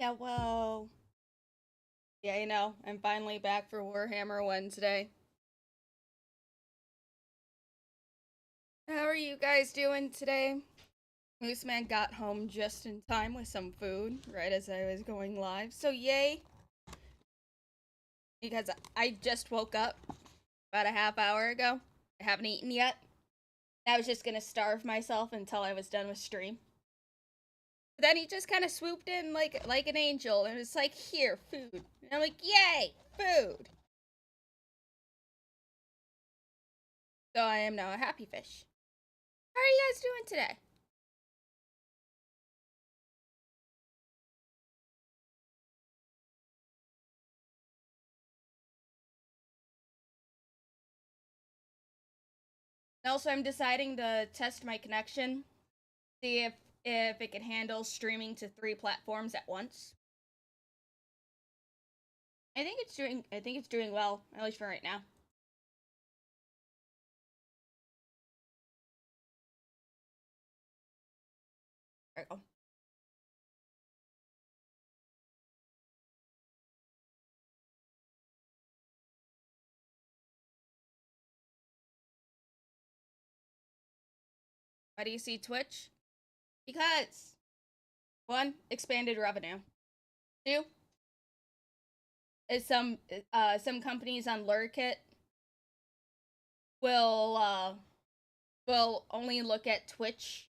Yeah, well, yeah, you know, I'm finally back for Warhammer Wednesday. How are you guys doing today? Mooseman got home just in time with some food, right as I was going live. So yay, because I just woke up about a half hour ago. I haven't eaten yet. I was just gonna starve myself until I was done with stream. But then he just kind of swooped in like an angel and was like, "Here, food." And I'm like, "Yay, food!" So I am now a happy fish. How are you guys doing today? Also, I'm deciding to test my connection, see if it can handle streaming to 3 platforms at once. I think it's doing well, at least for right now. There we go. Why do you see Twitch? Because one, expanded revenue. Two, is some companies on Lurkit will will only look at Twitch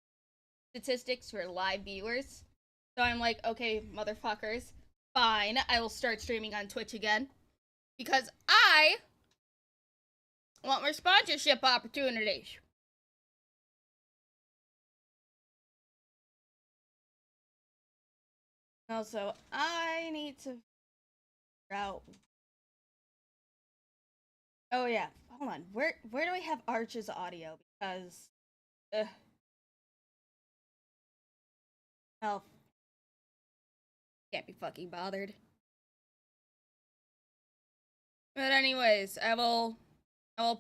statistics for live viewers. So I'm like, okay, motherfuckers, fine, I will start streaming on Twitch again because I want more sponsorship opportunities. Also, I need to figure out. Oh yeah, hold on. Where do I have Arch's audio? Because, well, can't be fucking bothered. But anyways, I will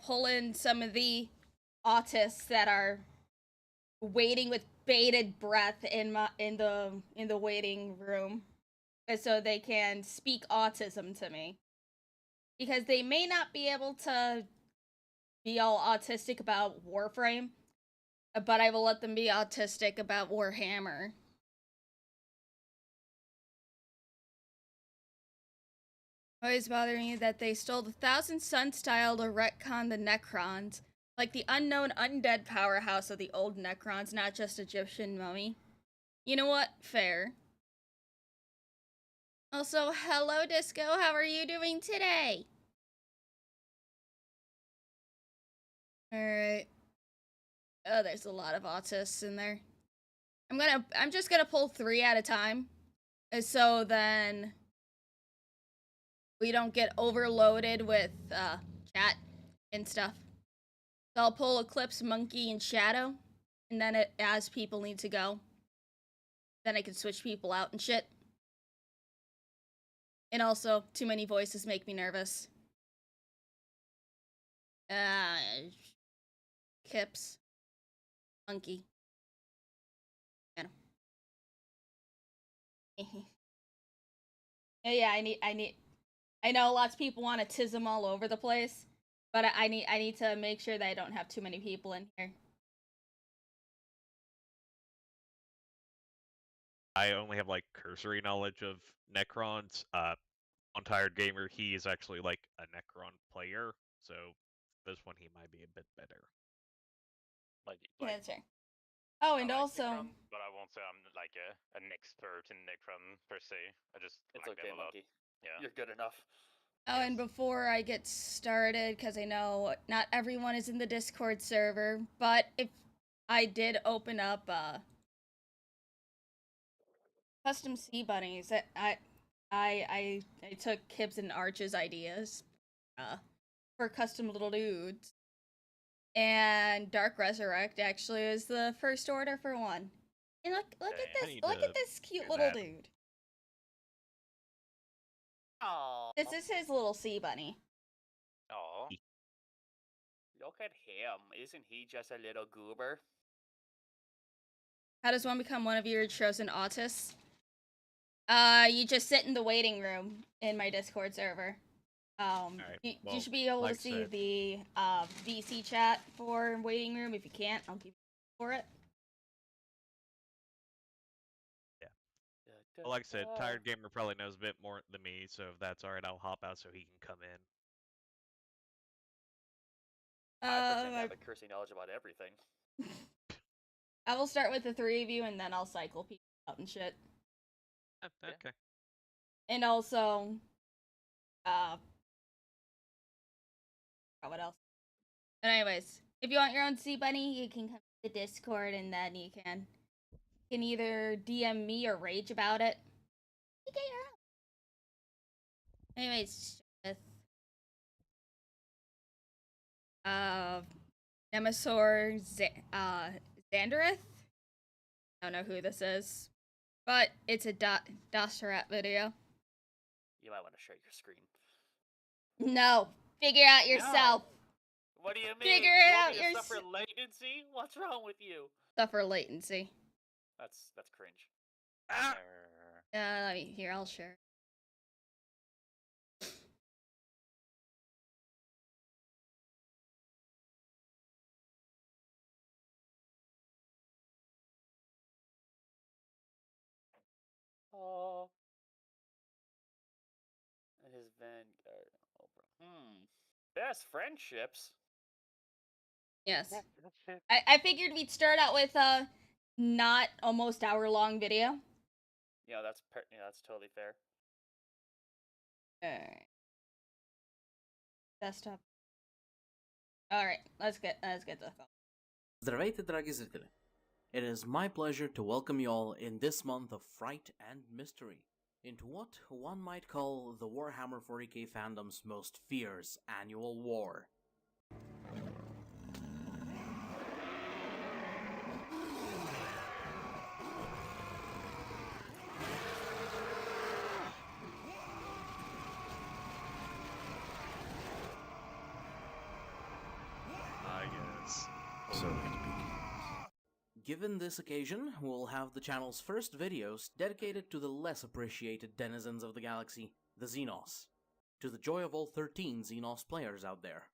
pull in some of the autists that are waiting with bated breath in the waiting room, so they can speak autism to me, because they may not be able to be all autistic about Warframe, but I will let them be autistic about Warhammer. Always bothering me that they stole the Thousand Sun style to retcon the Necrons, like the unknown undead powerhouse of the old Necrons, not just Egyptian mummy. You know what? Fair. Also, hello Disco, how are you doing today? Alright. Oh, there's a lot of autists in there. I'm just gonna pull 3 at a time. So then we don't get overloaded with chat and stuff. So I'll pull Eclipse, Monkey, and Shadow, and then as people need to go, then I can switch people out and shit. And also, too many voices make me nervous. Kips, Monkey, Shadow. Yeah, I know lots of people want to tism all over the place, but I need to make sure that I don't have too many people in here. I only have like cursory knowledge of Necrons. On Tired Gamer, he is actually like a Necron player, so this one he might be a bit better. Yeah, that's fair. Oh, and I like also, Necron, but I won't say I'm like an expert in Necron per se. I just It's like okay, them a lot. Monkey. Yeah. You're good enough. oh, and before I get started, because I know not everyone is in the Discord server, but if I did open up custom sea bunnies, I took Kibbs and Arch's ideas for custom little dudes, and Dark Resurrect actually is the first order for one. And look at this cute little dude. Aww. This is his little sea bunny. Oh. Look at him. Isn't he just a little goober? How does one become one of your chosen autists? You just sit in the waiting room in my Discord server. You should be able like to see said. the VC chat for waiting room. If you can't, I'll give you for it. Well, like I said, Tired Gamer probably knows a bit more than me, so if that's alright, I'll hop out so he can come in. I pretend to have a cursing knowledge about everything. I will start with the three of you, and then I'll cycle people out and shit. Okay. And also, what else? And anyways, if you want your own sea bunny, you can come to the Discord, and then you can either DM me or rage about it. You get your own. Anyways, with Nemesaur Xandereth. I don't know who this is, but it's a Dosterat video. You might want to share your screen. No, figure out yourself. No. What do you mean? Figure it you out want me to yourself. Suffer latency? What's wrong with you? Suffer latency. That's cringe. Here, I'll share. Oh. And his Vanguard. Best friendships. Yes. I figured we'd start out with a not almost hour-long video. Yeah, that's totally fair. Alright. Desktop. Alright, let's get the call. Здравейте, драги зрители! It is my pleasure to welcome you all in this month of fright and mystery into what one might call the Warhammer 40k fandom's most fierce annual war. So to speak. Given this occasion, we'll have the channel's first videos dedicated to the less appreciated denizens of the galaxy, the Xenos, to the joy of all 13 Xenos players out there.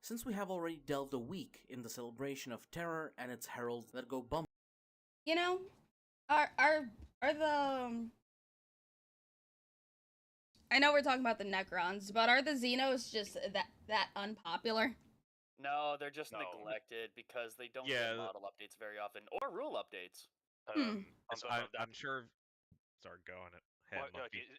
Since we have already delved a week in the celebration of terror and its heralds that go bump. You know, are the I know we're talking about the Necrons, but are the Xenos just that unpopular? No, they're just neglected because they don't get model updates very often or rule updates. I'm sure. Sorry, go on it.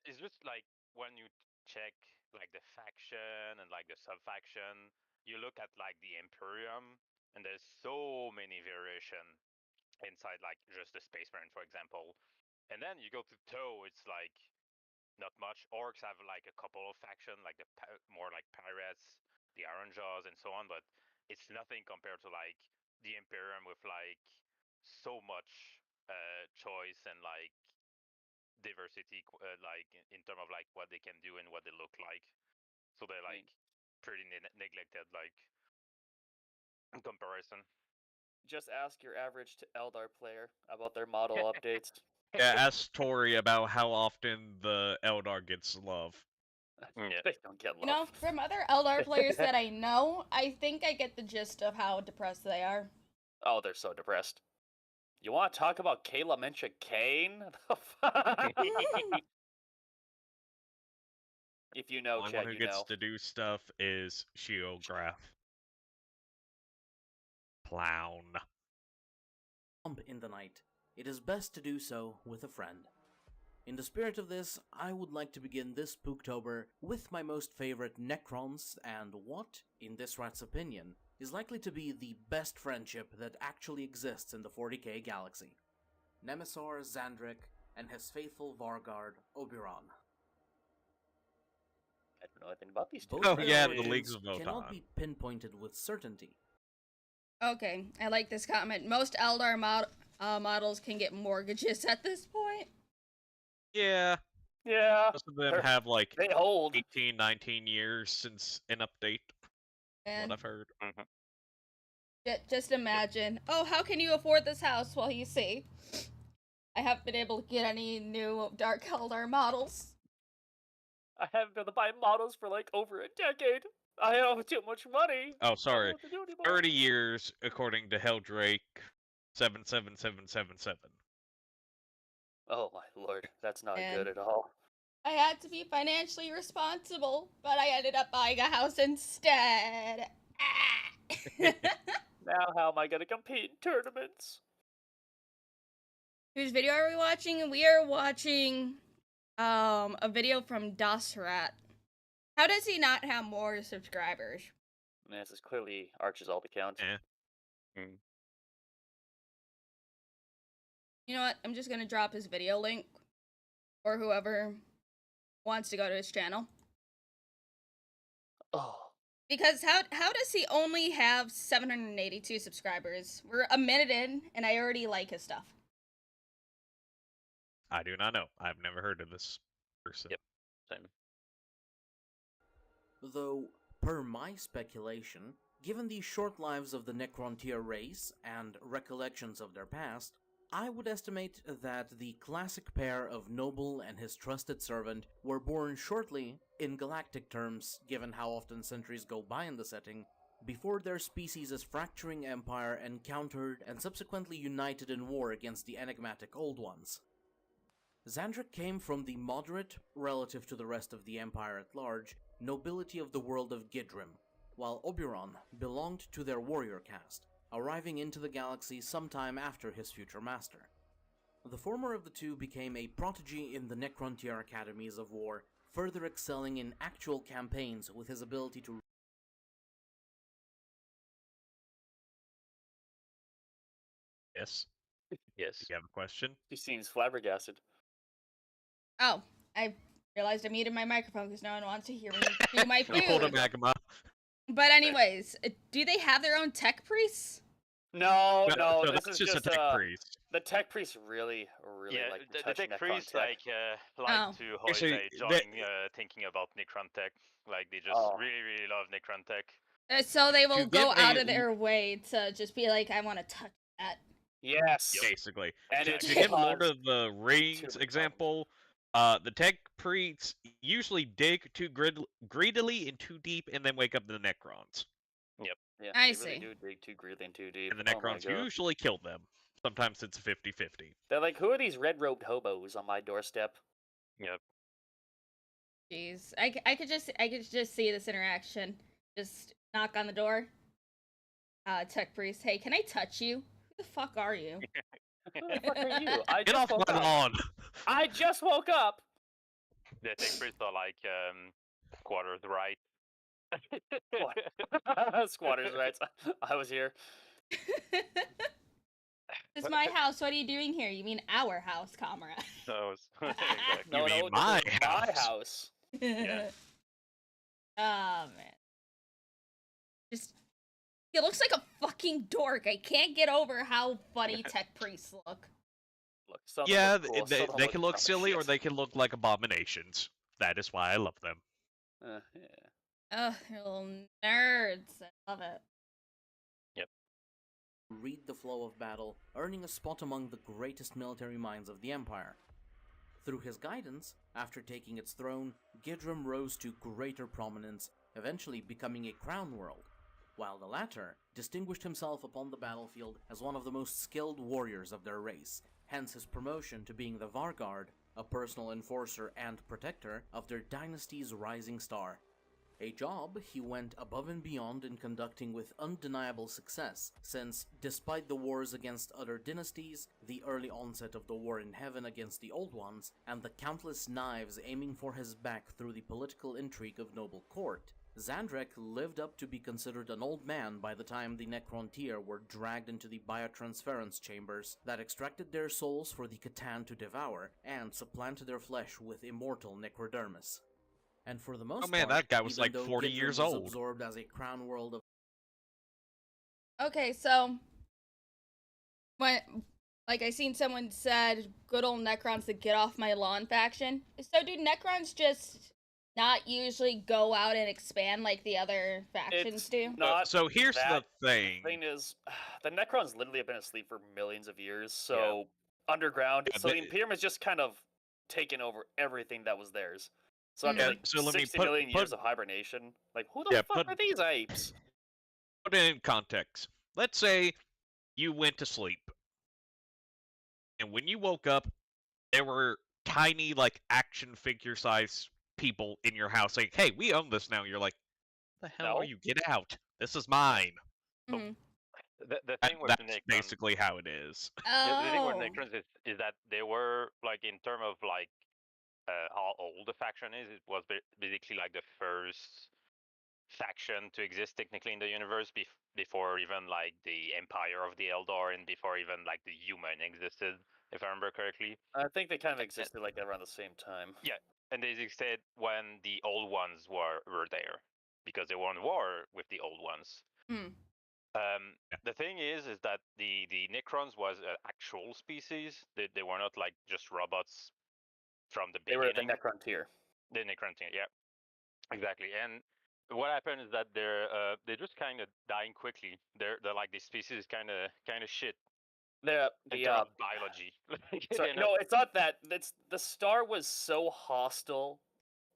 It's just like when you check like the faction and like the sub-faction, you look at like the Imperium, and there's so many variation inside like just the Space Marine, for example. And then you go to TOW, it's like not much. Orcs have like a couple of faction, like the more like pirates, the Iron Jaws, and so on, but it's nothing compared to like the Imperium with like so much choice and like diversity, like in terms of like what they can do and what they look like. So they're like pretty neglected, like in comparison. Just ask your average Eldar player about their model updates. Yeah, ask Tori about how often the Eldar gets love. Yeah. They don't get love. You know, from other Eldar players that I know, I think I get the gist of how depressed they are. Oh, they're so depressed. You want to talk about Kayla Mencha Kane? If you know, the Chad, one who you gets know. to do stuff is Shiograph. Clown. In the night, it is best to do so with a friend. In the spirit of this, I would like to begin this Spooktober with my most favorite Necrons and what, in this rat's opinion, is likely to be the best friendship that actually exists in the 40k galaxy. Nemesaur Xandric and his faithful Varguard Oberon. I don't know anything about these two. Both yeah, origins the Leagues of Votan cannot be pinpointed with certainty. Okay, I like this comment. Most Eldar models can get mortgages at this point. Yeah. Yeah. Most of them have like they hold 18, 19 years since an update. And what I've heard. Just imagine. Oh, how can you afford this house? Well, you see. I haven't been able to get any new Dark Eldar models. I haven't been able to buy models for like over a decade. I have too much money. Oh, sorry. I don't know what to do anymore. 30 years, according to Helldrake 77777. Oh my lord, that's not And good at all. I had to be financially responsible, but I ended up buying a house instead. Now how am I gonna compete in tournaments? Whose video are we watching? We are watching a video from Dasrat. How does he not have more subscribers? Man, this is clearly Arch's alt account. You know what? I'm just gonna drop his video link, or whoever wants to go to his channel. Oh. Because how does he only have 782 subscribers? We're a minute in, and I already like his stuff. I do not know. I've never heard of this person. Yep. Same. Though, per my speculation, given the short lives of the Necron race and recollections of their past, I would estimate that the classic pair of Noble and his trusted servant were born shortly, in galactic terms, given how often centuries go by in the setting, before their species' fracturing empire encountered and subsequently united in war against the enigmatic Old Ones. Xandric came from the moderate, relative to the rest of the Empire at large, nobility of the world of Gidrim, while Oberon belonged to their warrior caste, arriving into the galaxy sometime after his future master. The former of the two became a prodigy in the Necrontier academies of war, further excelling in actual campaigns with his ability to Yes. Yes. You have a question? He seems flabbergasted. Oh, I realized I muted my microphone because no one wants to hear me do my Hold a food. magma. But anyways, do they have their own tech priests? No, No, this that's is just a tech priest. The tech priests really Yeah, like to the touch tech Necron priests tech. Oh. to Actually, holiday join thinking about Necron tech. Like they just really love Necron tech. So they will To go get out a- of their way to just be like, I want to touch that. Yes. Basically. And To it's get Lord caused of the Rings too example, the tech priests usually dig too greedily and too deep and then wake up the Necrons. Yep. Yeah, I they see. really do dig too greedily and too deep. And the Necrons usually kill them. Sometimes it's 50-50. They're like, who are these red-robed hobos on my doorstep? Yep. Jeez, I could just see this interaction. Just knock on the door. Tech priest, hey, can I touch you? Who the fuck are you? Who the fuck are you? I Get just off woke my up. lawn! I just woke up. The tech priests are like squatters' right. What? Squatters' rights. I was here. This is my house. What are you doing here? You mean our house, comrade? No, exactly. No, mean no, my this is my house. Yeah. Oh man. Just he looks like a fucking dork. I can't get over how funny tech priests look. Look, some Yeah, of them look cool, some of them they can look dumb as silly or shit. they can look like abominations. That is why I love them. Yeah. Ugh, they're little nerds. I love it. read the flow of battle, earning a spot among the greatest military minds of the Empire. Through his guidance, after taking its throne, Gidrim rose to greater prominence, eventually becoming a crown world, while the latter distinguished himself upon the battlefield as one of the most skilled warriors of their race, hence his promotion to being the Varguard, a personal enforcer and protector of their dynasty's rising star. A job he went above and beyond in conducting with undeniable success, since, despite the wars against other dynasties, the early onset of the war in heaven against the Old Ones, and the countless knives aiming for his back through the political intrigue of noble court, Xandric lived up to be considered an old man by the time the Necrontier were dragged into the biotransference chambers that extracted their souls for the Catan to devour, and supplanted their flesh with immortal necrodermis. And for the most part, that guy was even like though 40 Gidrim years was old. absorbed as a crown world of Okay, so when I seen someone said good old Necrons to get off my lawn faction. So do Necrons just not usually go out and expand like the other factions do? So here's the thing. The thing is, the Necrons literally have been asleep for millions of years, so underground. Yeah, So the Imperium has just kind of taken over everything that was theirs. So after Yeah, like so let me 60 million years of hibernation, like who the fuck are these apes? Put it in context. Let's say you went to sleep, and when you woke up, there were tiny, like, action figure size people in your house saying, "Hey, we own this now." You're like, "What the hell No. are you? Get out! This is mine." Mhm. The thing with the That's Necrons, basically how it is. the thing with Oh. Necrons is that they were like in terms of like how old the faction is. It was basically like the first faction to exist technically in the universe before even like the Empire of the Eldar and before even like the human existed, if I remember correctly. I think they kind of existed like around the same time. Yeah, and they existed when the old ones were there because they were in war with the old ones. Mm. The thing is that the Necrons was an actual species. They were not like just robots from the They beginning. were the Necron tier. The Necron tier, yeah, exactly. And what happened is that they're just kind of dying quickly. They're like this species kind of shit The in terms of biology. Sorry, no, it's not that. It's the star was so hostile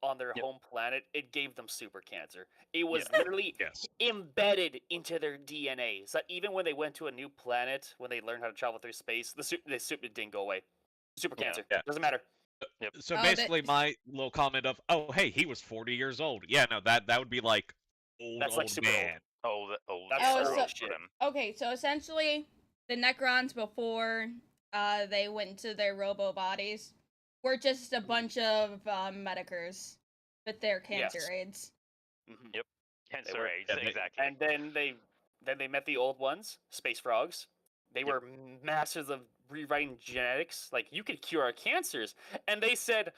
on their Yep. home planet, it gave them super cancer. It was literally Yes. embedded into their DNA. So that even when they went to a new planet, when they learned how to travel through space, the super didn't go away. Super Yeah. cancer. Yeah. Doesn't matter. Yep. So Oh, basically, my little comment of, "Oh, hey, he was 40 years old." Yeah, no, that would be like old, That's like old super man. Old. That's yeah, so- they're old shit. for them. Okay, so essentially, the Necrons before they went into their robo bodies were just a bunch of Medicars with their cancer Yes. AIDS. Mhm. Yep. Cancer were- AIDS, Yeah, exactly. And then they met the old ones, space frogs. They were masters of rewriting genetics. Like, you could cure our cancers, and they said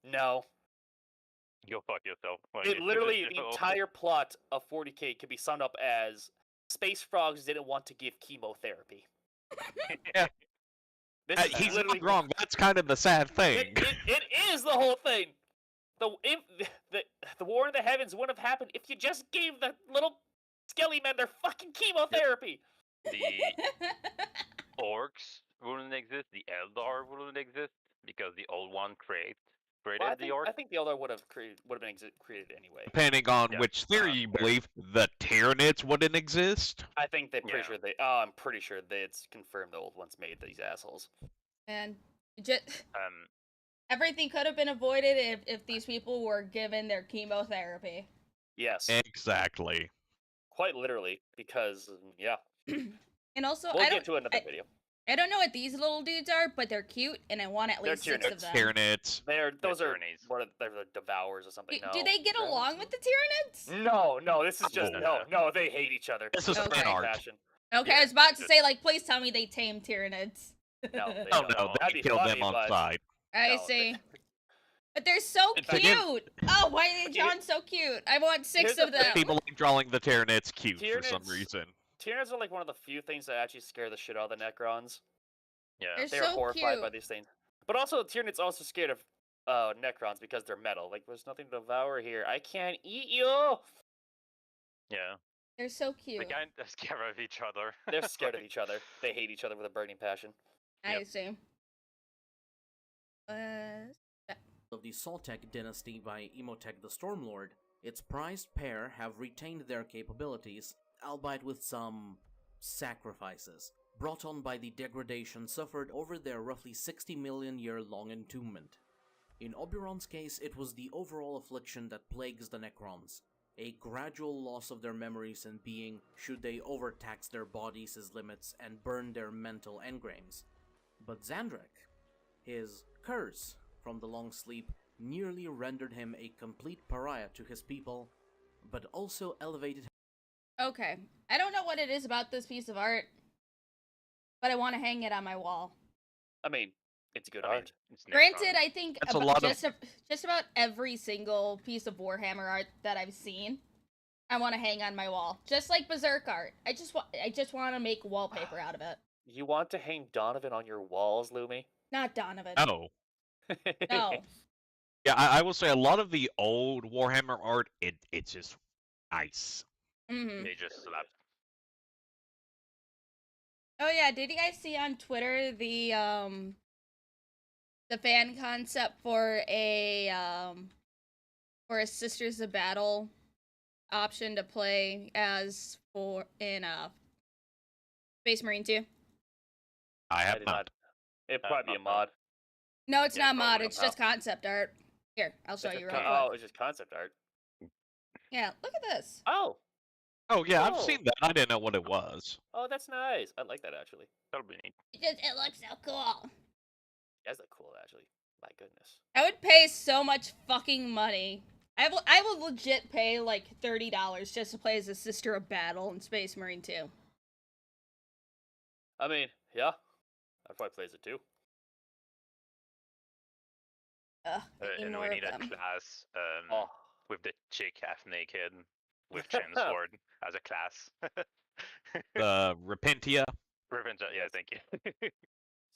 no. Go fuck yourself. It literally, the entire plot of 40K could be summed up as space frogs didn't want to give chemotherapy. Yeah. This is He's literally not wrong. That's kind of the sad thing. It is the whole thing. The war in the heavens wouldn't have happened if you just gave the little skelly men their fucking chemotherapy. The orcs wouldn't exist. The Eldar wouldn't exist because the old one created Well, the orc. I think the Eldar would have been created anyway. Depending on which theory you believe, the Tyranids wouldn't exist. I think they're pretty Yeah. sure they. I'm pretty sure it's confirmed the old ones made these assholes. And just Um, everything could have been avoided if these people were given their chemotherapy. Yes, Exactly. quite literally, because yeah, And also, we'll I don't get to another video. I don't know what these little dudes are, but they're cute, and I want at They're least 6 of them. Tyranids. Those are Tyrannies. they're the devours or something. Do they get along with the Tyranids? No, this is just Oh. no. They hate each other. This is Okay. fan art. Passion. Okay, Yeah, I was about to just- say, like, please tell me they tame Tyranids. No, they Oh don't. no, That'd they be killed funny, them on but- side. I No, see. But they're so It's cute! again- Oh, why are they drawn so cute? I want 6 Here's of the thing. them! People like drawing the Tyranids cute for some Tyranids- reason. Tyranids are like one of the few things that actually scare the shit out of the Necrons. yeah. They're They're so horrified cute. by these things. But also, Tyranids also scared of Necrons because they're metal. Like, there's nothing to devour here. I can't eat you! Yeah. They're so They cute. kind of scared of each other. They're scared of each other. They hate each other with a burning passion. I Yep. see. Of the Soltec dynasty by Emotech the Stormlord, its prized pair have retained their capabilities, albeit with some sacrifices, brought on by the degradation suffered over their roughly 60 million year long entombment. In Oberon's case, it was the overall affliction that plagues the Necrons, a gradual loss of their memories and being should they overtax their bodies' limits and burn their mental engrams. But Xandrek, his curse from the long sleep, nearly rendered him a complete pariah to his people, but also elevated him. Okay. I don't know what it is about this piece of art, but I want to hang it on my wall. I mean, it's good I mean, art. it's Granted, Necrons. I think That's a about lot of- just about every single piece of Warhammer art that I've seen, I want to hang on my wall. Just like Berserk art. I just want to make wallpaper out of it. You want to hang Donovan on your walls, Lumi? Not Donovan. Oh. No. Yeah, I will say a lot of the old Warhammer art, it's just nice. Mm-hmm. They just slapped. Oh yeah, did you guys see on Twitter the fan concept for a Sisters of Battle option to play as for in Space Marine 2? I I have did not. It'd probably be a not mod. No, it's Yeah, not mod. probably It's not. just concept art. Here, I'll show It's you just real con- quick. Oh, it's just concept art. Yeah, look at this. Oh, Oh yeah, I've Oh. seen that. I didn't know what it was. oh, that's nice. I like that actually. That'll be neat. It looks so cool. That's look cool actually. My goodness. I would pay so much fucking money. I would legit pay like $30 just to play as a Sister of Battle in Space Marine 2. I mean, yeah, I'd probably play as it too. Ugh, I need And more we of need a them. class Oh, with the chick half naked with chainsword as a class. Repentia. Revenge, yeah, thank you.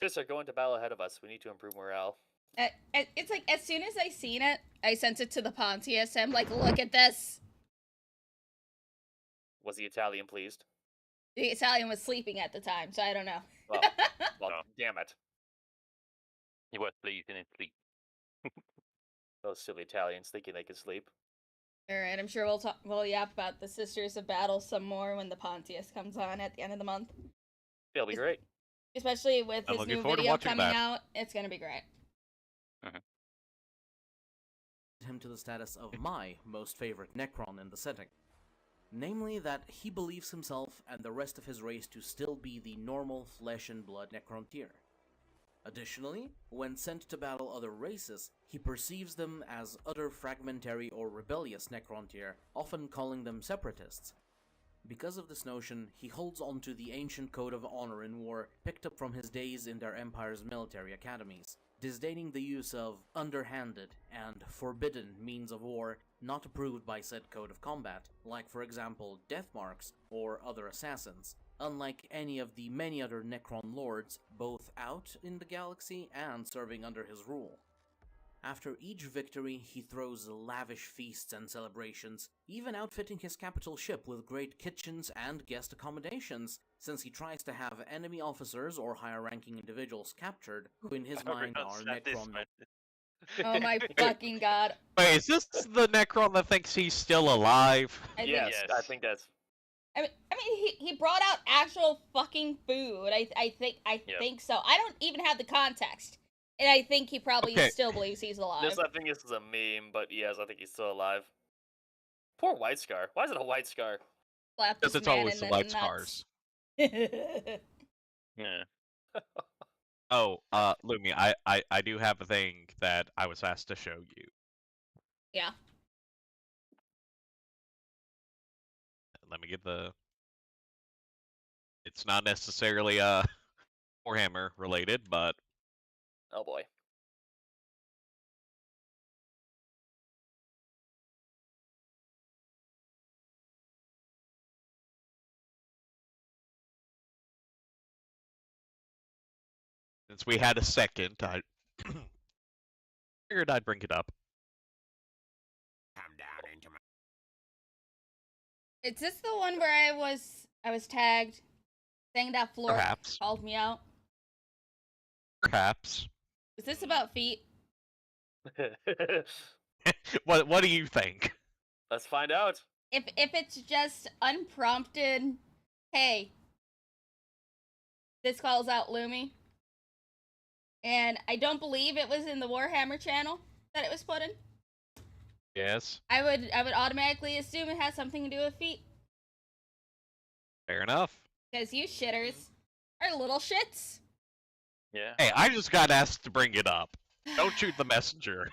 sister, going to battle ahead of us. We need to improve morale. It's like, as soon as I seen it, I sent it to the Pontius. I'm like, look at this. Was the Italian pleased? The Italian was sleeping at the time, so I don't know. Well, well, No. damn it. He was pleased in his sleep. Those silly Italians thinking they could sleep. Alright, I'm sure we'll yap about the Sisters of Battle some more when the Pontius comes on at the end of the month. It'll be Is- great. Especially with I'm his looking new forward to video watching coming that. out. It's gonna be great. Him to the status of my most favorite Necron in the setting. Namely that he believes himself and the rest of his race to still be the normal flesh and blood Necron tier. Additionally, when sent to battle other races, he perceives them as utter fragmentary or rebellious Necron tier, often calling them separatists. Because of this notion, he holds on to the ancient code of honor in war picked up from his days in their empire's military academies, disdaining the use of underhanded and forbidden means of war not approved by said code of combat, like for example death marks or other assassins, unlike any of the many other Necron lords, both out in the galaxy and serving under his rule. After each victory, he throws lavish feasts and celebrations, even outfitting his capital ship with great kitchens and guest accommodations, since he tries to have enemy officers or higher-ranking individuals captured, who in his mind are Necron. Oh my fucking god. Wait, is this the Necron that thinks he's still alive? I think, Yes, I Yes. think that's. I mean, he brought out actual fucking food. I Yep. think so. I don't even have the context, and I think he probably Okay. still believes he's alive. This I think this is a meme, but yes, I think he's still alive. Poor White Scar. Why is it a White Scar? Slap Because this it's man always in the the white nuts. scars. Yeah. Oh, Lumi, I do have a thing that I was asked to show you. Yeah. Let me get the... It's not necessarily, Warhammer related, but... Oh boy. Since we had a second, I figured I'd bring it up. Come down into my. Is this the one where I was tagged, saying that Flora Perhaps. called me out? Perhaps. Is this about feet? What do you think? Let's find out. If it's just unprompted, hey, this calls out Lumi. And I don't believe it was in the Warhammer channel that it was put in. Yes. I would automatically assume it has something to do with feet. Fair enough. Because you shitters are little shits. Yeah. Hey, I just got asked to bring it up. Don't shoot the messenger.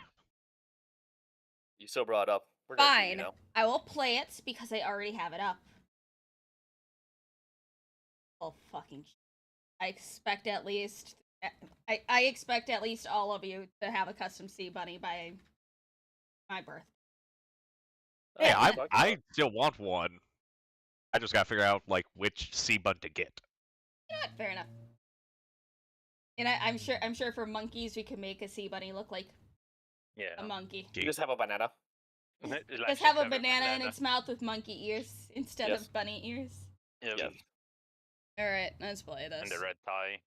You so brought up. We're gonna shoot Fine. you now. I will play it because I already have it up. Oh fucking I expect at least I expect at least all of you to have a custom sea bunny by my birth. Hey, Yeah. I still want one. I just gotta figure out, like, which sea bun to get. You know what? Fair enough. And I'm sure for monkeys we could make a sea bunny look like Yeah. a monkey. You just have a banana. Just have a banana in its mouth with monkey ears instead Yes. of bunny ears. Yeah. Yes. Alright, let's play And this. the red tie.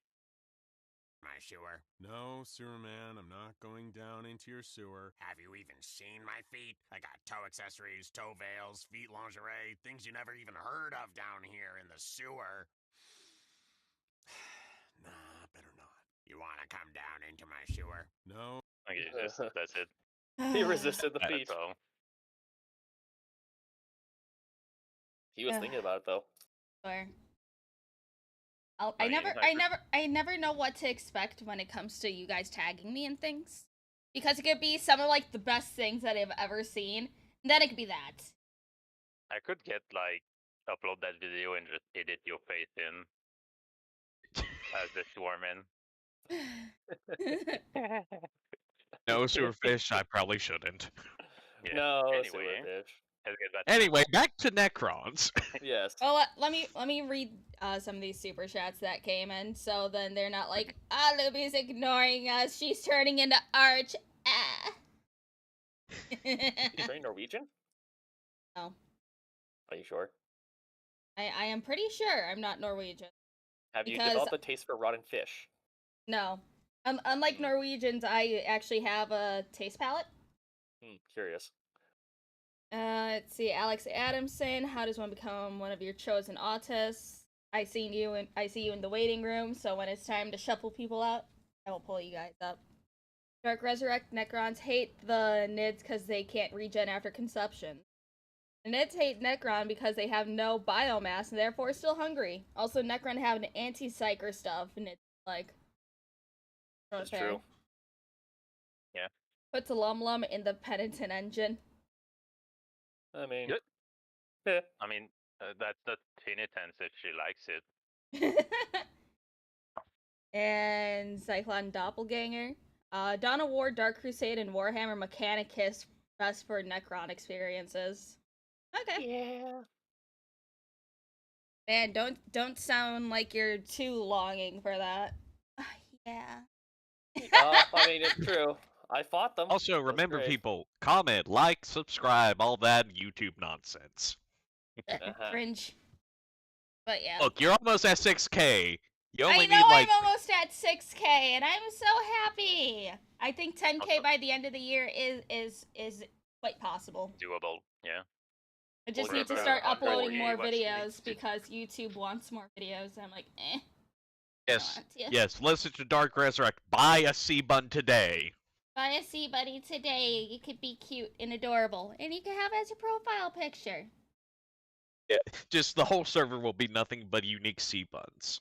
My sewer. No, sewer man, I'm not going down into your sewer. Have you even seen my feet? I got toe accessories, toe veils, feet lingerie, things you never even heard of down here in the sewer. Nah, better not. You wanna come down into my sewer? No. Okay, that's it. He resisted the That's feat. all. He was thinking about it though. Sure. I mean, I never know what to expect when it comes to you guys tagging me and things, because it could be some of like the best things that I've ever seen, and then it could be that. I could get like upload that video and just edit your face in as the Swarman. No, Sewerfish, I probably shouldn't. Yeah. No, Anyway, Silverfish. let's get back. Anyway, back to Necrons. Yes. Well, let me read some of these super chats that came in, so then they're not like, Lumi's ignoring us. She's turning into Arch. Ah. You train Norwegian? No. Are you sure? I am pretty sure I'm not Norwegian. Have you Because- developed a taste for rotten fish? No. Unlike Norwegians, I actually have a taste palette. Curious. Let's see, Alex Adamson. How does one become one of your chosen autists? I see you in the waiting room. So when it's time to shuffle people out, I will pull you guys up. Dark Resurrect Necrons hate the Nids because they can't regen after consumption. The Nids hate Necron because they have no biomass and therefore still hungry. Also, Necron have an anti-psyker stuff, and it's like. That's true. Yeah. Puts a LumLum in the penitent engine. I mean, Yep. eh. I mean, that's not penitence if she likes it. And Cyclone Doppelganger. Dawn of War, Dark Crusade, and Warhammer Mechanicus best for Necron experiences. Okay. Yeah. Man, don't sound like you're too longing for that. Yeah. I mean, it's true. I fought them. Also, It was remember, great. people, comment, like, subscribe, all that YouTube nonsense. Cringe. But yeah. Look, you're almost at 6K. You only I know need like I'm almost at 6K, and I'm so happy. I think 10K by the end of the year is quite possible. Doable. Yeah. I just Well, need to yeah, start but uploading more what she needs videos to- because YouTube wants more videos. I'm like, eh. yes, want to. yes. Listen to Dark Resurrect. Buy a C-Bun today. Buy a sea buddy today. You could be cute and adorable, and you can have it as your profile picture. Yeah, just the whole server will be nothing but unique C-Buns.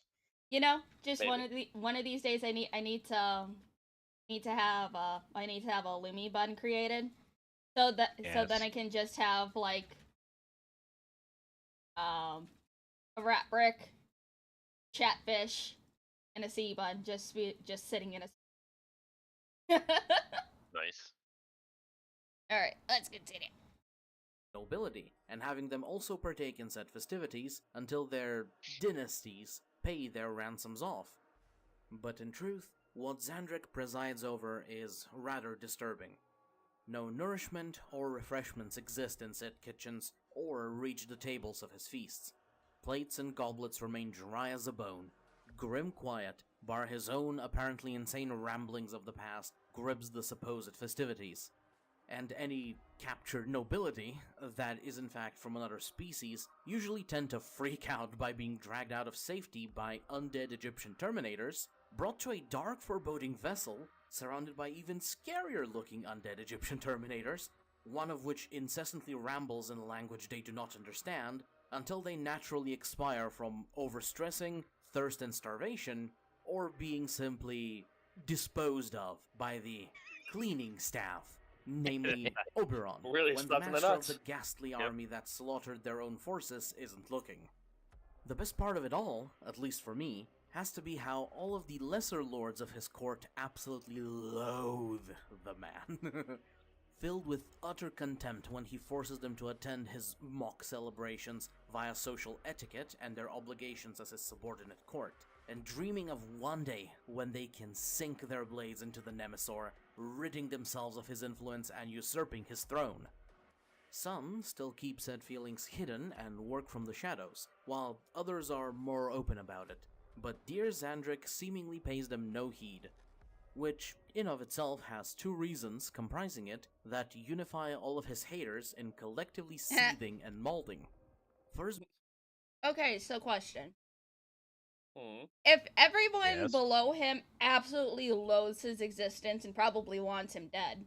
You know, just Maybe. one of these days, I need to have a Lumi button created, so then Yes. I can just have like a rat brick, chatfish, and a sea bun just sitting in a. Nice. All right, let's continue. Nobility, and having them also partake in said festivities until their dynasties pay their ransoms off. But in truth, what Xandric presides over is rather disturbing. No nourishment or refreshments exist in said kitchens or reach the tables of his feasts. Plates and goblets remain dry as a bone. Grim quiet, bar his own apparently insane ramblings of the past, grips the supposed festivities. And any captured nobility that is in fact from another species usually tend to freak out by being dragged out of safety by undead Egyptian terminators, brought to a dark foreboding vessel surrounded by even scarier looking undead Egyptian terminators, one of which incessantly rambles in a language they do not understand until they naturally expire from overstressing, thirst and starvation, or being simply disposed of by the cleaning staff. Namely, Oberon, Really when the stuck in the master of nuts. the ghastly army that slaughtered their own forces isn't looking. The best part of it all, at least for me, has to be how all of the lesser lords of his court absolutely loathe the man. Filled with utter contempt when he forces them to attend his mock celebrations via social etiquette and their obligations as his subordinate court, and dreaming of one day when they can sink their blades into the Nemesaur, ridding themselves of his influence and usurping his throne. Some still keep said feelings hidden and work from the shadows, while others are more open about it. But dear Xandric seemingly pays them no heed, which in of itself has two reasons comprising it that unify all of his haters in collectively seething and molding. First, Okay, so question. Hmm. If everyone Yes. below him absolutely loathes his existence and probably wants him dead,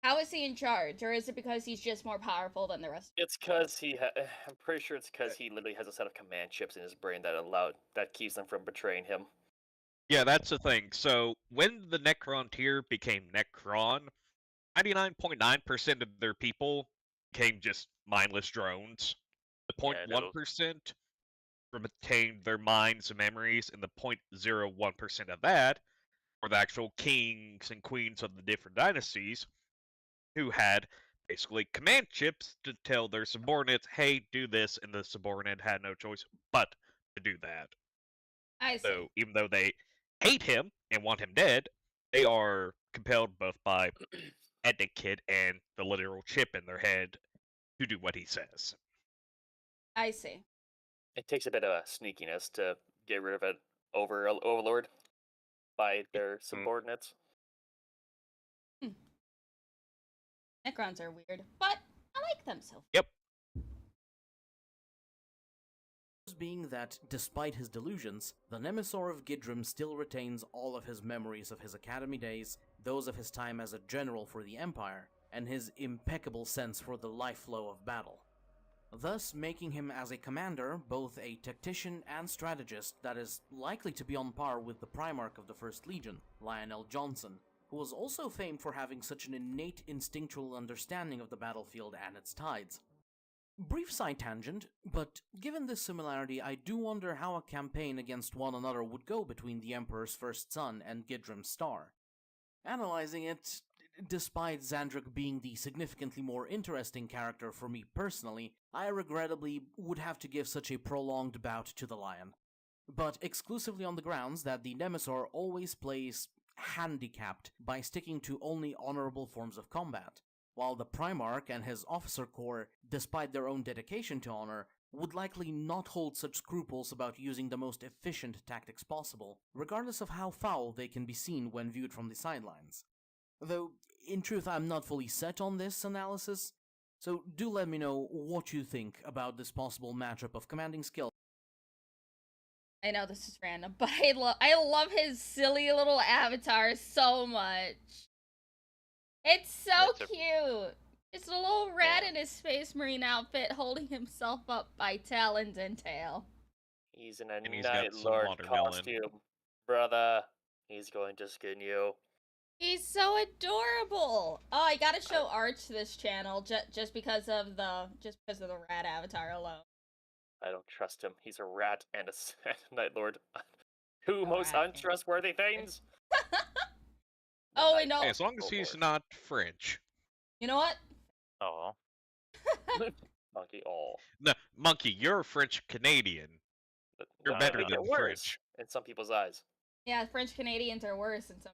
how is he in charge? Or is it because he's just more powerful than the rest? It's because I'm pretty sure it's because he literally has a set of command chips in his brain that keeps them from betraying him. Yeah, that's the thing. So when the Necron tier became Necron, 99.9% of their people became just mindless drones. The Yeah, those- 0.1% retained their minds and memories, and the 0.01% of that were the actual kings and queens of the different dynasties who had basically command chips to tell their subordinates, hey, do this, and the subordinate had no choice but to do that. I see. So even though they hate him and want him dead, they are compelled both by etiquette and the literal chip in their head to do what he says. I see. It takes a bit of sneakiness to get rid of an overlord by their subordinates. Necrons are weird, but I like them so. Yep. being that, despite his delusions, the Nemesaur of Gidrim still retains all of his memories of his academy days, those of his time as a general for the Empire, and his impeccable sense for the life flow of battle. Thus making him as a commander both a tactician and strategist that is likely to be on par with the Primarch of the First Legion, Lionel Johnson, who was also famed for having such an innate instinctual understanding of the battlefield and its tides. Brief side tangent, but given this similarity, I do wonder how a campaign against one another would go between the Emperor's first son and Gidrim's star. Analyzing it, despite Xandric being the significantly more interesting character for me personally, I regrettably would have to give such a prolonged bout to the Lion. But exclusively on the grounds that the Nemesaur always plays handicapped by sticking to only honorable forms of combat, while the Primarch and his officer corps, despite their own dedication to honor, would likely not hold such scruples about using the most efficient tactics possible, regardless of how foul they can be seen when viewed from the sidelines. Though, in truth, I'm not fully set on this analysis, so do let me know what you think about this possible matchup of commanding skill. I know this is random, but I love his silly little avatar so much. It's so cute. It's a little rat in his Space Marine outfit holding himself up by talons and tail. He's in a And he's got Night some Lord watermelon. costume, brother. He's going to skin you. He's so adorable. Oh, I gotta show art to this channel just because of the rat avatar alone. I don't trust him. He's a rat and a Night Lord. Two A most rat and- untrustworthy things. Oh, and no. Hey, as long as he's not French. You know what? Oh. Monkey. Oh, No, Monkey, you're French Canadian. You're no, better make than it worse French. in some people's eyes. Yeah, French Canadians are worse in some.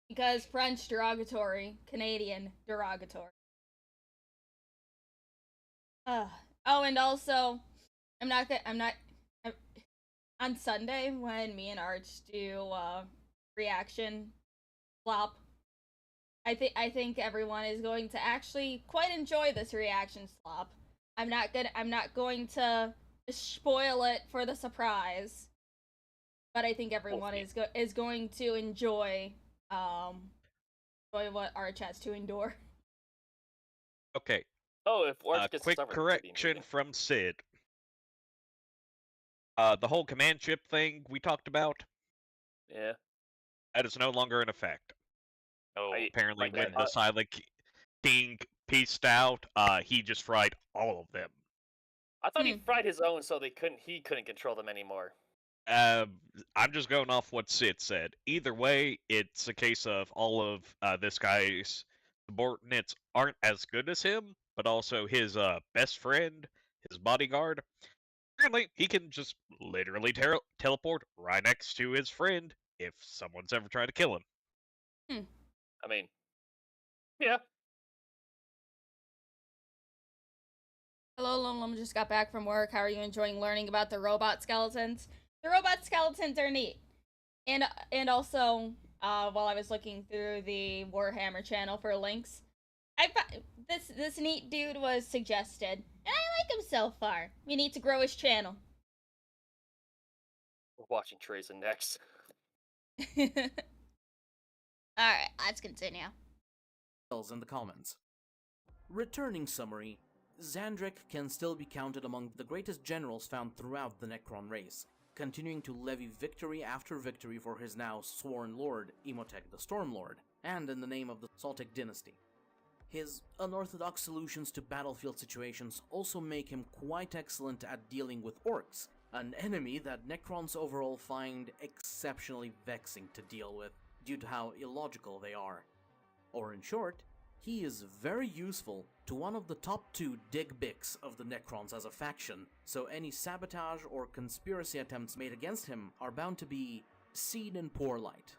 Because French derogatory, Canadian derogatory. Oh, and also, on Sunday when me and Arch do reaction flop. I think everyone is going to actually quite enjoy this reaction slop. I'm not going to spoil it for the surprise, but I think everyone is going to enjoy what Arch has to endure. Okay, Oh, if Orange gets quick suffered, correction from Sid. The whole command chip thing we talked about, Yeah. that is no longer in effect. Oh. Apparently, Okay, when the Silent King pieced out, he just fried all of them. I thought he fried his own so he couldn't control them anymore. I'm just going off what Sid said. Either way, it's a case of all of this guy's subordinates aren't as good as him, but also his best friend, his bodyguard. Apparently, he can just literally teleport right next to his friend if someone's ever tried to kill him. I mean, yeah. Hello, LumLum. Just got back from work. How are you enjoying learning about the robot skeletons? The robot skeletons are neat. And also, while I was looking through the Warhammer channel for links, this neat dude was suggested, and I like him so far. We need to grow his channel. We're watching Teresa next. Alright, let's continue. In the comments. Returning summary, Xandric can still be counted among the greatest generals found throughout the Necron race, continuing to levy victory after victory for his now sworn lord, Imhotep the Stormlord, and in the name of the Saltic dynasty. His unorthodox solutions to battlefield situations also make him quite excellent at dealing with orcs, an enemy that Necrons overall find exceptionally vexing to deal with due to how illogical they are. Or in short, he is very useful to one of the top 2 dig-bics of the Necrons as a faction, so any sabotage or conspiracy attempts made against him are bound to be seen in poor light.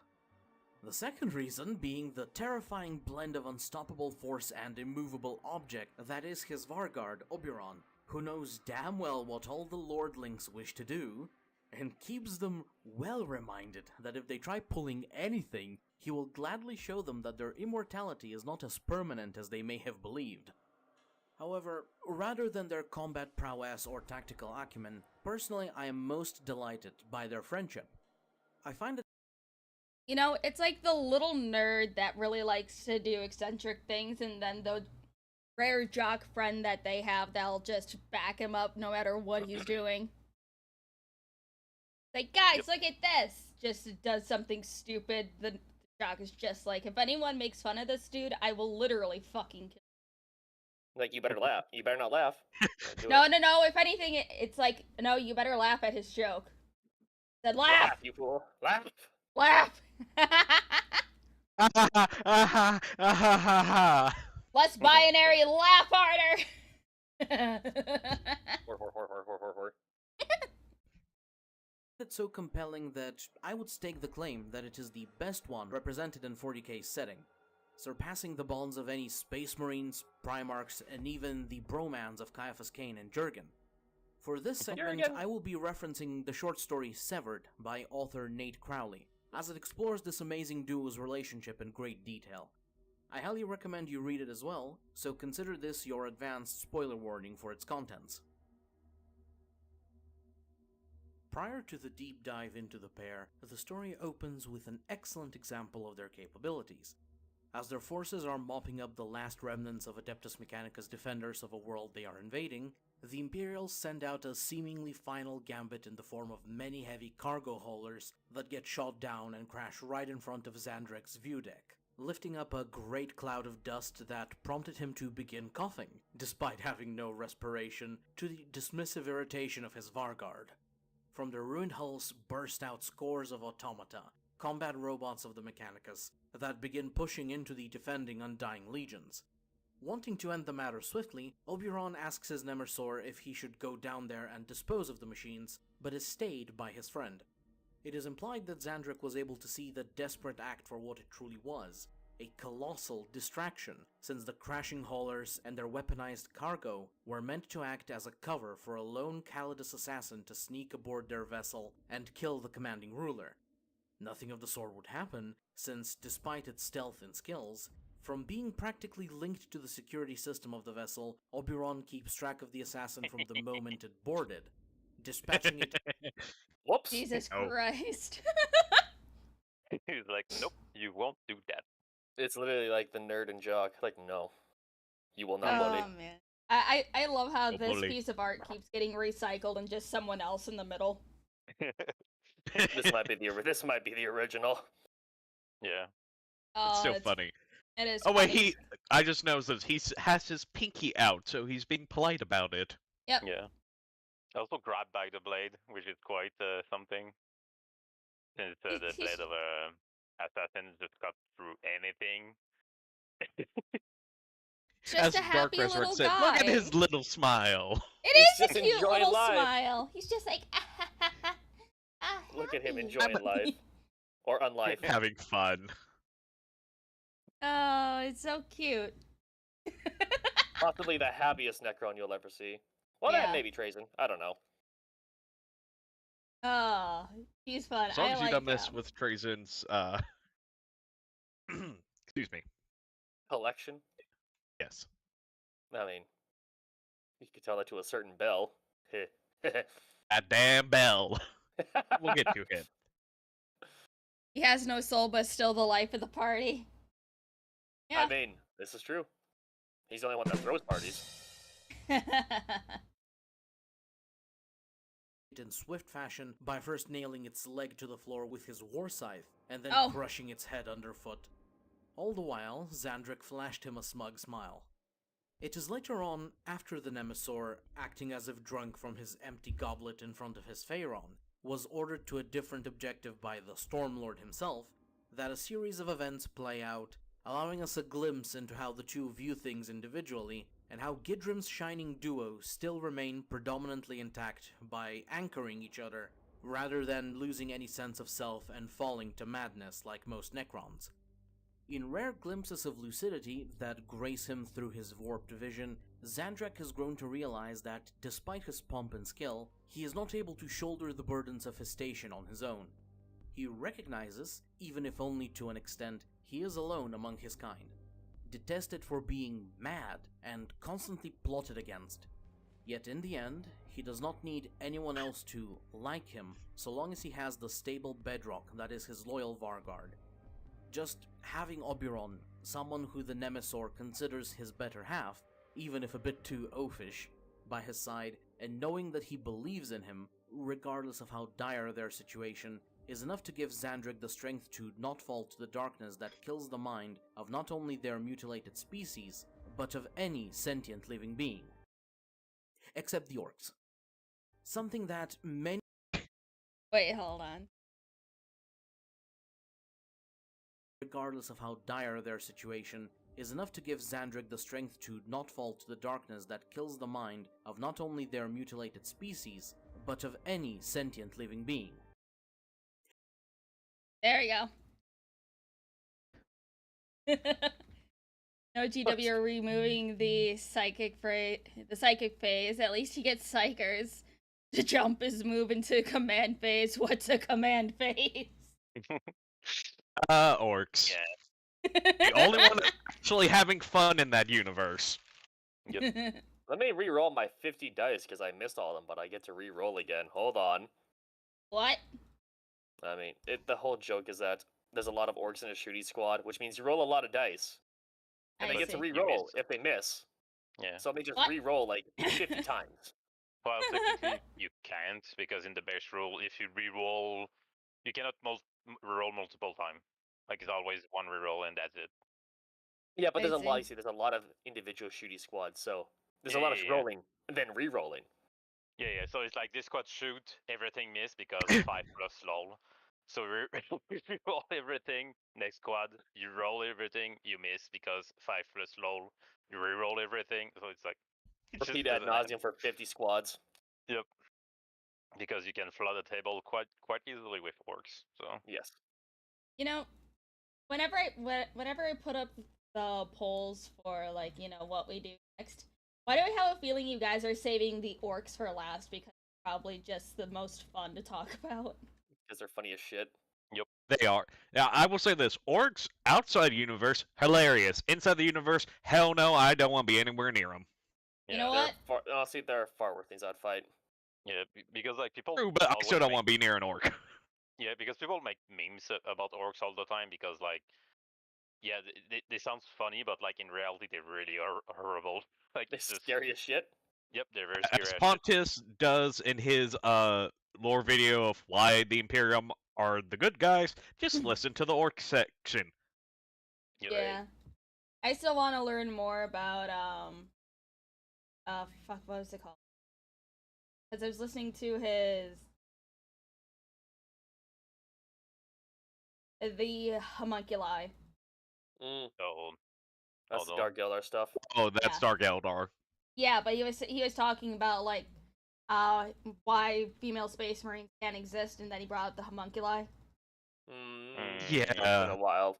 The second reason being the terrifying blend of unstoppable force and immovable object that is his Varguard, Oberon, who knows damn well what all the Lordlings wish to do, and keeps them well reminded that if they try pulling anything, he will gladly show them that their immortality is not as permanent as they may have believed. However, rather than their combat prowess or tactical acumen, personally I am most delighted by their friendship. I find it You know, it's like the little nerd that really likes to do eccentric things, and then the rare jock friend that they have that'll just back him up no matter what he's doing. Like, guys, look at this! Just does something stupid. The jock is just like, if anyone makes fun of this dude, I will literally fucking kill him. Like, you better laugh. You better not laugh. No. If anything, it's like, no, you better laugh at his joke. Said laugh! Laugh, you fool. Laugh. Laugh! Less binary, laugh harder! It's so compelling that I would stake the claim that it is the best one represented in 40k's setting, surpassing the bonds of any Space Marines, Primarchs, and even the bromance of Caiaphas Cain and Jurgen. For this segment, I will be referencing the short story Severed by author Nate Crowley, as it explores this amazing duo's relationship in great detail. I highly recommend you read it as well, so consider this your advanced spoiler warning for its contents. Prior to the deep dive into the pair, the story opens with an excellent example of their capabilities. As their forces are mopping up the last remnants of Adeptus Mechanicus defenders of a world they are invading, the Imperials send out a seemingly final gambit in the form of many heavy cargo haulers that get shot down and crash right in front of Xandric's view deck, lifting up a great cloud of dust that prompted him to begin coughing, despite having no respiration, to the dismissive irritation of his Varguard. From their ruined hulls burst out scores of automata, combat robots of the Mechanicus, that begin pushing into the defending Undying Legions. Wanting to end the matter swiftly, Oberon asks his Nemersor if he should go down there and dispose of the machines, but is stayed by his friend. It is implied that Xandric was able to see the desperate act for what it truly was, a colossal distraction, since the crashing haulers and their weaponized cargo were meant to act as a cover for a lone Calidus assassin to sneak aboard their vessel and kill the commanding ruler. Nothing of the sort would happen, since despite its stealth and skills, from being practically linked to the security system of the vessel, Oberon keeps track of the assassin from the moment it boarded, dispatching it. Whoops. Jesus Christ. He's like, nope, you won't do that. It's literally like the nerd and jock. Like, no. You will not, Oh, buddy. man. I love how Oh, this bully. piece of art keeps getting recycled and just someone else in the middle. This might be the original. Yeah. Oh, It's so funny. It is. Oh wait, funny. I just noticed that he has his pinky out, so he's being polite about it. Yep. Yeah. I also grabbed back the blade, which is quite something. Since the blade of a assassin just cut through anything. Just a As happy Dark little Resurrect said, guy. look at his little smile. It He's is a just cute enjoying little life. smile. He's just like, Look at him happy. enjoying life. Or unlife. Having fun. Oh, it's so cute. Possibly the happiest Necron you'll ever see. Well, Yeah. maybe Trazen. I don't know. Oh, he's fun. As long I as you like don't mess him. with Trazen's, excuse me. Collection. Yes. I mean, you could tell that to a certain Bell. That damn bell. We'll get to him. He has no soul, but still the life of the party. Yeah. I mean, this is true. He's the only one that throws parties. In swift fashion by first nailing its leg to the floor with his war scythe, and then Oh. crushing its head underfoot. All the while, Xandric flashed him a smug smile. It is later on, after the Nemesaur, acting as if drunk from his empty goblet in front of his Pharaon, was ordered to a different objective by the Stormlord himself, that a series of events play out, allowing us a glimpse into how the two view things individually, and how Gidrim's shining duo still remain predominantly intact by anchoring each other, rather than losing any sense of self and falling to madness like most Necrons. In rare glimpses of lucidity that grace him through his warped vision, Xandric has grown to realize that, despite his pomp and skill, he is not able to shoulder the burdens of his station on his own. He recognizes, even if only to an extent, he is alone among his kind, detested for being mad and constantly plotted against. Yet in the end, he does not need anyone else to like him, so long as he has the stable bedrock that is his loyal Varguard. Just having Oberon, someone who the Nemesaur considers his better half, even if a bit too oafish, by his side, and knowing that he believes in him, regardless of how dire their situation, is enough to give Xandric the strength to not fall to the darkness that kills the mind of not only their mutilated species, but of any sentient living being. Except the orcs. Something that many Wait, hold on. regardless of how dire their situation, is enough to give Xandric the strength to not fall to the darkness that kills the mind of not only their mutilated species, but of any sentient living being. There you go. No, GW are removing the psychic phase. At least he gets psychers to jump his move into command phase. What's a command phase? Orcs. Yeah. The only one actually having fun in that universe. Let me re-roll my 50 dice because I missed all of them, but I get to re-roll again. Hold on. What? I mean, the whole joke is that there's a lot of orcs in a shooting squad, which means you roll a lot of dice, and I they get to see. re-roll miss. if they miss. Yeah. So they just What? re-roll like 50 times. Well, technically you can't, because in the base rule, if you re-roll, you cannot re-roll multiple times. Like it's always one re-roll and that's it. Yeah, but I there's a lot. see. You see, there's a lot of individual shooting squads, so there's a Yeah, lot of yeah, yeah. rolling and then re-rolling. Yeah. So it's like this squad shoot, everything miss because 5 plus lol. So we roll everything. Next squad, you roll everything, you miss because 5 plus lol. You re-roll everything. So it's like it just Repeat ad doesn't end. nauseum for 50 squads. Yep. Because you can flood the table quite easily with orcs. So Yes. You know, whenever I put up the polls for what we do next, why do I have a feeling you guys are saving the orcs for last? Because it's probably just the most fun to talk about. Because they're funny as shit. They are. Now, I will say this. Orcs outside the universe, hilarious. Inside the universe, hell no, I don't want to be anywhere near them. You know They're what? honestly, they're far worse things I'd fight. yeah, because like people. True, but I still always don't make- want to be near an orc. Yeah, because people make memes about orcs all the time because like, yeah, they sound funny, but like in reality they really are horrible. Like They're it's just, scary as shit. yep, they're very As scary. as shit. Pontus does in his lore video of why the Imperium are the good guys, just listen to the orc section. Yep. Yeah. I still want to learn more about fuck, what was it called? Because I was listening to the homunculi. So That's the no. Dark Eldar stuff. Oh, that's Dark Eldar. Yeah, but he was talking about why female space marines can't exist, and then he brought up the homunculi. Yeah. It's been a while.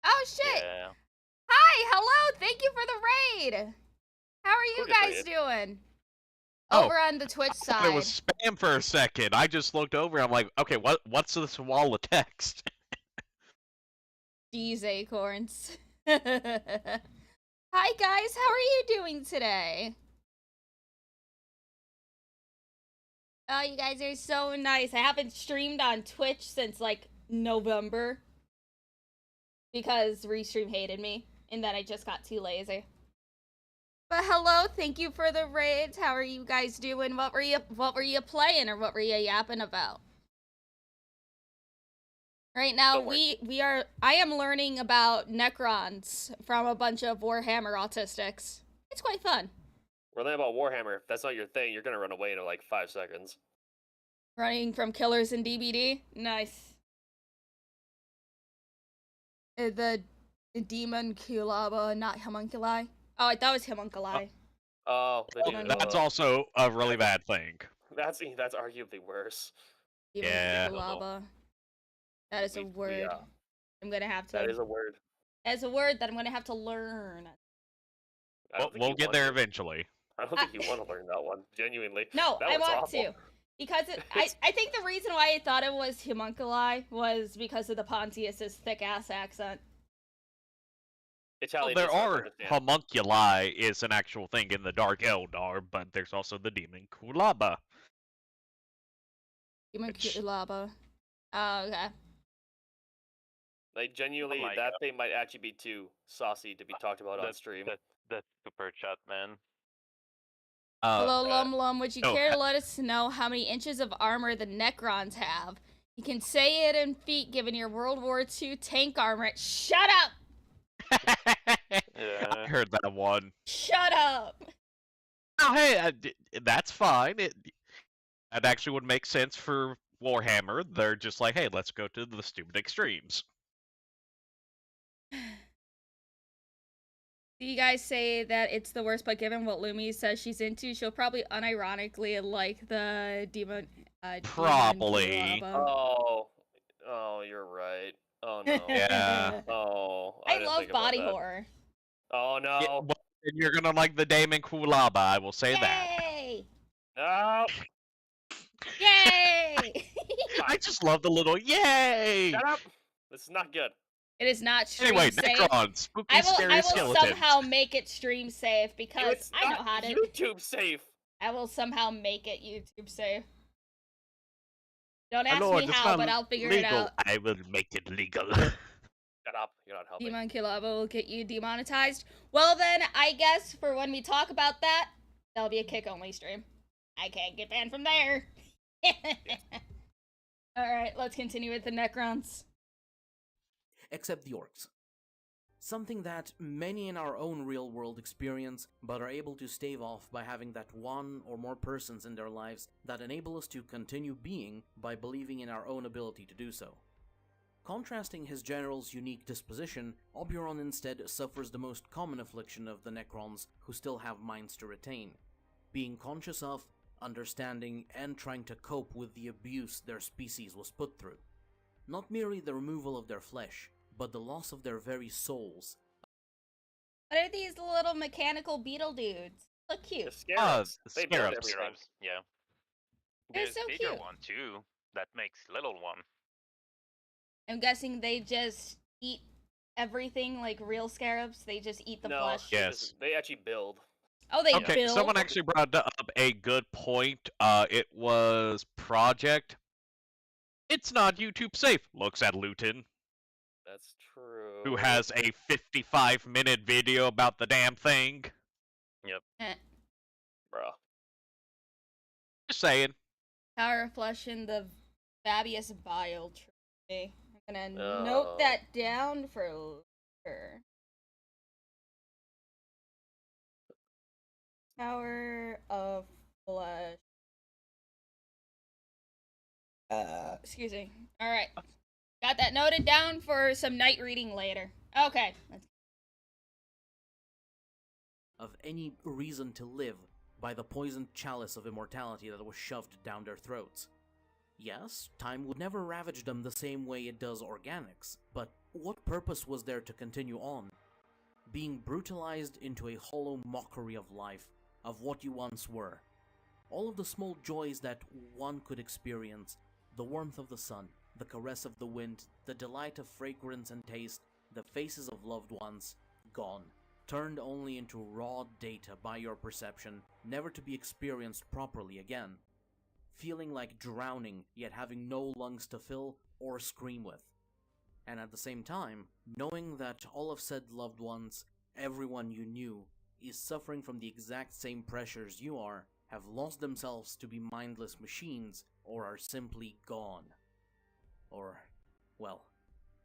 Oh shit! Yeah. Hi, Hi, hello, thank you for the raid. How are you Who just guys raided? doing? Oh, Over on the Twitch I thought side. it was spam for a second. I just looked over. I'm like, okay, what's this wall of text? These acorns. Hi guys, how are you doing today? Oh, you guys are so nice. I haven't streamed on Twitch since like November because Restream hated me and then I just got too lazy. But hello, thank you for the raids. How are you guys doing? What were you playing or what were you yapping about? Right now Don't worry. I am learning about Necrons from a bunch of Warhammer autistics. It's quite fun. We're learning about Warhammer. If that's not your thing, you're gonna run away in like 5 seconds. Running from killers in DBD? Nice. The demon Kulaba, not homunculi. Oh, I thought it was homunculi. Oh, the Well, dude. That's also a really bad thing. That's arguably worse. Demon Yeah. Kulaba. That is a word. I'm gonna have to. That is a word. That is a word that I'm gonna have to learn. I don't think We'll you get want there to. eventually. I don't think you want to learn that one. Genuinely. No, That I one's want awful. to. Because I think the reason why I thought it was homunculi was because of the Pontius's thick ass accent. Italian Well, is there hard to are understand. homunculi is an actual thing in the Dark Eldar, but there's also the demon Kulaba. Demon Which- Kulaba. Oh, okay. Like genuinely, Oh my that God. thing might actually be too saucy to be talked about on stream. That's super chat, man. Hello, LumLum. Would you oh, care to let us know how many inches of armor the Necrons have? You can say it in feet given your World War II tank armor. Shut up! I heard that one. Shut up! Oh, hey, that's fine. That actually would make sense for Warhammer. They're just like, hey, let's go to the stupid extremes. Do you guys say that it's the worst, but given what Lumi says she's into, she'll probably unironically like the demon. Probably. Demon Kulaba. Oh, you're right. Oh no. Yeah. Oh, I didn't love think about body that. horror. Oh no. Yeah, well, then you're gonna like the Damon Kulaba, I will say that. Yay! No. Yay! I just love the little yay! Shut up. This is not good. It is not stream Anyway, safe. Necrons, spooky, I scary will skeletons. somehow make it stream safe because It's I know not how to. YouTube safe. I will somehow make it YouTube safe. Don't ask Lord, me it's how, not but I'll figure legal. it out. I will make it legal. Shut up. You're not helping. Demon Kulaba will get you demonetized. Well then, I guess for when we talk about that, that'll be a kick-only stream. I can't get banned from there. Alright, let's continue with the Necrons. Except the orcs. Something that many in our own real world experience, but are able to stave off by having that one or more persons in their lives that enable us to continue being by believing in our own ability to do so. Contrasting his general's unique disposition, Oberon instead suffers the most common affliction of the Necrons who still have minds to retain, being conscious of, understanding, and trying to cope with the abuse their species was put through. Not merely the removal of their flesh, but the loss of their very souls. What are these little mechanical beetle dudes? Look The cute. scarabs. the They build scarabs. everything. Scarabs, yeah. They're There's so bigger cute. one too. That makes little one. I'm guessing they just eat everything like real scarabs. They just eat the No, flesh. Yeah. they actually build. Oh, they Okay, build. someone actually brought up a good point. It was Project. It's not YouTube safe. Looks at Luton, That's true. who has a 55-minute video about the damn thing. Eh. Bruh. Just saying. Power of flesh in the Fabius bile tree. I'm gonna Oh. note that down for later. Power of flesh. Excuse me. Alright. Got that noted down for some night reading later. Okay. Of any reason to live by the poisoned chalice of immortality that was shoved down their throats. Yes, time would never ravage them the same way it does organics, but what purpose was there to continue on? being brutalized into a hollow mockery of life, of what you once were. All of the small joys that one could experience, the warmth of the sun, the caress of the wind, the delight of fragrance and taste, the faces of loved ones, gone, turned only into raw data by your perception, never to be experienced properly again. Feeling like drowning, yet having no lungs to fill or scream with. And at the same time, knowing that all of said loved ones, everyone you knew, is suffering from the exact same pressures you are, have lost themselves to be mindless machines, or are simply gone. Or, well,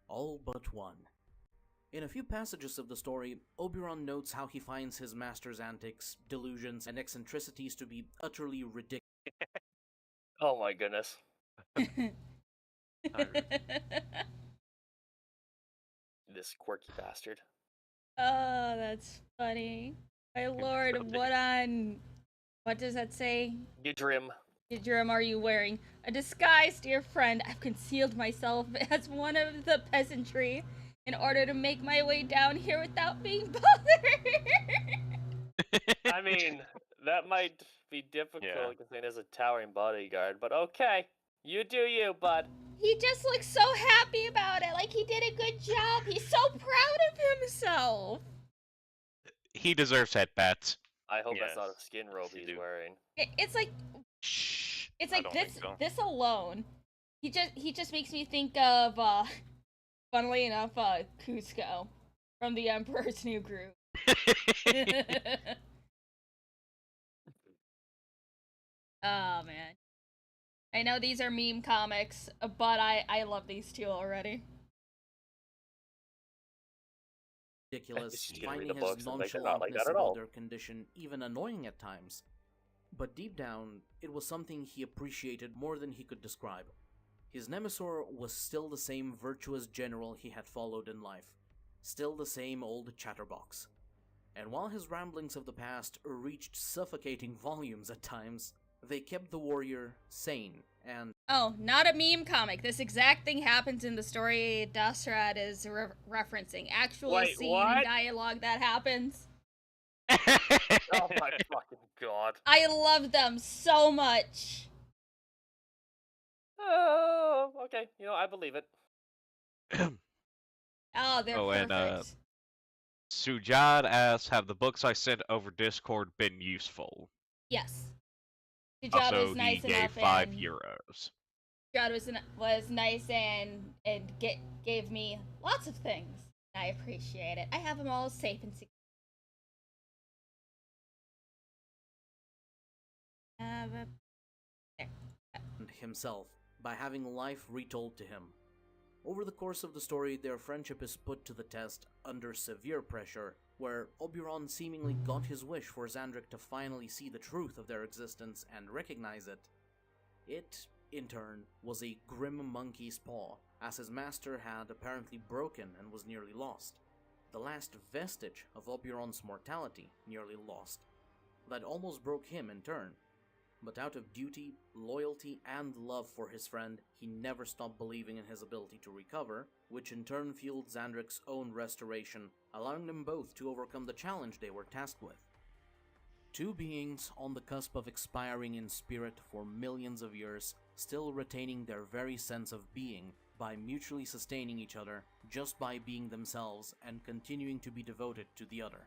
all but one. In a few passages of the story, Oberon notes how he finds his master's antics, delusions, and eccentricities to be utterly ridiculous. Oh my goodness. This quirky bastard. Oh, that's funny. My lord, what does that say? Yudrim. Yudrim, are you wearing a disguise, dear friend? I've concealed myself as one of the peasantry in order to make my way down here without being bothered. I mean, that might be difficult considering there's a towering bodyguard, but okay. You do you, bud. He just looks so happy about it, like he did a good job. He's so proud of himself. He deserves headbats. I hope that's not Yes, a skin robe you he's do. wearing. It's like Shh. it's I like don't this think so. this alone. He just makes me think of funnily enough, Cusco from the Emperor's New Groove. Oh man. I know these are meme comics, but I love these two already. Ridiculous, You can read finding the his books and they're not like nonchalantness that at about all. their condition even annoying at times. But deep down, it was something he appreciated more than he could describe. His Nemesis was still the same virtuous general he had followed in life, still the same old chatterbox. And while his ramblings of the past reached suffocating volumes at times, they kept the warrior sane and Oh, not a meme comic. This exact thing happens in the story Dasrat is referencing. Actual Wait, scene what? and dialogue that happens. Oh my fucking god. I love them so much. Oh, okay. You know, I believe it. Oh, they're Oh, and, perfect. Sujad asks, have the books I sent over Discord been useful? Yes. The job Also, was nice he gave enough €5. and Judd was nice and gave me lots of things. I appreciate it. I have them all safe and secure. There. himself by having life retold to him. Over the course of the story, their friendship is put to the test under severe pressure, where Oberon seemingly got his wish for Xandric to finally see the truth of their existence and recognize it. It, in turn, was a grim monkey's paw, as his master had apparently broken and was nearly lost. The last vestige of Oberon's mortality nearly lost. That almost broke him in turn. But out of duty, loyalty, and love for his friend, he never stopped believing in his ability to recover, which in turn fueled Xandric's own restoration, allowing them both to overcome the challenge they were tasked with. Two beings on the cusp of expiring in spirit for millions of years, still retaining their very sense of being by mutually sustaining each other just by being themselves and continuing to be devoted to the other.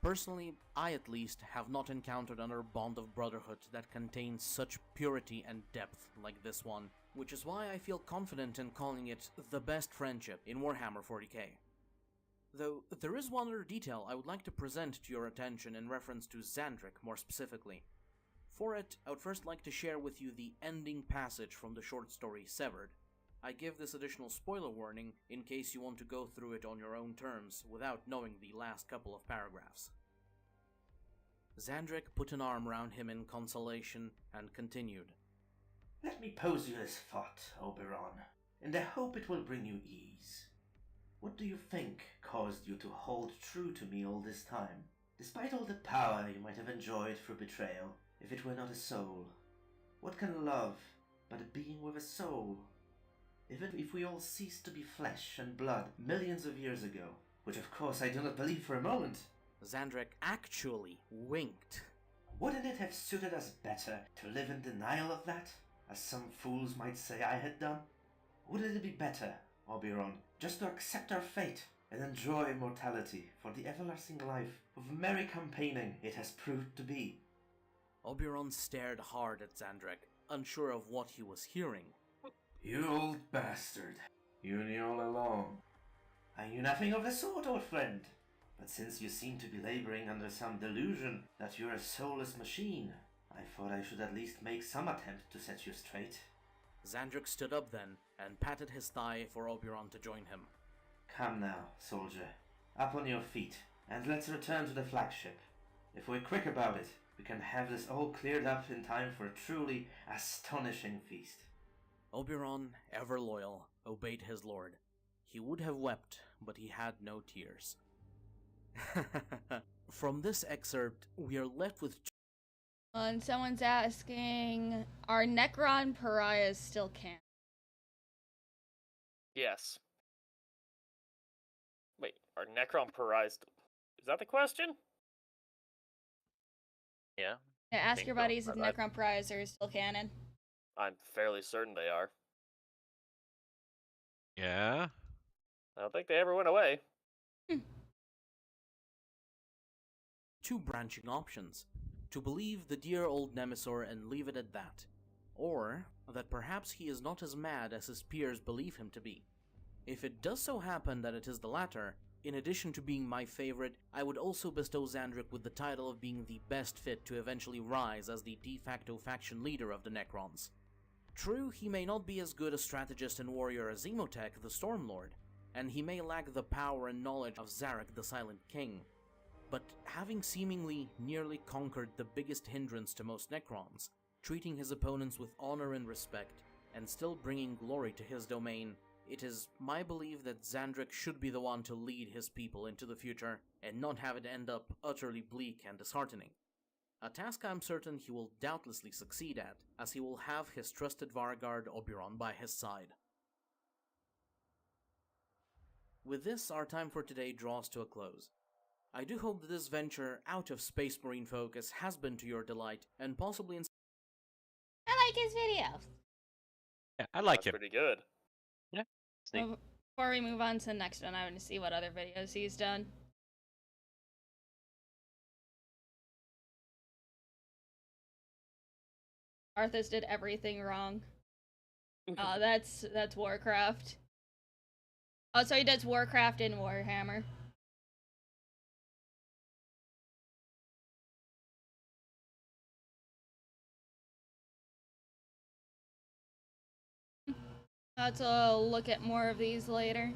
Personally, I at least have not encountered another bond of brotherhood that contains such purity and depth like this one, which is why I feel confident in calling it the best friendship in Warhammer 40k. Though, there is one other detail I would like to present to your attention in reference to Xandric more specifically. For it, I would first like to share with you the ending passage from the short story Severed. I give this additional spoiler warning in case you want to go through it on your own terms without knowing the last couple of paragraphs. Xandric put an arm around him in consolation and continued. Let me pose you this thought, Oberon, and I hope it will bring you ease. What do you think caused you to hold true to me all this time, despite all the power you might have enjoyed through betrayal, if it were not a soul? What can love but a being with a soul? Even if we all ceased to be flesh and blood millions of years ago, which of course I do not believe for a moment. Xandrek actually winked. Wouldn't it have suited us better to live in denial of that, as some fools might say I had done? Wouldn't it be better, Oberon, just to accept our fate and enjoy immortality for the everlasting life of merry campaigning it has proved to be? Oberon stared hard at Xandrek, unsure of what he was hearing. You old bastard. You knew all along. I knew nothing of the sort, old friend. But since you seem to be laboring under some delusion that you're a soulless machine, I thought I should at least make some attempt to set you straight. Xandrek stood up then and patted his thigh for Oberon to join him. Come now, soldier. Up on your feet, and let's return to the flagship. If we're quick about it, we can have this all cleared up in time for a truly astonishing feast. Oberon, ever loyal, obeyed his lord. He would have wept, but he had no tears. From this excerpt, we are left with... And someone's asking, are Necron pariahs still canon? Yes. Wait, are Necron pariahs... Is that the question? Yeah. Yeah, ask think your so. buddies if I- Necron pariahs are still canon. I'm fairly certain they are. Yeah. I don't think they ever went away. two branching options. To believe the dear old Nemesis and leave it at that. Or that perhaps he is not as mad as his peers believe him to be. If it does so happen that it is the latter, in addition to being my favorite, I would also bestow Xandrek with the title of being the best fit to eventually rise as the de facto faction leader of the Necrons. True, he may not be as good a strategist and warrior as Emotek, the Stormlord, and he may lack the power and knowledge of Zarek, the Silent King, but having seemingly nearly conquered the biggest hindrance to most Necrons, treating his opponents with honor and respect, and still bringing glory to his domain, it is my belief that Xandrek should be the one to lead his people into the future, and not have it end up utterly bleak and disheartening. A task I'm certain he will doubtlessly succeed at, as he will have his trusted Varguard Oberon by his side. With this, our time for today draws to a close. I do hope that this venture out of Space Marine focus has been to your delight, and possibly I like his videos. Yeah, I like That's him. pretty good. Sneak. Well, before we move on to the next one, I want to see what other videos he's done. Arthas did everything wrong. Oh, that's Warcraft. Oh, so he does Warcraft and Warhammer. Let's look at more of these later.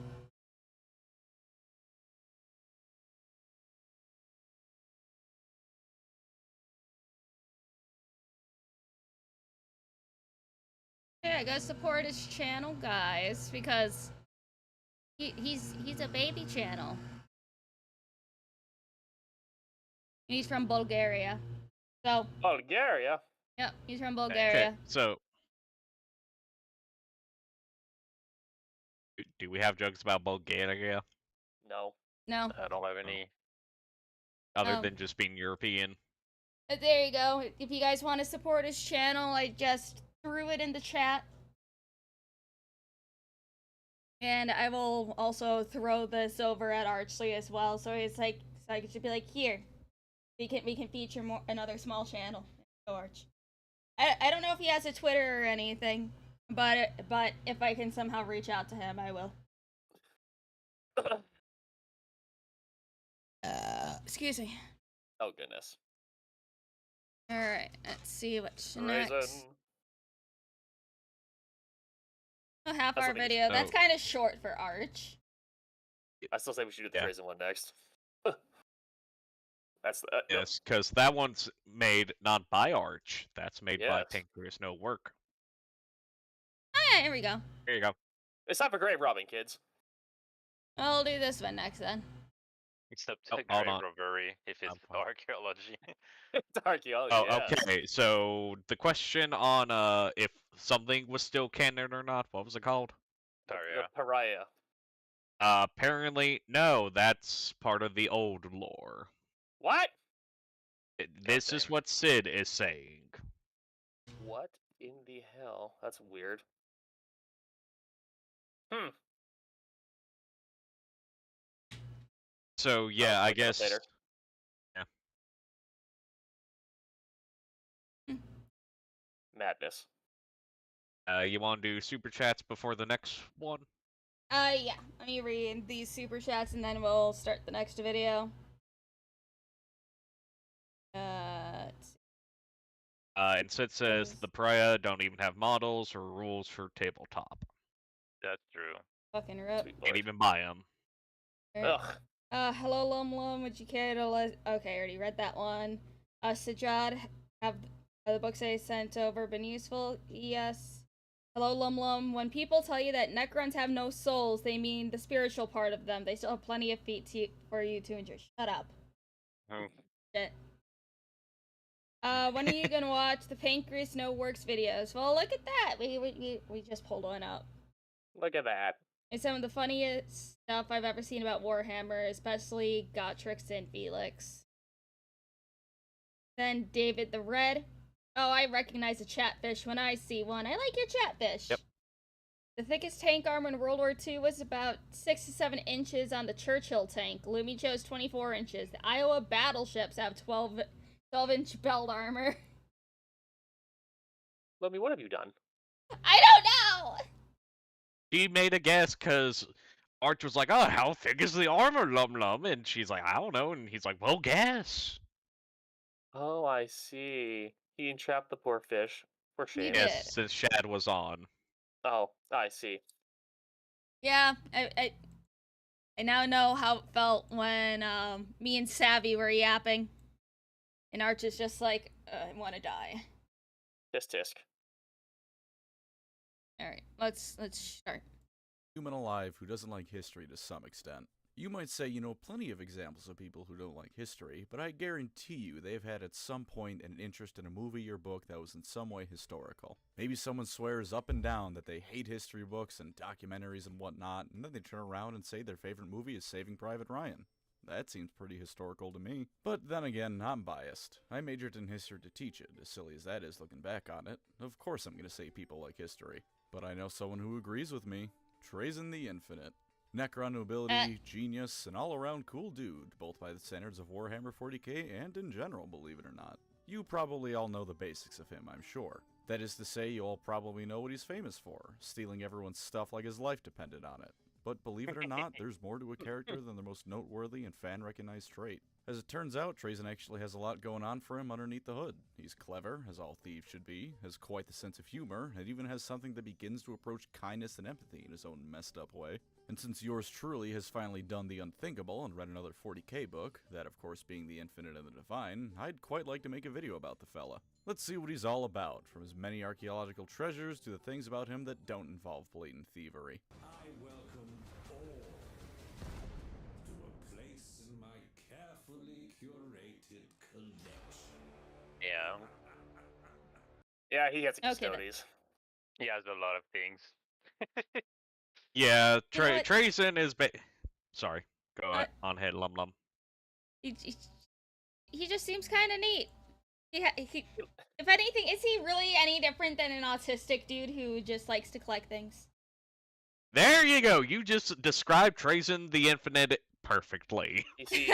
Yeah, go support his channel, guys, because he's a baby channel. He's from Bulgaria. So, Bulgaria? yeah, he's from Okay, Bulgaria. so do we have jokes about Bulgaria No. No. I don't have any. other Oh. than just being European? There you go. If you guys want to support his channel, I just threw it in the chat. And I will also throw this over at Archley as well, so it's like, so I could be like, here, we can feature more another small channel. Arch. I don't know if he has a Twitter or anything, but if I can somehow reach out to him, I will. Excuse me. Oh, goodness. All right, let's see what's Raisin. next. Oh, half That's our what he- video. That's Oh. kind of short for Arch. I still say we should do the Yeah. Raisin one next. That's no. Yes, because that one's made not by Arch. That's made by Yes. Pancreas No Work. Oh, yeah, here we go. Here you go. It's time for grave robbing, kids. I'll do this one next then. Except Oh, grave hold on. robbery if it's I'm fine. archaeology. It's archaeology. Oh, yes. okay. So the question on if something was still canon or not, what was it called? The Sorry, pariah. Apparently, no. That's part of the old lore. What? This is damn. what Sid is saying. What in the hell? That's weird. Hmm. So yeah, I look it up guess. later. Yeah. Madness. You want to do super chats before the next one? Yeah. Let me read these super chats and then we'll start the next video. Let's see. And Sid says the Pariah don't even have models or rules for tabletop. That's true. Fucking rip. Sweet Can't lord. even buy them. Ugh. Hello LumLum, would you care to okay, I already read that one. Sajad, have the books I sent over been useful? Yes. Hello LumLum, when people tell you that Necrons have no souls, they mean the spiritual part of them. They still have plenty of feet for you to enjoy. Shut up. Shit. When are you gonna watch the Pancreas No Works videos? Well, look at that. We just pulled one up. Look at that. It's some of the funniest stuff I've ever seen about Warhammer, especially Gotrix and Felix. Then David the Red. Oh, I recognize a chatfish when I see one. I like your chatfish. Yep. The thickest tank armor in World War II was about 6 to 7 inches on the Churchill tank. Lumi chose 24 inches. The Iowa battleships have 12-inch belt armor. Lumi, what have you done? I don't know! She made a guess because Arch was like, "Oh, how thick is the armor, LumLum?" And she's like, "I don't know." And he's like, "Well, guess." Oh, I see. He entrapped the poor fish. For shame. did. Yes, since Shad was on. Oh, I see. Yeah, I now know how it felt when me and Savvy were yapping. And Arch is just like, I want to die. Tisk tisk. Alright, let's start. Human alive who doesn't like history to some extent. You might say you know plenty of examples of people who don't like history, but I guarantee you they've had at some point an interest in a movie or book that was in some way historical. Maybe someone swears up and down that they hate history books and documentaries and whatnot, and then they turn around and say their favorite movie is Saving Private Ryan. That seems pretty historical to me. But then again, I'm biased. I majored in history to teach it, as silly as that is looking back on it. Of course I'm gonna say people like history. But I know someone who agrees with me. Trazen the Infinite. Necron nobility, genius, and all-around cool dude, both by the standards of Warhammer 40k and in general, believe it or not. You probably all know the basics of him, I'm sure. That is to say, you all probably know what he's famous for, stealing everyone's stuff like his life depended on it. But believe it or not, there's more to a character than the most noteworthy and fan-recognized trait. As it turns out, Trazen actually has a lot going on for him underneath the hood. He's clever, as all thieves should be, has quite the sense of humor, and even has something that begins to approach kindness and empathy in his own messed up way. And since yours truly has finally done the unthinkable and read another 40k book, that of course being the Infinite and the Divine, I'd quite like to make a video about the fella. Let's see what he's all about, from his many archaeological treasures to the things about him that don't involve blatant thievery. I welcome all to a place in my carefully curated collection. Yeah. Yeah, he has Okay, then. custodies. He has a lot of things. Yeah, You know what? Trazen is Sorry, go on ahead, LumLum. He just seems kind of neat. If anything, is he really any different than an autistic dude who just likes to collect things? There you go. You just described Trazen the Infinite perfectly. You see,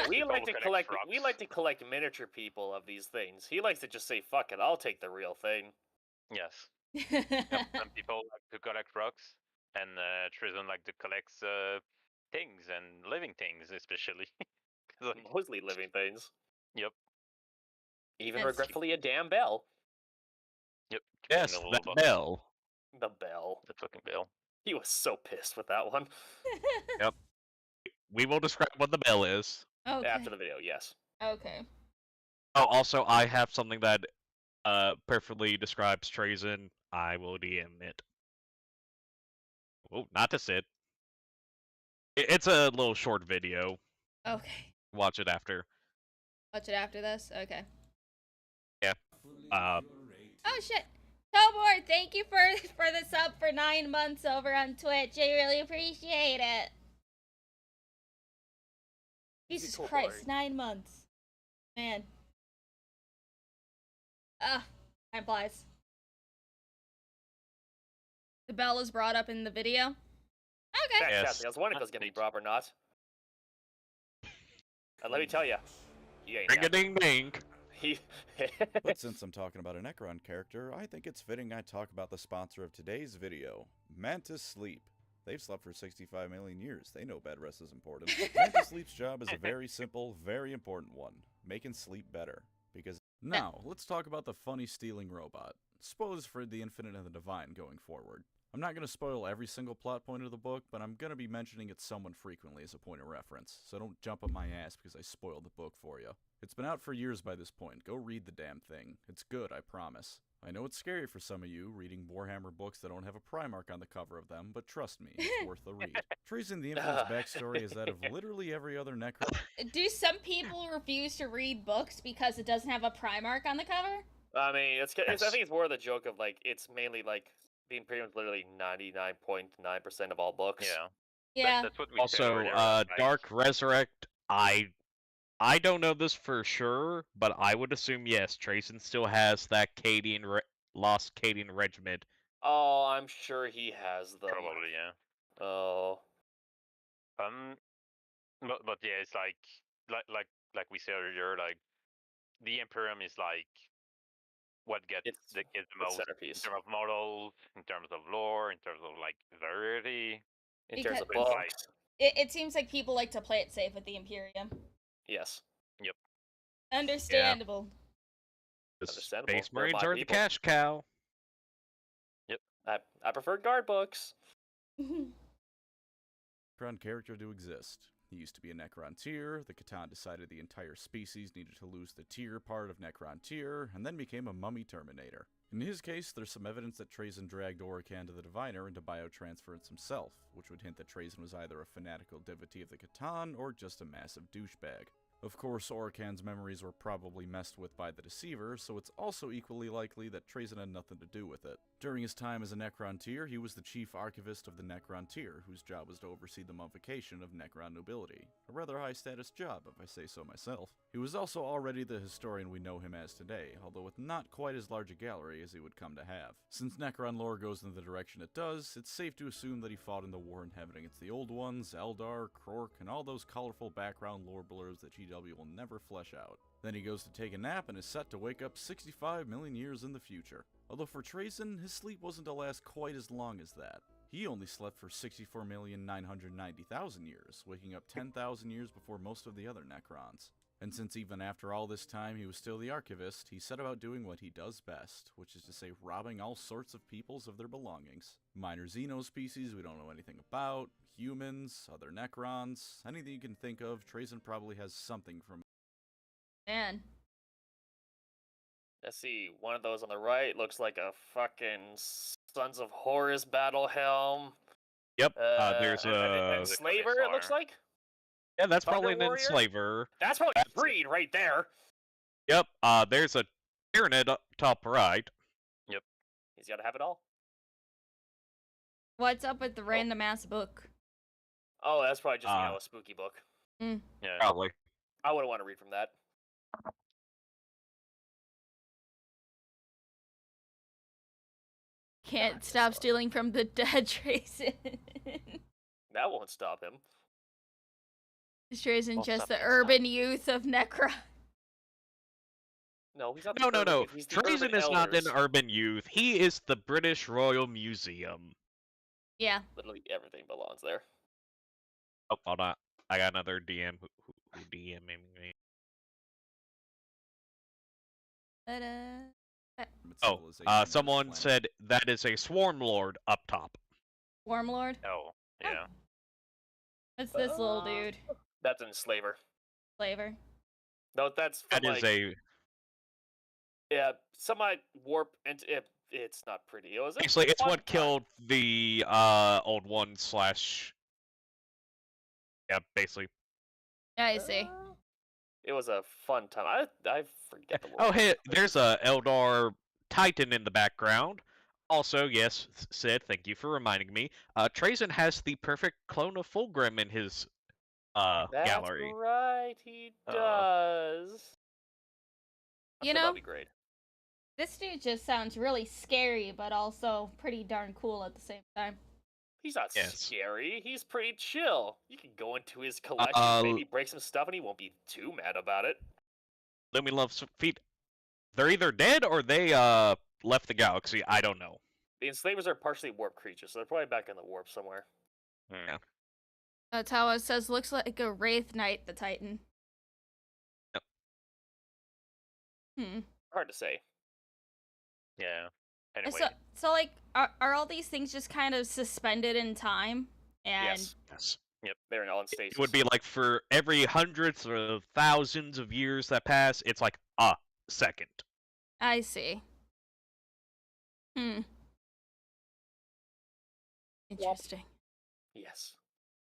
we People like to collect collect. We rocks. like to collect miniature people of these things. He likes to just say, "Fuck it, I'll take the real thing." Yes. Some people like to collect rocks, and Tristan like to collect things and living things, especially. Like, Mostly living things. Yep. Even That's- regretfully, a damn bell. Yep. Yes, keeping a that little bell. The bell. The fucking bell. He was so pissed with that one. Yep. We will describe what the bell is. Okay. After the video, yes. Okay. Oh, also, I have something that perfectly describes Trazen. I will DM it. Oh, not to Sid. It's a little short video. Okay. Watch it after. Watch it after this? Okay. Uh, Oh shit! Tobor, thank you for the sub for 9 months over on Twitch. I really appreciate it. Jesus cool Christ, boy. 9 months. Man. Time flies. The bell is brought up in the video. Okay. Fantastic. I was wondering if it was going to be brought or not. And let me tell you, you ain't happy. Ding ding. But since I'm talking about a Necron character, I think it's fitting I talk about the sponsor of today's video, Mantis Sleep. They've slept for 65 million years. They know bed rest is important. Mantis Sleep's job is a very simple, very important one. Making sleep better. Because now, let's talk about the funny stealing robot. Spoilers for the Infinite and the Divine going forward. I'm not going to spoil every single plot point of the book, but I'm going to be mentioning it somewhat frequently as a point of reference, so don't jump up my ass because I spoiled the book for you. It's been out for years by this point. Go read the damn thing. It's good, I promise. I know it's scary for some of you, reading Warhammer books that don't have a Primarch on the cover of them, but trust me, it's worth the read. Treason the Infinite's backstory is that of literally every other Necron. Do some people refuse to read books because it doesn't have a Primarch on the cover? I mean, I think it's more of the joke of, like, it's mainly, like, being pretty much literally 99.9% of all books. Yeah. That's what we said Also, earlier, like, Dark Resurrect, I don't know this for sure, but I would assume yes, Trayson still has that Lost Cadian Regiment. Oh, I'm sure he has them. Probably, yeah. Oh. But yeah, it's like we said earlier, like the Imperium is like what gets the most centerpiece. in terms of models, in terms of lore, in terms of like variety, in terms of Because- books. It seems like people like to play it safe with the Imperium. Yes. Yep. Understandable. The Understandable. Space They're Marines my are the people. cash cow. I prefer guard books. Necron character to exist. He used to be a Necron tier, the Catan decided the entire species needed to lose the tier part of Necron tier, and then became a mummy Terminator. In his case, there's some evidence that Trayson dragged Orican to the Diviner into biotransference himself, which would hint that Trayson was either a fanatical devotee of the Catan or just a massive douchebag. Of course, Orican's memories were probably messed with by the Deceiver, so it's also equally likely that Trayson had nothing to do with it. During his time as a Necron tier, he was the chief archivist of the Necron tier, whose job was to oversee the mummification of Necron nobility. A rather high-status job, if I say so myself. He was also already the historian we know him as today, although with not quite as large a gallery as he would come to have. Since Necron lore goes in the direction it does, it's safe to assume that he fought in the war in heaven against the Old Ones, Eldar, Krork, and all those colorful background lore blurs that GW will never flesh out. Then he goes to take a nap and is set to wake up 65 million years in the future. Although for Trayson, his sleep wasn't to last quite as long as that. He only slept for 64,990,000 years, waking up 10,000 years before most of the other Necrons. And since even after all this time he was still the archivist, he set about doing what he does best, which is to say robbing all sorts of peoples of their belongings. Minor Xeno species we don't know anything about, humans, other Necrons, anything you can think of, Trayson probably has something from. Man. Let's see, one of those on the right looks like a fucking Sons of Horus battle helm. Yep, there's a Enslaver, it looks like? Yeah, that's Thunder probably an Warrior? enslaver. That's probably Freed right there. Yep, there's a Tyranid up top right. Yep. He's gotta have it all. What's up with the random ass book? Oh, that's probably just, a spooky book. Mm. Yeah. Probably. I wouldn't want to read from that. Can't stop stealing from the dead, Trayson. That won't stop him. Is Trayson Won't just stop the him. urban youth of Necron? No, he's not. No. the urban youth, he's the Trayson urban is not an elders. urban youth. He is the British Royal Museum. Yeah. Literally everything belongs there. Oh, hold on. I got another DM who DMing me. Oh, someone said that is a Swarm Lord up top. Warmlord? Oh, yeah. What's this little dude? That's an enslaver. Flavor. No, that's from, That is a. Yeah, semi warp and it's not pretty. It was Actually, it's fun what time. killed the old one / Yeah, basically. Yeah, I see. It was a fun time. I forget the word. Oh, hey, there's a Eldar Titan in the background. Also, yes, Sid, thank you for reminding me. Trayson has the perfect clone of Fulgrim in his That's gallery. right, he does. I'm You sure that'll know, be great. this dude just sounds really scary, but also pretty darn cool at the same time. He's not Yes. scary. He's pretty chill. You can go into his collection, maybe break some stuff, and he won't be too mad about it. Lumi loves feet. They're either dead or they left the galaxy. I don't know. The enslavers are partially warp creatures, so they're probably back in the warp somewhere. Yeah. Tawa says, looks like a Wraith Knight, the Titan. Yep. Hard to say. Yeah. Anyway. So like, are all these things just kind of suspended in time? And Yes. Yep. They're all in stasis. It would be like for every hundreds or thousands of years that pass, it's like a second. I see. Interesting. Yes.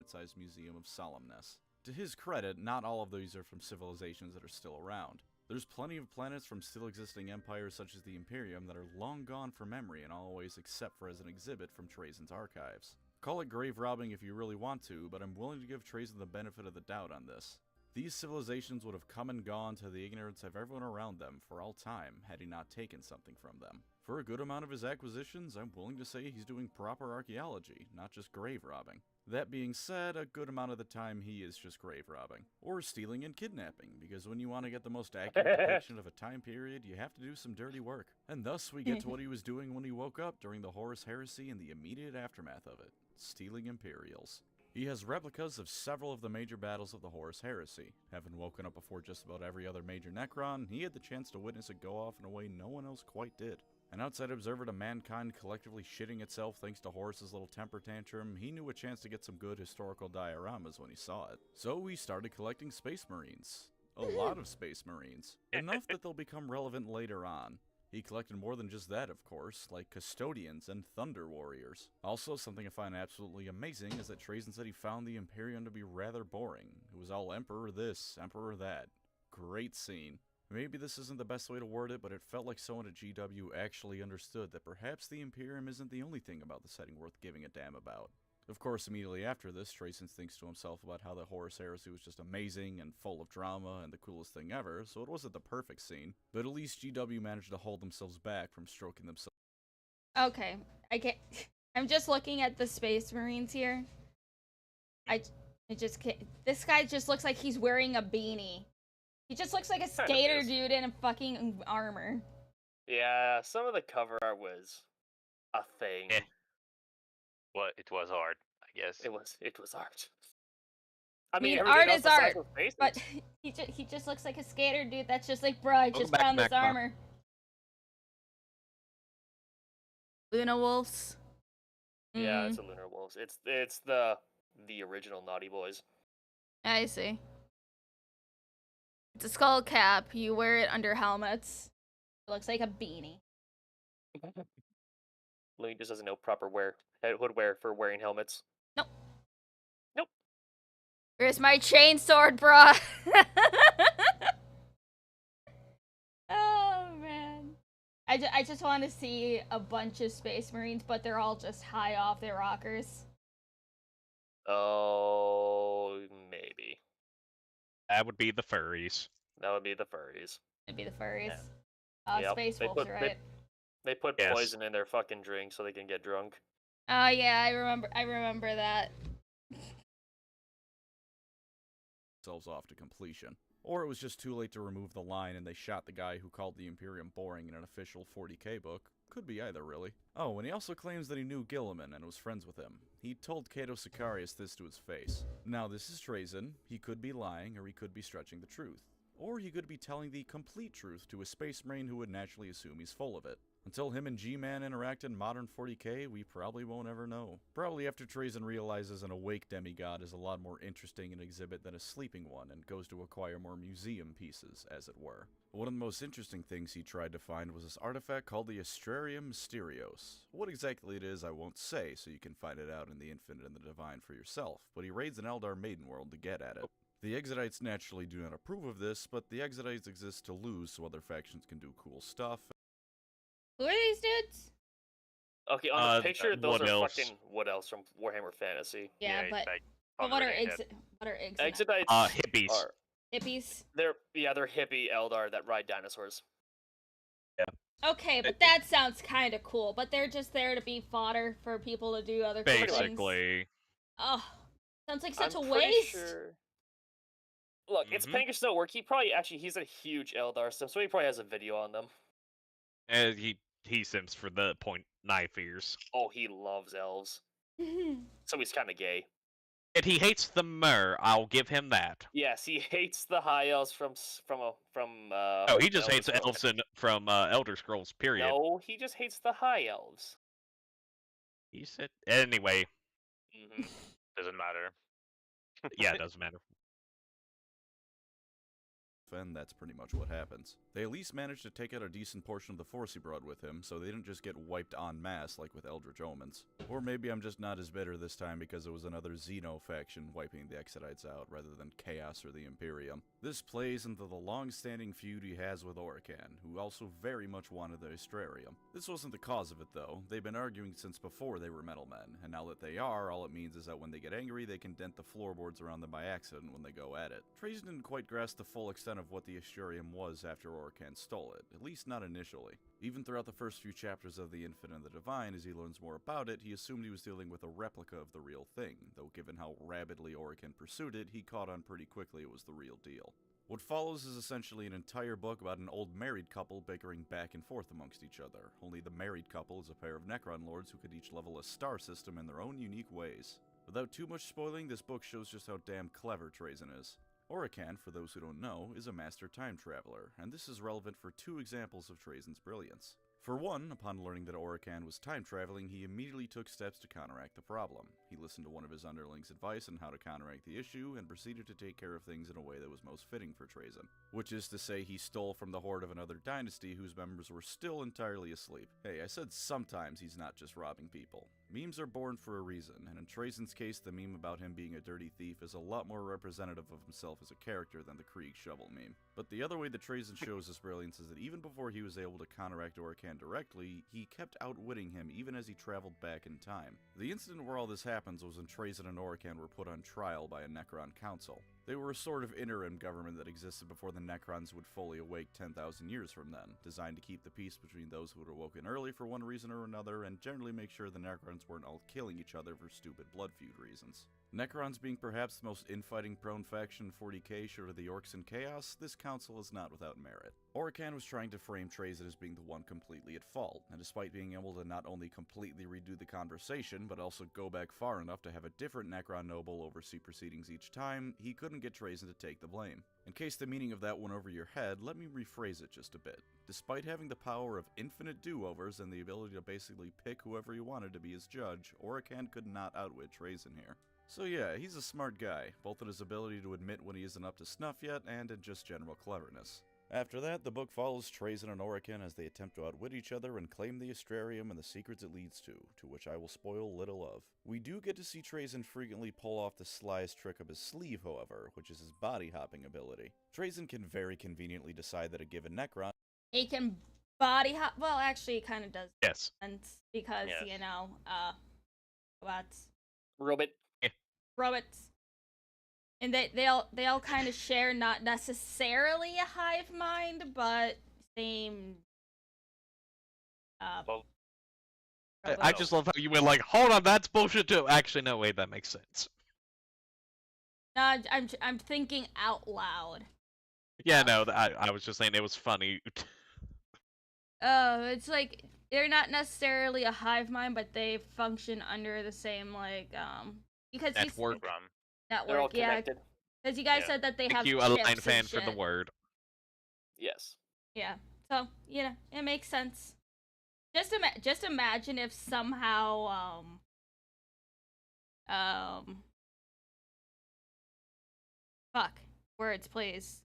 Sized Museum of Solemnness. To his credit, not all of these are from civilizations that are still around. There's plenty of planets from still existing empires such as the Imperium that are long gone from memory in all ways except for as an exhibit from Trazen's archives. Call it grave robbing if you really want to, but I'm willing to give Trazen the benefit of the doubt on this. These civilizations would have come and gone to the ignorance of everyone around them for all time had he not taken something from them. For a good amount of his acquisitions, I'm willing to say he's doing proper archaeology, not just grave robbing. That being said, a good amount of the time he is just grave robbing. Or stealing and kidnapping, because when you want to get the most accurate depiction of a time period, you have to do some dirty work. And thus we get to what he was doing when he woke up during the Horus Heresy and the immediate aftermath of it. Stealing Imperials. He has replicas of several of the major battles of the Horus Heresy. Having woken up before just about every other major Necron, he had the chance to witness it go off in a way no one else quite did. An outside observer to mankind collectively shitting itself thanks to Horus's little temper tantrum, he knew a chance to get some good historical dioramas when he saw it. So we started collecting Space Marines. A lot of Space Marines. Enough that they'll become relevant later on. He collected more than just that, of course, like Custodians and Thunder Warriors. Also, something I find absolutely amazing is that Trazen said he found the Imperium to be rather boring. It was all Emperor this, Emperor that. Great scene. Maybe this isn't the best way to word it, but it felt like someone at GW actually understood that perhaps the Imperium isn't the only thing about the setting worth giving a damn about. Of course, immediately after this, Trazen thinks to himself about how the Horus Heresy was just amazing and full of drama and the coolest thing ever, so it wasn't the perfect scene, but at least GW managed to hold themselves back from stroking themselves. Okay, I can't. I'm just looking at the Space Marines here. I just can't. This guy just looks like he's wearing a beanie. He just looks like a skater dude in a fucking armor. Yeah, some of the cover art was a thing. Well, it was hard, I guess. It was art. I mean everything art else is art, besides those faces. but he just looks like a skater dude that's just like, bro, I just found this armor. Luna Wolves. Yeah, it's the Lunar Wolves. It's the original Naughty Boys. I see. It's a skull cap. You wear it under helmets. It looks like a beanie. Louis just doesn't know proper hoodwear for wearing helmets. Nope. Nope. Where's my chain sword, bruh? Oh, man. I just want to see a bunch of Space Marines, but they're all just high off their rockers. Oh, maybe. That would be the furries. That would be the furries. It'd be the furries. Yeah. Yep. Space Wolves, right? They put poison in their fucking drink so they can get drunk. Oh yeah, I remember that. Themselves off to completion. Or it was just too late to remove the line and they shot the guy who called the Imperium boring in an official 40k book. Could be either, really. Oh, and he also claims that he knew Gilliman and was friends with him. He told Cato Sicarius this to his face. Now, this is Trazen. He could be lying, or he could be stretching the truth. Or he could be telling the complete truth to a Space Marine who would naturally assume he's full of it. Until him and G-Man interact in modern 40k, we probably won't ever know. Probably after Trazen realizes an awake demigod is a lot more interesting an exhibit than a sleeping one, and goes to acquire more museum pieces, as it were. One of the most interesting things he tried to find was this artifact called the Astrarium Mysterios. What exactly it is I won't say, so you can find it out in the Infinite and the Divine for yourself, but he raids an Eldar Maiden world to get at it. The Exodites naturally do not approve of this, but the Exodites exist to lose so other factions can do cool stuff. Who are these dudes? Okay, on the picture, those Wood are Elves. fucking Wood Elves from Warhammer Fantasy. Yeah, but like But what are unrelated. Exodites? Hippies. are Hippies? they're hippie Eldar that ride dinosaurs. Okay, but that sounds kind of cool. But they're just there to be fodder for people to do other cool things. Basically. Oh, sounds like such I'm a pretty waste. Sure... Look, it's Pankish no work. He's a huge Eldar sim, so he probably has a video on them. He sims for the 0.9 fears. Oh, he loves elves. So he's kind of gay. And he hates the mer. I'll give him that. Yes, he hates the high elves from. Oh, he just hates elves from Elder Scrolls. Period. No, he just hates the high elves. He said anyway. Doesn't matter. Yeah, it doesn't matter. And that's pretty much what happens. They at least managed to take out a decent portion of the force he brought with him, so they didn't just get wiped en masse like with Eldritch Omens. Or maybe I'm just not as bitter this time because it was another Xeno faction wiping the Exodites out rather than Chaos or the Imperium. This plays into the long-standing feud he has with Orican, who also very much wanted the Astrarium. This wasn't the cause of it though. They've been arguing since before they were metal men, and now that they are, all it means is that when they get angry, they can dent the floorboards around them by accident when they go at it. Trajan didn't quite grasp the full extent of what the Astrarium was after Orican stole it, at least not initially. Even throughout the first few chapters of The Infinite and the Divine, as he learns more about it, he assumed he was dealing with a replica of the real thing, though given how rabidly Orican pursued it, he caught on pretty quickly it was the real deal. What follows is essentially an entire book about an old married couple bickering back and forth amongst each other, only the married couple is a pair of Necron lords who could each level a star system in their own unique ways. Without too much spoiling, this book shows just how damn clever Trajan is. Orican, for those who don't know, is a master time traveler, and this is relevant for two examples of Trajan's brilliance. For one, upon learning that Orican was time traveling, he immediately took steps to counteract the problem. He listened to one of his underlings' advice on how to counteract the issue, and proceeded to take care of things in a way that was most fitting for Trajan. Which is to say, he stole from the horde of another dynasty whose members were still entirely asleep. Hey, I said sometimes he's not just robbing people. Memes are born for a reason, and in Trajan's case, the meme about him being a dirty thief is a lot more representative of himself as a character than the Krieg shovel meme. But the other way that Trajan shows his brilliance is that even before he was able to counteract Orican directly, he kept outwitting him even as he traveled back in time. The incident where all this happens was when Trajan and Orican were put on trial by a Necron council. They were a sort of interim government that existed before the Necrons would fully awake 10,000 years from then, designed to keep the peace between those who had awoken early for one reason or another, and generally make sure the Necrons weren't all killing each other for stupid blood feud reasons. Necrons being perhaps the most infighting-prone faction in 40k short of the Orcs and Chaos, this council is not without merit. Orican was trying to frame Trajan as being the one completely at fault, and despite being able to not only completely redo the conversation, but also go back far enough to have a different Necron noble oversee proceedings each time, he couldn't get Trajan to take the blame. In case the meaning of that went over your head, let me rephrase it just a bit. Despite having the power of infinite do-overs and the ability to basically pick whoever he wanted to be his judge, Orican could not outwit Trajan here. So yeah, he's a smart guy, both in his ability to admit when he isn't up to snuff yet, and in just general cleverness. After that, the book follows Trajan and Orican as they attempt to outwit each other and claim the Astrarium and the secrets it leads to which I will spoil little of. We do get to see Trajan frequently pull off the slyest trick up his sleeve, however, which is his body hopping ability. Trajan can very conveniently decide that a given Necron... He can body hop. Well, actually, he kind of does. Yes. And because Yes. you know, robots. Robots. And they all kind of share not necessarily a hive mind, but same. Well, I just love how you went like, hold on, that's bullshit too. Actually, no, wait, that makes sense. No, I'm thinking out loud. Yeah, no, I was just saying it was funny. It's like they're not necessarily a hive mind, but they function under the same because Network. They're all yeah. connected. Because you guys Yeah. said that they Thank have you, a chips line and fan for the shit. word. Yes. Yeah. So it makes sense. Just imagine if somehow fuck words, please.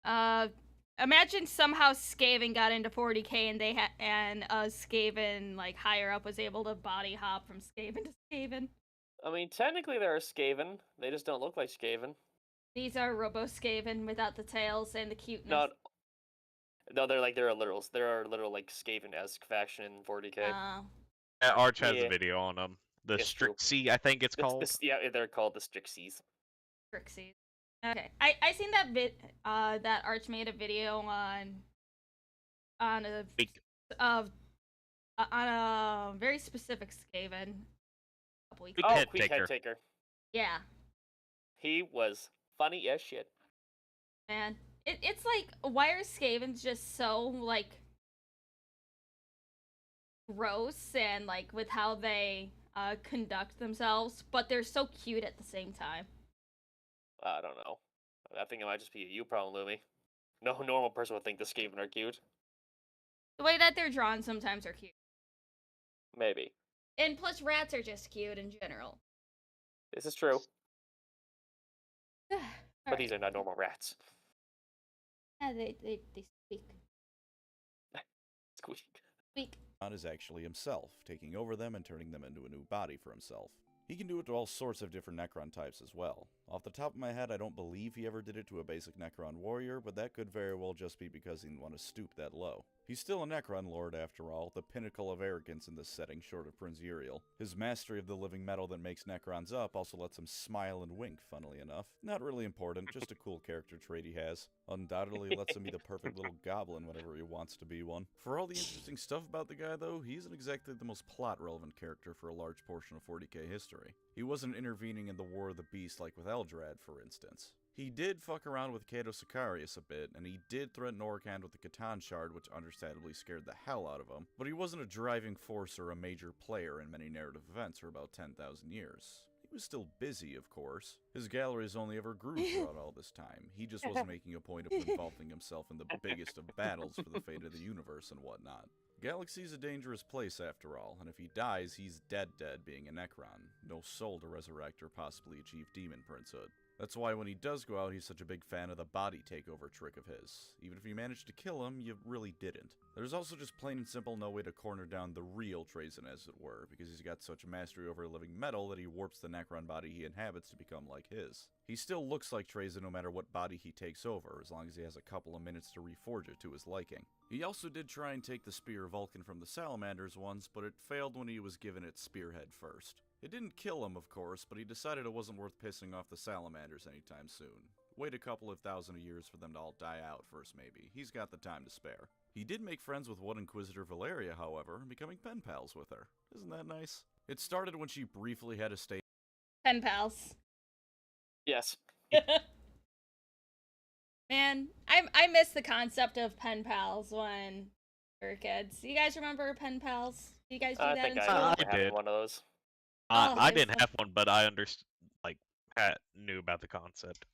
Imagine somehow Skaven got into 40k and Skaven like higher up was able to body hop from Skaven to Skaven. I mean, technically they're a Skaven. They just don't look like Skaven. These are Robo Skaven without the tails and the cuteness. No, they're a literal like Skaven-esque faction in 40k. Arch has Yeah. a video on them. the It's true. Strixie, I think it's called. Yeah, they're called the Strixies. Trixies. Okay, I seen that Arch made a video on a of on a very specific Skaven a couple weeks Quick ago. head Quick taker. Head Taker. Yeah, He was funny as shit. man. It's like, why are Skavens just so like gross and like with how they conduct themselves, but they're so cute at the same time. I don't know. I think it might just be a you problem, Lumi. No normal person would think the Skaven are cute. The way that they're drawn sometimes are cute. Maybe. And plus rats are just cute in general. This is true. But Alright. these are not normal rats. Yeah, they speak. Squeak. Speak. Is actually himself, taking over them and turning them into a new body for himself. He can do it to all sorts of different Necron types as well. Off the top of my head, I don't believe he ever did it to a basic Necron warrior, but that could very well just be because he didn't want to stoop that low. He's still a Necron lord after all, the pinnacle of arrogance in this setting short of Prince Uriel. His mastery of the living metal that makes Necrons up also lets him smile and wink, funnily enough. Not really important, just a cool character trait he has. Undoubtedly lets him be the perfect little goblin whenever he wants to be one. For all the interesting stuff about the guy though, he isn't exactly the most plot-relevant character for a large portion of 40k history. He wasn't intervening in the War of the Beast like with Eldrad, for instance. He did fuck around with Cato Sicarius a bit, and he did threaten Orkand with the Catan Shard, which understandably scared the hell out of him, but he wasn't a driving force or a major player in many narrative events for about 10,000 years. He was still busy, of course. His galleries only ever grew throughout all this time. He just wasn't making a point of involving himself in the biggest of battles for the fate of the universe and whatnot. Galaxy's a dangerous place after all, and if he dies, he's dead being a Necron. No soul to resurrect or possibly achieve demon princehood. That's why when he does go out, he's such a big fan of the body takeover trick of his. Even if you managed to kill him, you really didn't. There's also just plain and simple no way to corner down the real Trazyn, as it were, because he's got such mastery over living metal that he warps the Necron body he inhabits to become like his. He still looks like Trazyn no matter what body he takes over, as long as he has a couple of minutes to reforge it to his liking. He also did try and take the Spear of Vulcan from the Salamanders once, but it failed when he was given its spearhead first. It didn't kill him, of course, but he decided it wasn't worth pissing off the Salamanders anytime soon. Wait a couple of thousand years for them to all die out first, maybe. He's got the time to spare. He did make friends with one Inquisitor Valeria, however, becoming pen pals with her. Isn't that nice? It started when she briefly had a stay. Pen pals. Yes. Man, I miss the concept of pen pals when we were kids. You guys remember pen pals? Do you guys do I that think in I school? remember I having did. one of those. Oh, I it's didn't fun. have one, but I knew about the concept.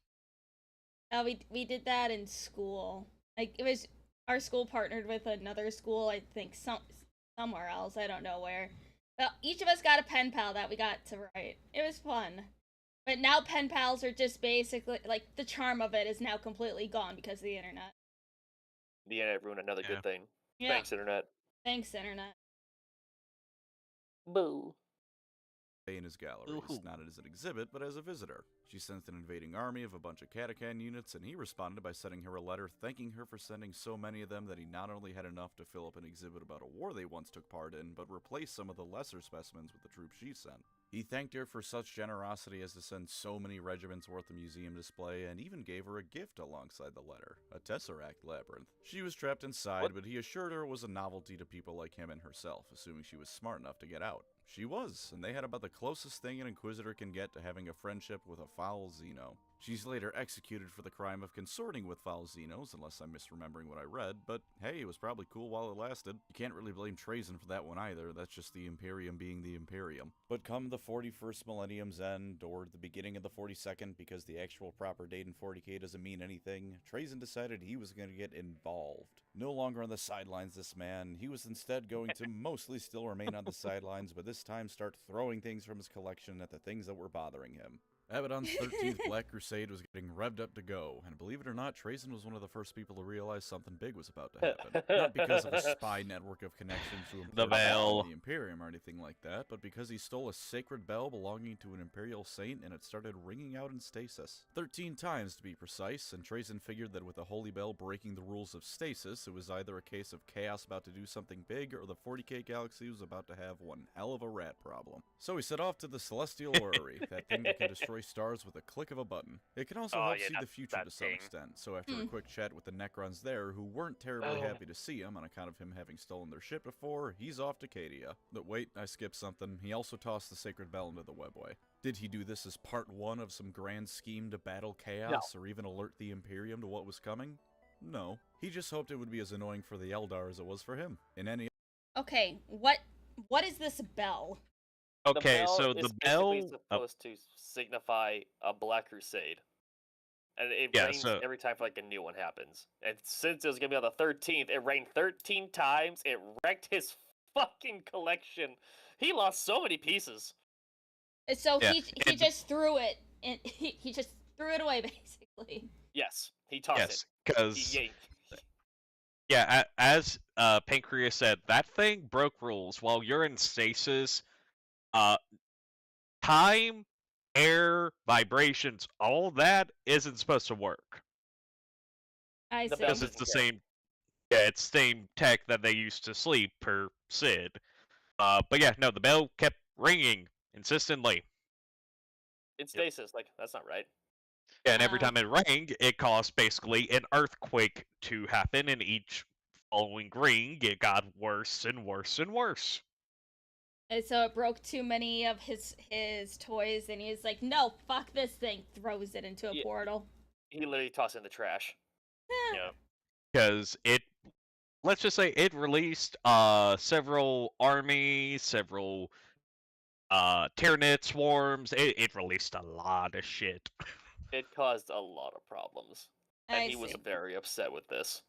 Oh, we did that in school. Like, it was, our school partnered with another school, I think somewhere else, I don't know where. But each of us got a pen pal that we got to write. It was fun. But now pen pals are just basically, like, the charm of it is now completely gone because of the internet. The internet ruined another Yeah. good thing. Yeah. Thanks, internet. Thanks, internet. Boo. In his galleries, Ooh. not as an exhibit, but as a visitor. She sent an invading army of a bunch of Katakan units, and he responded by sending her a letter thanking her for sending so many of them that he not only had enough to fill up an exhibit about a war they once took part in, but replaced some of the lesser specimens with the troops she sent. He thanked her for such generosity as to send so many regiments worth of museum display, and even gave her a gift alongside the letter, a Tesseract Labyrinth. She was trapped inside, but he assured her it was a novelty to people like him and herself, assuming she was smart enough to get out. She was, and they had about the closest thing an Inquisitor can get to having a friendship with a foul Xeno. She's later executed for the crime of consorting with foul Xenos, unless I'm misremembering what I read, but hey, it was probably cool while it lasted. You can't really blame Trazyn for that one either, that's just the Imperium being the Imperium. But come the 41st Millennium's end, or the beginning of the 42nd, because the actual proper date in 40k doesn't mean anything, Trazyn decided he was going to get involved. No longer on the sidelines, this man. He was instead going to mostly still remain on the sidelines, but this time start throwing things from his collection at the things that were bothering him. Abaddon's 13th Black Crusade was getting revved up to go, and believe it or not, Trazen was one of the first people to realize something big was about to happen. Not because of a spy network of connections to The important bell. people in the Imperium or anything like that, but because he stole a sacred bell belonging to an Imperial saint and it started ringing out in stasis. 13 times to be precise, and Trazen figured that with the holy bell breaking the rules of stasis, it was either a case of chaos about to do something big or the 40k galaxy was about to have one hell of a rat problem. So he set off to the Celestial Orrery, that thing that can destroy stars with a click of a button. It can also help see the future to some extent, so after a quick chat with the Necrons there, who weren't terribly happy to see him on account of him having stolen their ship before, he's off to Cadia. But wait, I skipped something. He also tossed the sacred bell into the webway. Did he do this as part one of some grand scheme to battle chaos, or even alert the Imperium to what was coming? No. He just hoped it would be as annoying for the Eldar as it was for him. In any Okay, what is this bell? Okay, so the bell is supposed to signify a Black Crusade. And it rains every time like a new one happens. And since it was going to be on the 13th, it rained 13 times. It wrecked his fucking collection. He lost so many pieces. So he just threw it, and he just threw it away, basically. Yes, he tossed it. Because yeah, as Pancreas said, that thing broke rules. While you're in stasis, time, air, vibrations, all that isn't supposed to work. I see. Because it's the same. Yeah, it's same tech that they used to sleep per Sid. But yeah, no, the bell kept ringing insistently. In stasis, like, that's not right. Yeah, and every time it rang, it caused basically an earthquake to happen, and each following ring, it got worse and worse and worse. And so it broke too many of his toys, and he's like, no, fuck this thing, throws it into a portal. He literally tossed it in the trash. Yeah. Because let's just say it released several armies, several Tyranid swarms. It released a lot of shit. It caused a lot of problems. And he was very upset with this.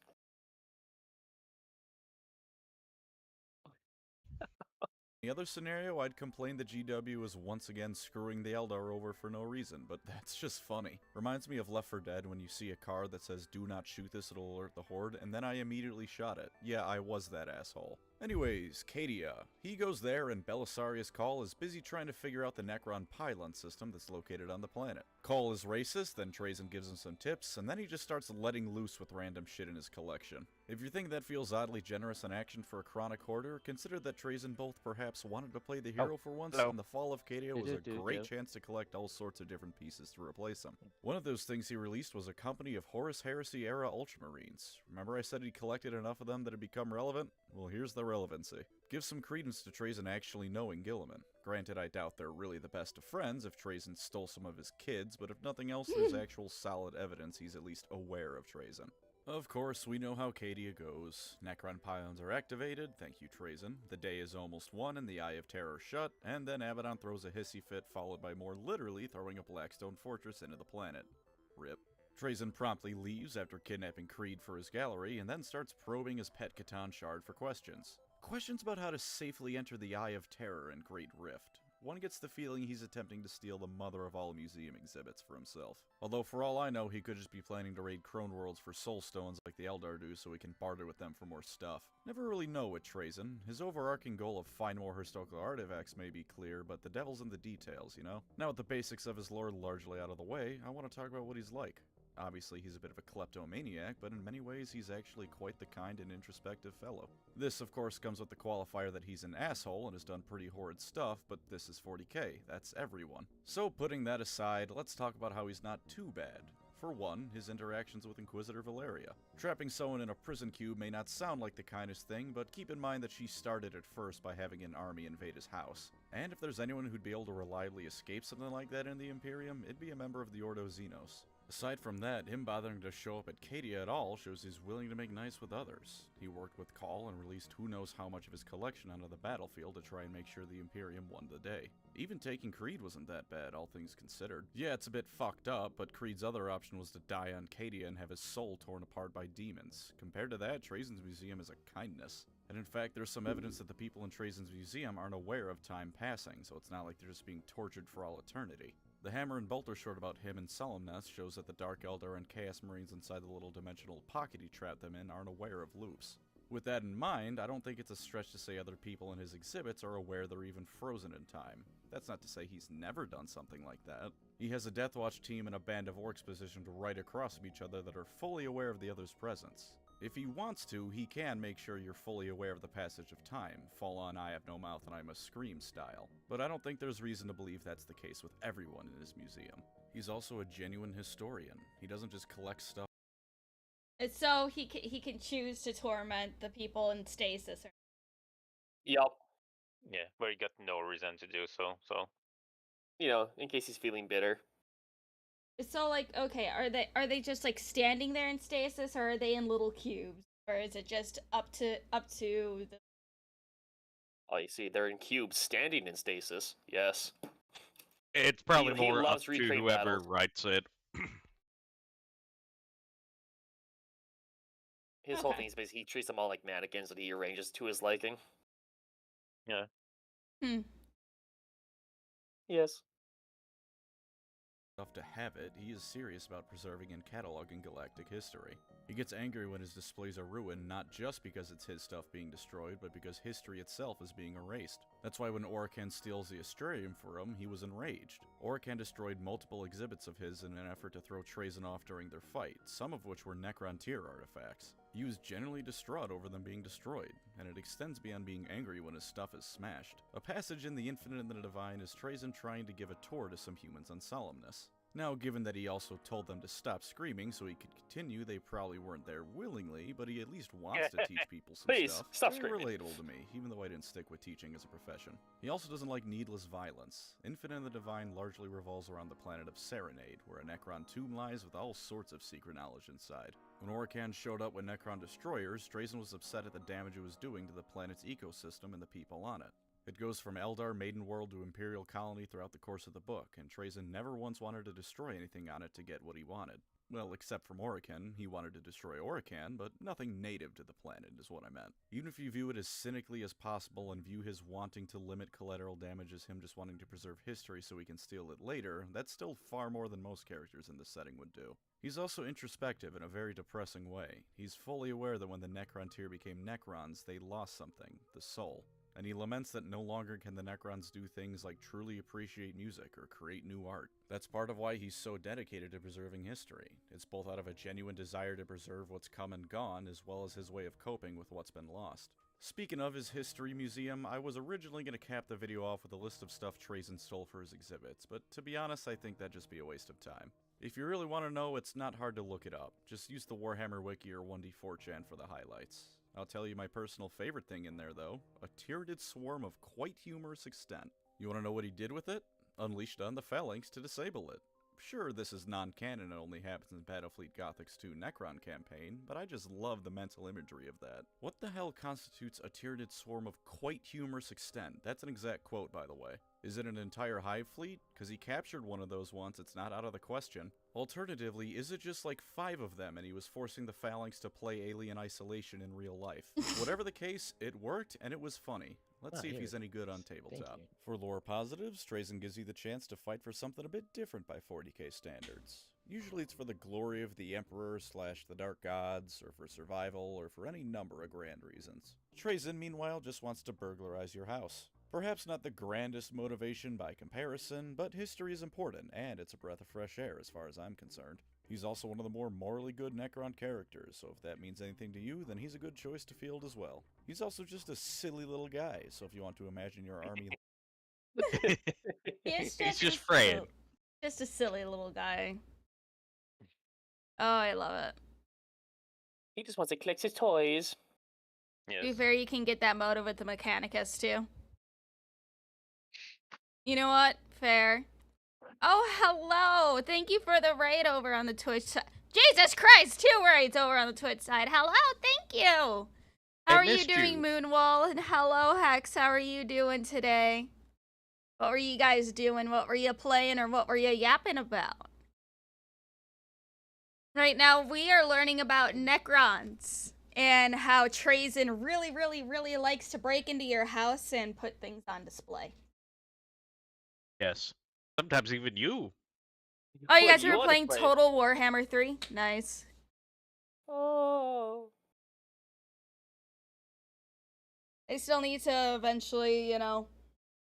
The other scenario, I'd complain that GW is once again screwing the Eldar over for no reason, but that's just funny. Reminds me of Left 4 Dead when you see a car that says, "Do not shoot this, it'll alert the Horde," and then I immediately shot it. Yeah, I was that asshole. Anyways, Cadia. He goes there, and Belisarius Call is busy trying to figure out the Necron pylon system that's located on the planet. Call is racist, then Trazen gives him some tips, and then he just starts letting loose with random shit in his collection. If you think that feels oddly generous in action for a chronic hoarder, consider that Trazen both perhaps wanted to play the hero for once, and the fall of Cadia was a great chance to collect all sorts of different pieces to replace him. One of those things he released was a company of Horus Heresy-era Ultramarines. Remember I said he collected enough of them that it become relevant? Well, here's the relevancy. Give some credence to Trazen actually knowing Gilliman. Granted, I doubt they're really the best of friends if Trazen stole some of his kids, but if nothing else, there's actual solid evidence he's at least aware of Trazen. Of course, we know how Cadia goes. Necron pylons are activated, thank you Trazen. The day is almost won and the Eye of Terror shut, and then Abaddon throws a hissy fit followed by more literally throwing a Blackstone fortress into the planet. RIP. Trazen promptly leaves after kidnapping Creed for his gallery, and then starts probing his pet Catan shard for questions. Questions about how to safely enter the Eye of Terror and Great Rift. One gets the feeling he's attempting to steal the mother of all museum exhibits for himself. Although for all I know, he could just be planning to raid Crone Worlds for soul stones like the Eldar do so he can barter with them for more stuff. Never really know with Trazen. His overarching goal of find more historical artifacts may be clear, but the devil's in the details, you know? Now with the basics of his lore largely out of the way, I want to talk about what he's like. Obviously, he's a bit of a kleptomaniac, but in many ways, he's actually quite the kind and introspective fellow. This, of course, comes with the qualifier that he's an asshole and has done pretty horrid stuff, but this is 40k, that's everyone. So, putting that aside, let's talk about how he's not too bad. For one, his interactions with Inquisitor Valeria. Trapping someone in a prison cube may not sound like the kindest thing, but keep in mind that she started at first by having an army invade his house. And if there's anyone who'd be able to reliably escape something like that in the Imperium, it'd be a member of the Ordo Xenos. Aside from that, him bothering to show up at Cadia at all shows he's willing to make nice with others. He worked with Call and released who knows how much of his collection onto the battlefield to try and make sure the Imperium won the day. Even taking Creed wasn't that bad, all things considered. Yeah, it's a bit fucked up, but Creed's other option was to die on Cadia and have his soul torn apart by demons. Compared to that, Trazen's museum is a kindness. And in fact, there's some evidence that the people in Trazen's museum aren't aware of time passing, so it's not like they're just being tortured for all eternity. The hammer and bolter short about him and Solemness shows that the Dark Elder and Chaos Marines inside the little dimensional pocket he trapped them in aren't aware of loops. With that in mind, I don't think it's a stretch to say other people in his exhibits are aware they're even frozen in time. That's not to say he's never done something like that. He has a Deathwatch team and a band of orcs positioned right across from each other that are fully aware of the other's presence. If he wants to, he can make sure you're fully aware of the passage of time, full on I have no mouth and I must scream style. But I don't think there's reason to believe that's the case with everyone in his museum. He's also a genuine historian. He doesn't just collect stuff. It's so he can choose to torment the people in stasis. Yup. Yeah, but he got no reason to do so. So You know, in case he's feeling bitter. So, like, okay, are they just like standing there in stasis, or are they in little cubes, or is it just up to the? Oh, you see, they're in cubes, standing in stasis. Yes. It's probably He more up loves to recreating whoever battles. writes it. His whole Okay. thing is basically he treats them all like mannequins that he arranges to his liking. yeah, Yes. Enough to have it, he is serious about preserving and cataloging galactic history. He gets angry when his displays are ruined, not just because it's his stuff being destroyed, but because history itself is being erased. That's why when Orican steals the Astrarium for him, he was enraged. Orican destroyed multiple exhibits of his in an effort to throw Trazyn off during their fight, some of which were Necron tier artifacts. He was genuinely distraught over them being destroyed, and it extends beyond being angry when his stuff is smashed. A passage in The Infinite and the Divine is Trazyn trying to give a tour to some humans on Solemness. Now, given that he also told them to stop screaming so he could continue, they probably weren't there willingly, but he at least wants to teach people some Please, stuff. stop Very screaming. relatable to me, even though I didn't stick with teaching as a profession. He also doesn't like needless violence. Infinite and the Divine largely revolves around the planet of Serenade, where a Necron tomb lies with all sorts of secret knowledge inside. When Orican showed up with Necron destroyers, Trazyn was upset at the damage it was doing to the planet's ecosystem and the people on it. It goes from Eldar, Maiden World to Imperial Colony throughout the course of the book, and Trazyn never once wanted to destroy anything on it to get what he wanted. Well, except from Orican, he wanted to destroy Orican, but nothing native to the planet is what I meant. Even if you view it as cynically as possible and view his wanting to limit collateral damage as him just wanting to preserve history so he can steal it later, that's still far more than most characters in this setting would do. He's also introspective in a very depressing way. He's fully aware that when the Necron tier became Necrons, they lost something, the soul. And he laments that no longer can the Necrons do things like truly appreciate music or create new art. That's part of why he's so dedicated to preserving history. It's both out of a genuine desire to preserve what's come and gone, as well as his way of coping with what's been lost. Speaking of his history museum, I was originally going to cap the video off with a list of stuff Trazyn stole for his exhibits, but to be honest, I think that'd just be a waste of time. If you really want to know, it's not hard to look it up. Just use the Warhammer Wiki or 1d4chan for the highlights. I'll tell you my personal favorite thing in there, though. A Tyranid swarm of quite humorous extent. You want to know what he did with it? Unleashed on the Phalanx to disable it. Sure, this is non-canon and only happens in Battlefleet Gothic's 2 Necron campaign, but I just love the mental imagery of that. What the hell constitutes a Tyranid swarm of quite humorous extent? That's an exact quote, by the way. Is it an entire hive fleet? Because he captured one of those once, it's not out of the question. Alternatively, is it just like 5 of them and he was forcing the Phalanx to play Alien Isolation in real life? Whatever the case, it worked and it was funny. Let's see if he's any good on tabletop. For lore positives, Trazyn gives you the chance to fight for something a bit different by 40k standards. Usually it's for the glory of the Emperor / the Dark Gods, or for survival, or for any number of grand reasons. Trazyn, meanwhile, just wants to burglarize your house. Perhaps not the grandest motivation by comparison, but history is important, and it's a breath of fresh air as far as I'm concerned. He's also one of the more morally good Necron characters, so if that means anything to you, then he's a good choice to field as well. He's also just a silly little guy, so if you want to imagine your army... He's He's just a Fred. silly- Just a silly little guy. Oh, I love it. He just wants to collect his toys. yes. To be fair, you can get that motive with the Mechanicus, too. You know what? Fair. Oh, hello! Thank you for the raid over on the Twitch side. Jesus Christ! 2 raids over on the Twitch side. Hello, thank you! How are you doing, Moonwall? And hello, Hex. How are you doing today? What were you guys doing? What were you playing or what were you yapping about? Right now, we are learning about Necrons and how Trazyn really likes to break into your house and put things on display. Yes. Sometimes even you. Oh, you Well, guys you were wanna playing play- Total Warhammer 3? Nice. Oh. I still need to eventually,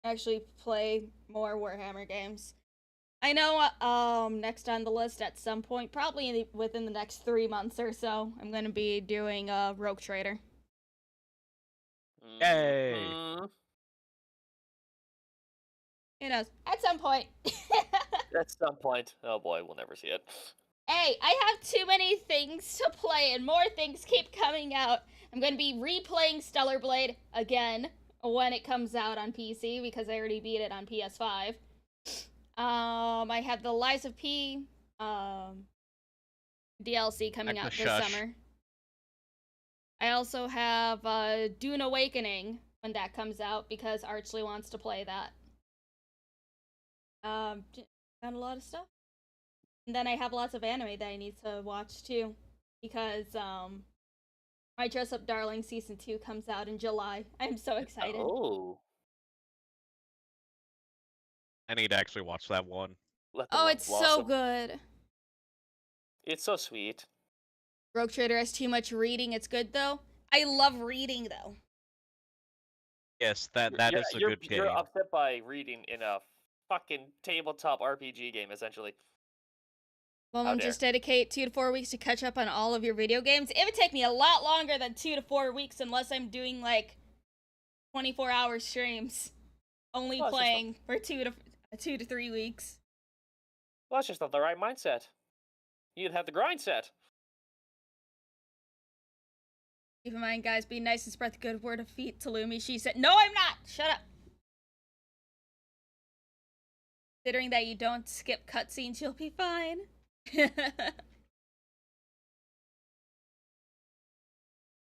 actually play more Warhammer games. I know, next on the list at some point, probably within the next 3 months or so, I'm gonna be doing Rogue Trader. Yay! Who knows? At some point. At some point. Oh boy, we'll never see it. Hey, I have too many things to play, and more things keep coming out. I'm gonna be replaying Stellar Blade again when it comes out on PC because I already beat it on PS5. I have the Lies of P DLC coming out this summer. I also have Dune Awakening when that comes out because Archley wants to play that. Got a lot of stuff. And then I have lots of anime that I need to watch too because My Dress Up Darling Season 2 comes out in July. I'm so excited. Oh. I need to actually watch that one. Oh, it's so good. It's so sweet. Rogue Trader has too much reading. It's good though. I love reading though. Yes, that is a good game. You're upset by reading in a fucking tabletop RPG game, essentially. Well, just dedicate 2 to 4 weeks to catch up on all of your video games. It would take me a lot longer than 2 to 4 weeks unless I'm doing like 24-hour streams, only playing for 2 to 3 weeks. Well, that's just not the right mindset. You'd have the grind set. Keep in mind, guys, be nice and spread the good word of feet to Lumi. She said, "No, I'm not. Shut up." Considering that you don't skip cutscenes, you'll be fine.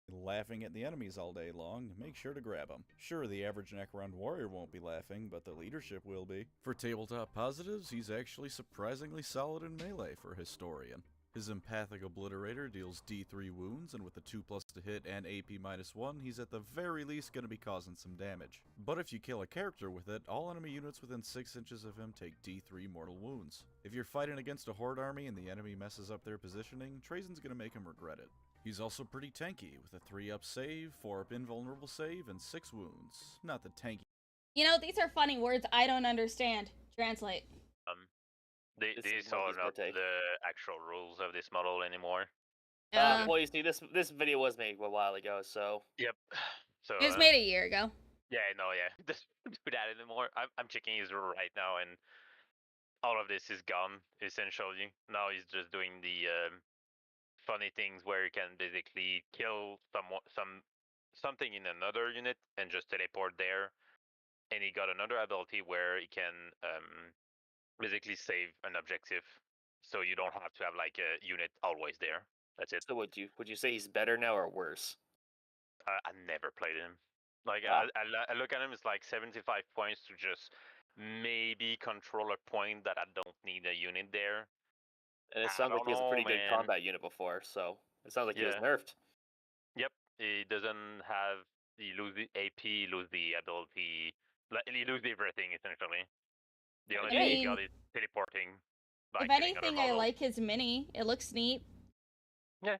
Laughing at the enemies all day long, make sure to grab them. Sure, the average Necron warrior won't be laughing, but the leadership will be. For tabletop positives, he's actually surprisingly solid in melee for a historian. His empathic obliterator deals D3 wounds, and with a 2+ to hit and AP -1, he's at the very least going to be causing some damage. But if you kill a character with it, all enemy units within 6 inches of him take D3 mortal wounds. If you're fighting against a horde army and the enemy messes up their positioning, Trajan's going to make him regret it. He's also pretty tanky, with a 3-up save, 4-up invulnerable save, and 6 wounds. Not the tanky. You know, these are funny words I don't understand. Translate. These are not the actual rules of this model anymore. Well, you see, this video was made a while ago, so. Yep. So it was made a year ago. Yeah, no, yeah. Don't do that anymore. I'm checking his rule right now, and all of this is gone essentially. Now he's just doing the funny things where you can basically kill something in another unit and just teleport there. And he got another ability where he can basically save an objective, so you don't have to have like a unit always there. That's it. So would you say he's better now or worse? I never played him. Like I look at him, it's like 75 points to just maybe control a point that I don't need a unit there. And it sounds like he was a pretty good combat unit before, so it sounds like he was nerfed. Yep, he doesn't have. He lose the AP, he lose the ability, he lose everything essentially. The only thing he got is teleporting. If anything, I like his mini. It looks neat. Yeah,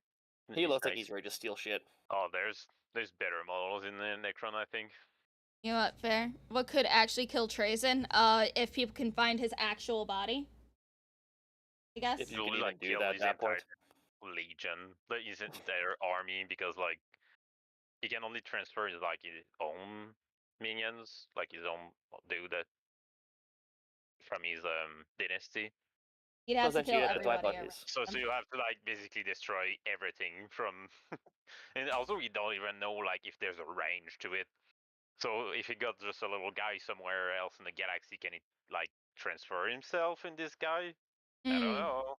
he looks like he's ready to steal shit. Oh, there's better models in the Necron, I think. You know what? Fair. What could actually kill Trajan? If people can find his actual body. I guess. If you can like do that at that point. Legion, his entire army, because like he can only transfer his own minions, like his own dude that from his dynasty. You'd have to kill everybody. So you have to like basically destroy everything from, and also we don't even know like if there's a range to it. So if he got just a little guy somewhere else in the galaxy, can he like transfer himself in this guy? I don't know.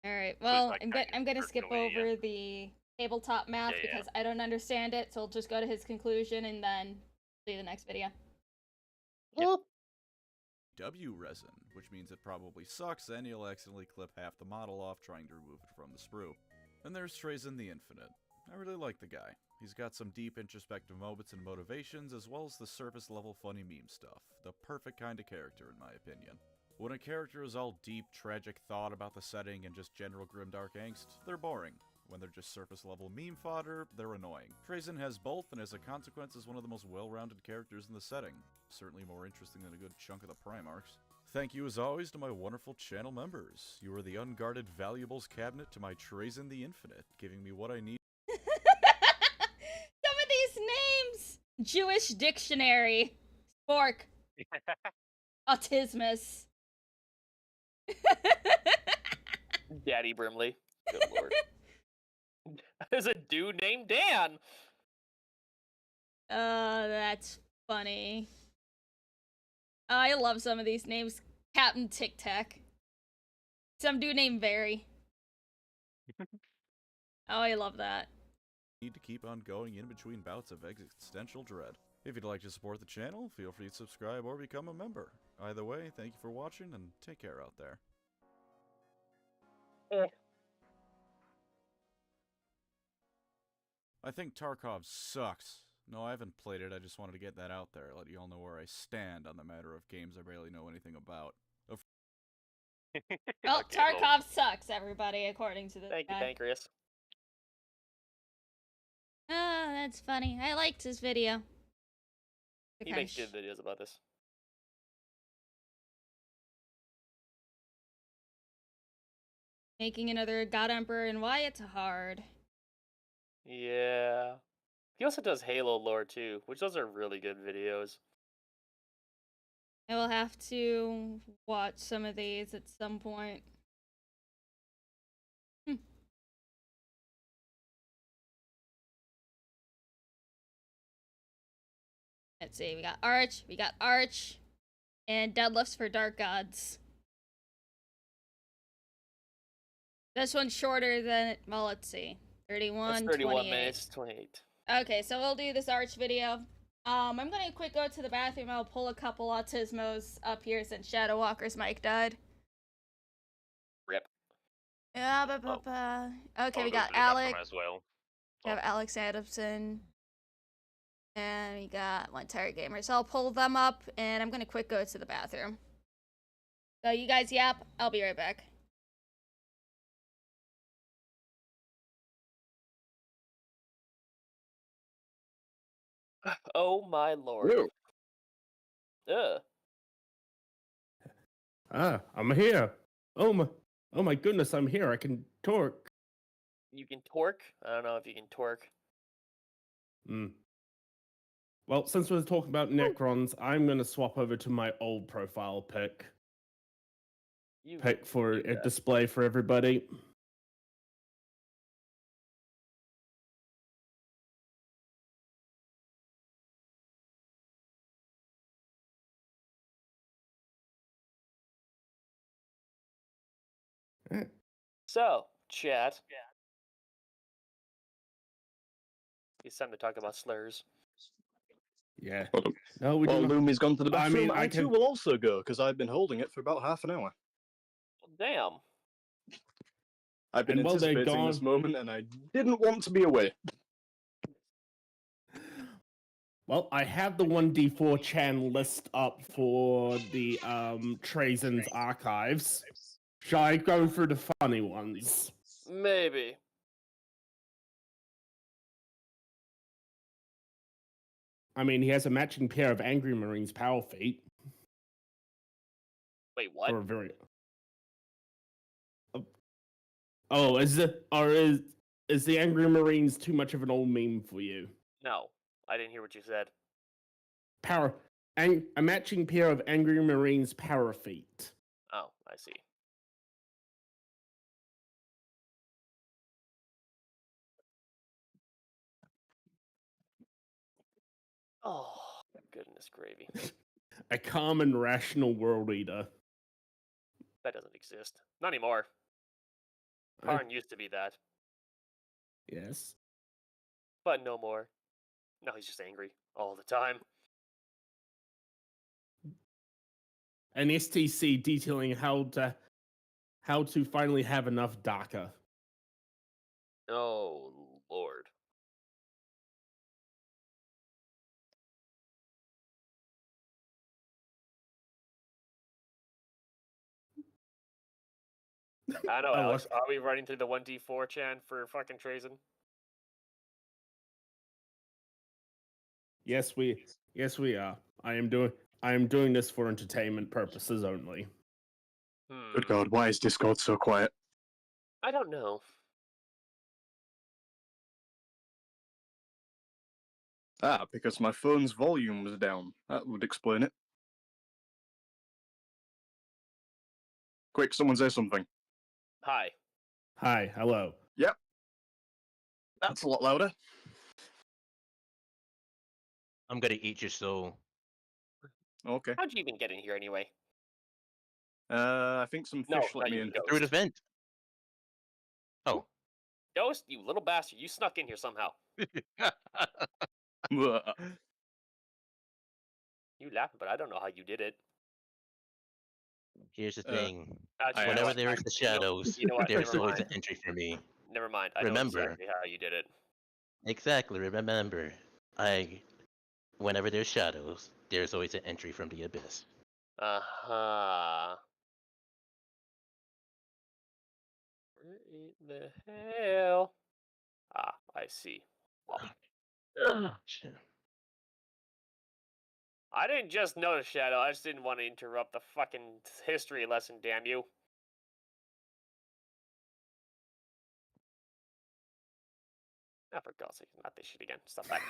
All right. Well, I'm gonna skip over the tabletop math because I don't understand it. So I'll just go to his conclusion and then see the next video. Yep. W resin, which means it probably sucks and you'll accidentally clip half the model off trying to remove it from the sprue. Then there's Trajan the Infinite. I really like the guy. He's got some deep introspective moments and motivations, as well as the surface level funny meme stuff. The perfect kind of character, in my opinion. When a character is all deep, tragic thought about the setting and just general grimdark angst, they're boring. When they're just surface level meme fodder, they're annoying. Trazen has both, and as a consequence is one of the most well-rounded characters in the setting. Certainly more interesting than a good chunk of the Primarchs. Thank you as always to my wonderful channel members. You are the unguarded valuables cabinet to my Trazen the Infinite, giving me what I need. Some of these names! Jewish Dictionary. Spork. Autismus. Daddy Brimley. Good lord. There's a dude named Dan. That's funny. I love some of these names. Captain Tic Tac. Some dude named Barry. Oh, I love that. Need to keep on going in between bouts of existential dread. If you'd like to support the channel, feel free to subscribe or become a member. Either way, thank you for watching and take care out there. I think Tarkov sucks. No, I haven't played it, I just wanted to get that out there, let you all know where I stand on the matter of games I barely know anything about. Well, Okay, Tarkov sucks, everybody, according to this Thank you, guy. Pancreas. Oh, that's funny. I liked his video. He makes good videos about this. Making another God Emperor and why it's hard. Yeah. He also does Halo lore too, which those are really good videos. I will have to watch some of these at some point. Let's see, we got Arch, and Deadlifts for Dark Gods. This one's shorter than, well, let's see, 31, That's 31 28. minutes, 28. Okay, so we'll do this Arch video. I'm gonna quick go to the bathroom. I'll pull a couple Autismos up here since Shadow Walker's mic died. Rip. Yeah, okay, we got Alec. As well. We have Alex Adamson. And we got one Tired Gamer. So I'll pull them up, and I'm gonna quick go to the bathroom. So you guys yap, I'll be right back. Oh my lord. I'm here. Oh my goodness, I'm here. I can torque. You can torque? I don't know if you can torque. Well, since we're talking about Necrons, I'm gonna swap over to my old profile pic. Pic for a display for everybody. So, chat. It's time to talk about slurs. Yeah. No, we well, don't. Lumi's gone to the bathroom. I too will also go because I've been holding it for about half an hour. Damn. I've been anticipating this moment, and I didn't want to be away. Well, I have the 1d4 chan list up for the Trazen's archives. Shall I go through the funny ones? Maybe. I mean, he has a matching pair of Angry Marines power feet. Wait, what? For a very... Oh, is the Angry Marines too much of an old meme for you? No, I didn't hear what you said. A matching pair of Angry Marines power feet. Oh, I see. Oh, goodness gravy. A calm and rational world eater. That doesn't exist. Not anymore. Karn used to be that. Yes. But no more. Now he's just angry all the time. An STC detailing how to finally have enough DACA. Oh, Lord. I don't know, Oh, Alex. Are we running through the 1d4 chan for fucking Trazen? Yes, we are. I am doing this for entertainment purposes only. Good God, why is Discord so quiet? I don't know. Ah, because my phone's volume was down. That would explain it. Quick, someone say something. Hi. Hi, hello. Yep. That's a lot louder. I'm gonna eat your soul. Okay. How'd you even get in here anyway? I think some fish let me in. Through the vent. Oh. Ghost, you little bastard, you snuck in here somehow. Bleh. You laughing, but I don't know how you did it. Here's the thing. Actually, Whenever there is the shadows, you know what? there's Never always mind. an entry for me. Never mind. I Remember. know exactly how you did it. Exactly, remember. Whenever there's shadows, there's always an entry from the abyss. Uh-huh. Where in the hell? Ah, I see. Well, I didn't just notice Shadow. I just didn't want to interrupt the fucking history lesson, damn you. I for God's sake, not this shit again. Stop that.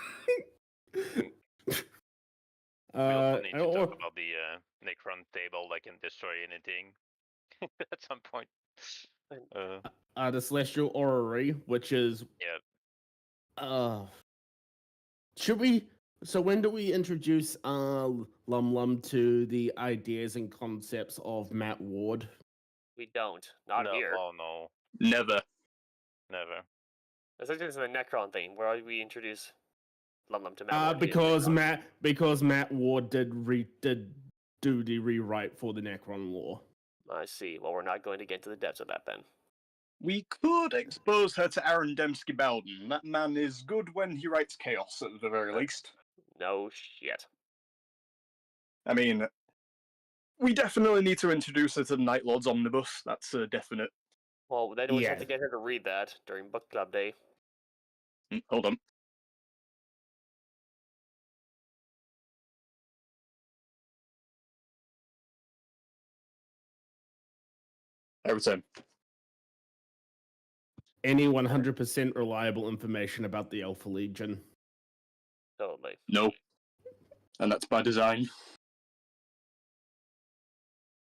We also need to talk about the Necron table, like in Destroy Anything, at some point. The Celestial Orrery, which is should we? So when do we introduce LumLum to the ideas and concepts of Matt Ward? We don't. Not here. Oh no. Never. Never. It's like this is the Necron thing, where we introduce LumLum to Matt Ward. Because Matt Ward did do the rewrite for the Necron lore. I see. Well, we're not going to get to the depths of that then. We could expose her to Aaron Dembski-Bowden. That man is good when he writes chaos, at the very least. No shit. I mean, we definitely need to introduce her to the Night Lord's Omnibus. That's a definite. Well, then we have to get her to read that during book club day. Hold on. I return. Any 100% reliable information about the Alpha Legion? Totally. No. And that's by design.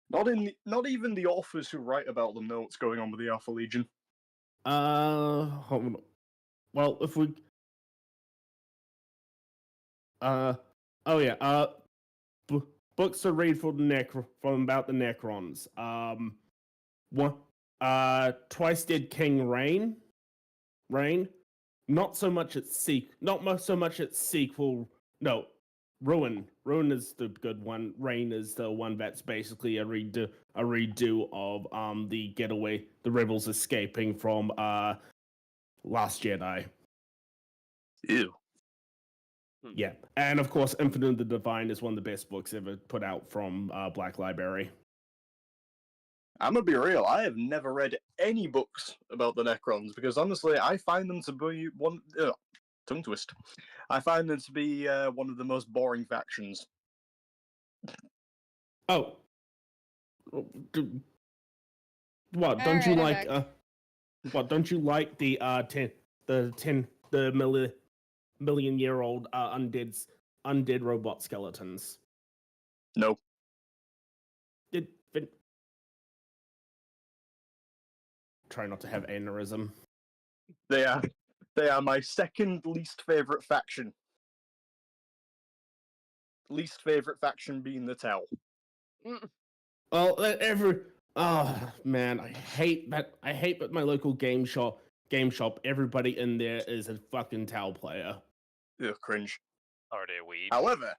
Not even the authors who write about them know what's going on with the Alpha Legion. Hold on. Well, if we books to read for the from about the Necrons. Twice Dead King Rain. Not so much its sequel. No, Ruin is the good one. Rain is the one that's basically a redo of the getaway, the rebels escaping from Last Jedi. Ew. Yeah, and of course, Infinite the Divine is one of the best books ever put out from Black Library. I'm gonna be real, I have never read any books about the Necrons, because honestly, I find them to be tongue twist. I find them to be one of the most boring factions. Oh. What, don't you like don't you like the million-year-old undead robot skeletons? No. Try not to have aneurysm. They are my second least favorite faction. Least favorite faction being the Tau. Well, man, I hate that at my local game shop, everybody in there is a fucking Tau player. Ugh, cringe. Are they weed? However,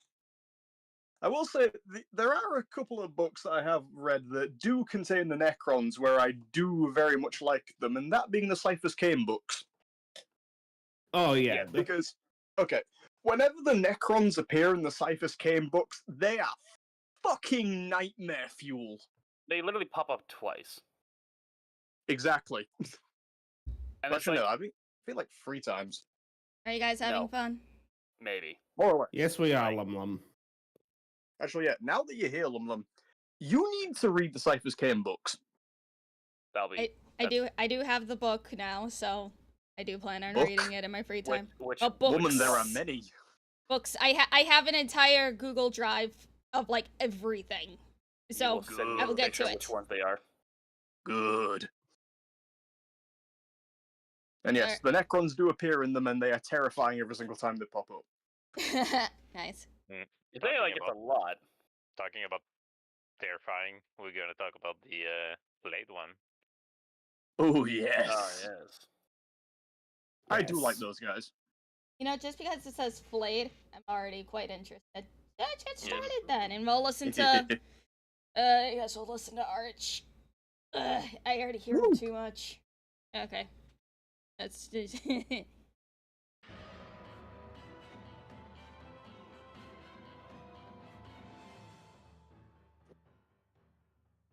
I will say there are a couple of books that I have read that do contain the Necrons where I do very much like them, and that being the Cyphers Cain books. Oh, yeah. Because, okay, whenever the Necrons appear in the Cyphers Cain books, they are fucking nightmare fuel. They literally pop up twice. Exactly. And Actually, no, I feel like 3 times. Are you guys having fun? Maybe. More or less. Yes, we are, LumLum. Actually, yeah, now that you're here, LumLum, you need to read the Cypher's Kane books. I do have the book now, so I do plan on reading it in my free time. Which but books, woman, there are many. Books. I have an entire Google Drive of like everything. So I will get to it. Which ones they are. Good. And yes, the Necrons do appear in them, and they are terrifying every single time they pop up. Nice. You say like it's a lot. Talking about terrifying, we're gonna talk about the Blade one. Oh, yes. Oh, yes. I do like those guys. You know, just because it says flayed, I'm already quite interested. Let's get started then, and we'll listen to. I guess we'll listen to Arch. I already hear him too much. Okay. That's just.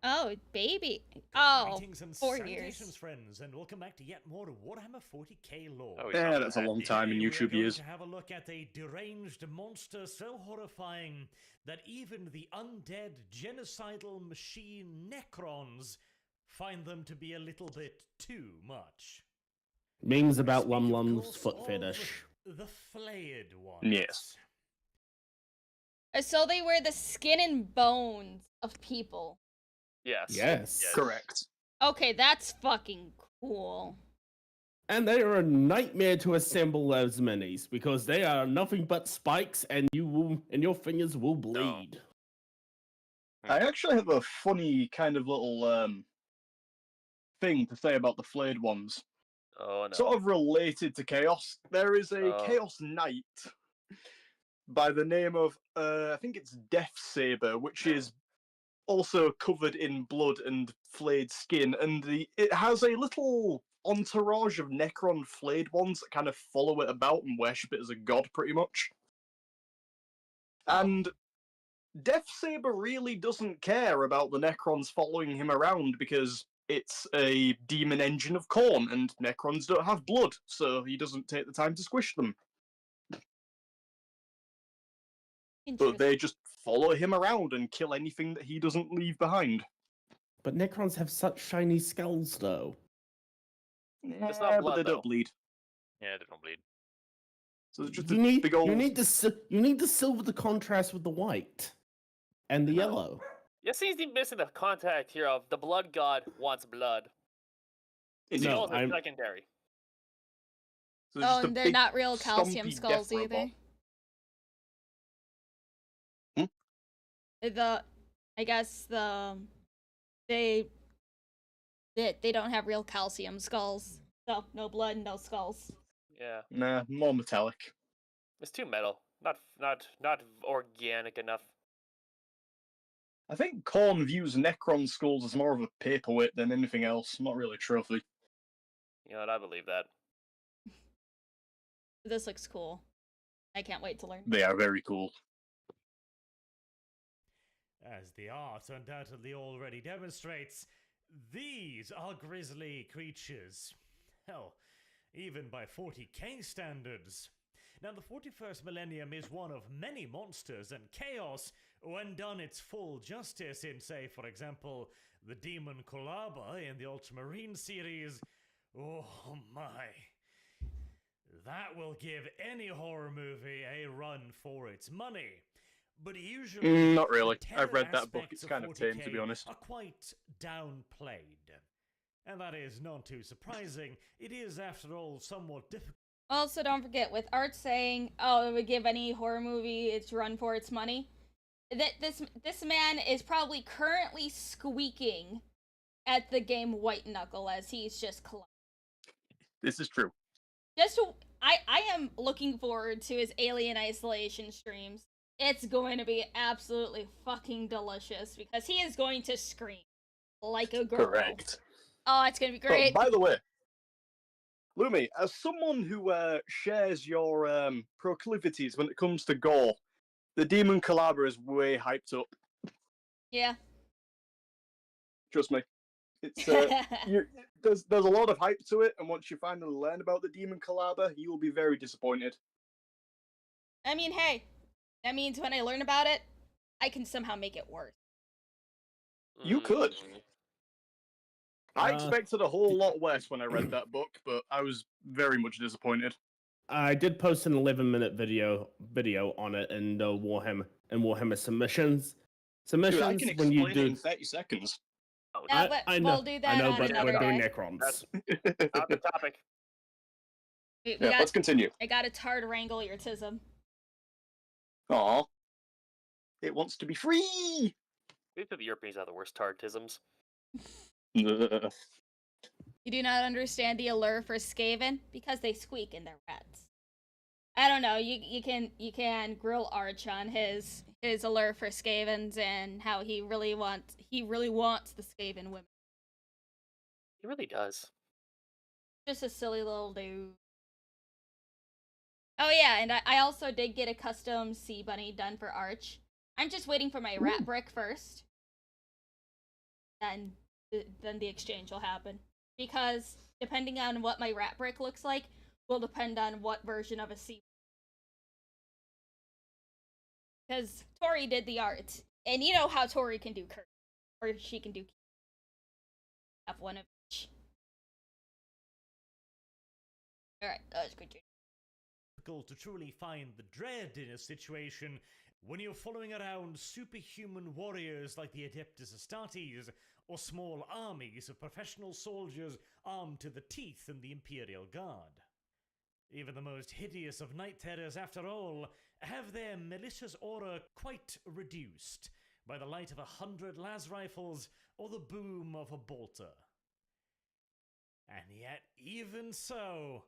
Oh, baby. Oh, Greetings and 4 salutations, years. friends, and welcome back to yet more Warhammer 40k lore. Yeah, that's a long time in Today YouTube we are years. going to have a look at a deranged monster so horrifying that even the undead genocidal machine Necrons find them to be a little bit too much. Memes about LumLum's foot fetish. The flayed ones. Yes. So they were the skin and bones of people. Yes. Correct. Okay, that's fucking cool. And they are a nightmare to assemble as minis because they are nothing but spikes, and your fingers will bleed. I actually have a funny kind of little thing to say about the flayed ones. Oh no. Sort of related to Chaos. There is a Chaos Knight by the name of I think it's Death Saber, which is also covered in blood and flayed skin, and it has a little entourage of Necron flayed ones that kind of follow it about and worship it as a god, pretty much. And Death Saber really doesn't care about the Necrons following him around because it's a demon engine of Khorne, and Necrons don't have blood, so he doesn't take the time to squish them. But they just follow him around and kill anything that he doesn't leave behind. But Necrons have such shiny skulls, though. It's not Yeah, blood, but they though. don't bleed. Yeah, they don't bleed. So it's just You a need big old... you need the silver to contrast with the white and the yellow. You seem to be missing the contact here of the blood god wants blood. No, Skulls are I'm secondary. So Oh, and they're not real calcium stumpy skulls death robot. either. I guess they don't have real calcium skulls. So no blood, no skulls. Yeah. Nah, more metallic. It's too metal. Not organic enough. I think Khorne views Necron skulls as more of a paperweight than anything else, not really a trophy. You know what? I believe that. This looks cool. I can't wait to learn. They are very cool. As the art undoubtedly already demonstrates, these are grisly creatures. Hell, even by 40k standards. Now, the 41st millennium is one of many monsters, and chaos, when done its full justice in, say, for example, the Demon Kolaba in the Ultramarine series, oh my. That will give any horror movie a run for its money. But usually, Not really. the I've read terror that book. aspects It's of kind of tame, to 40K be honest. are quite downplayed. And that is not too surprising. It is, after all, somewhat difficult. Also, don't forget, with Art saying, "Oh, it would give any horror movie its run for its money," that this man is probably currently squeaking at the game White Knuckle as he's just collapsed. This is true. I am looking forward to his Alien Isolation streams. It's going to be absolutely fucking delicious because he is going to scream like a girl. Correct. Oh, it's going to be Oh, great. by the way, Lumi, as someone who shares your proclivities when it comes to gore, the Demon Kolaba is way hyped up. Yeah. Trust me. It's there's a lot of hype to it, and once you finally learn about the Demon Collabor, you will be very disappointed. I mean, hey, that means when I learn about it, I can somehow make it worse. You could. I expected a whole lot worse when I read that book, but I was very much disappointed. I did post an 11-minute video on it in the Warhammer submissions. Dude, I can When you explain do it in 30 seconds. No, but I know, we'll do that I know, on but another we're doing day. Necrons. Not the topic. Let's continue. I got a tar to wrangle your tism. Aw. It wants to be free! These are the Europeans are the worst tartisms. You do not understand the allure for Skaven because they squeak in their rats. I don't know. You can grill Arch on his allure for Skavens and how he really wants the Skaven women. He really does. Just a silly little dude. Oh yeah, and I also did get a custom sea bunny done for Arch. I'm just waiting for my rat brick first. Then the exchange will happen. Because depending on what my rat brick looks like, will depend on what version of a sea. Because Tori did the art. And you know how Tori can do curse. Or she can do have one of each. Alright, let's continue. Difficult to truly find the dread in a situation when you're following around superhuman warriors like the Adeptus Astartes, or small armies of professional soldiers armed to the teeth in the Imperial Guard. Even the most hideous of night terrors, after all, have their malicious aura quite reduced by the light of 100 las rifles or the boom of a bolter. And yet, even so,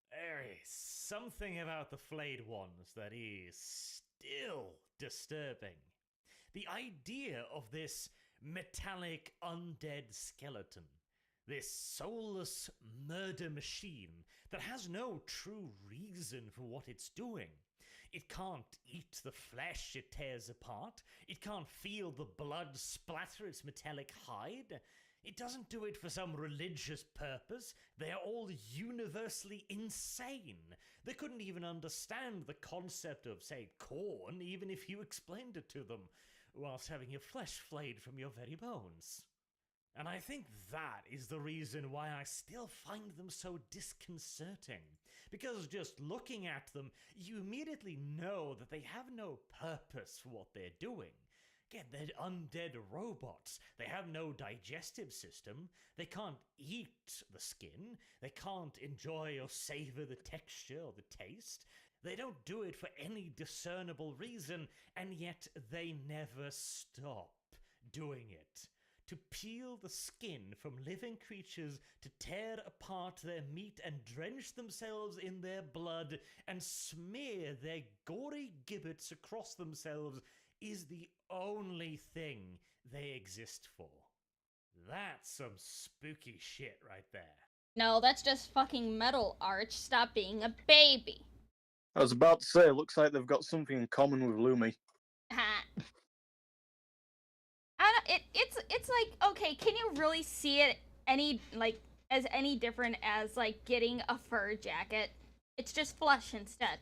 there is something about the flayed ones that is still disturbing. The idea of this metallic undead skeleton, this soulless murder machine that has no true reason for what it's doing. It can't eat the flesh it tears apart. It can't feel the blood splatter its metallic hide. It doesn't do it for some religious purpose. They are all universally insane. They couldn't even understand the concept of, say, corn, even if you explained it to them, whilst having your flesh flayed from your very bones. And I think that is the reason why I still find them so disconcerting. Because just looking at them, you immediately know that they have no purpose for what they're doing. Again, they're undead robots. They have no digestive system. They can't eat the skin. They can't enjoy or savor the texture or the taste. They don't do it for any discernible reason, and yet they never stop doing it. To peel the skin from living creatures, to tear apart their meat and drench themselves in their blood and smear their gory gibbets across themselves is the only thing they exist for. That's some spooky shit right there. No, that's just fucking metal, Arch. Stop being a baby. I was about to say, it looks like they've got something in common with Lumi. It's like, okay, can you really see it as any different as like getting a fur jacket? It's just flesh instead.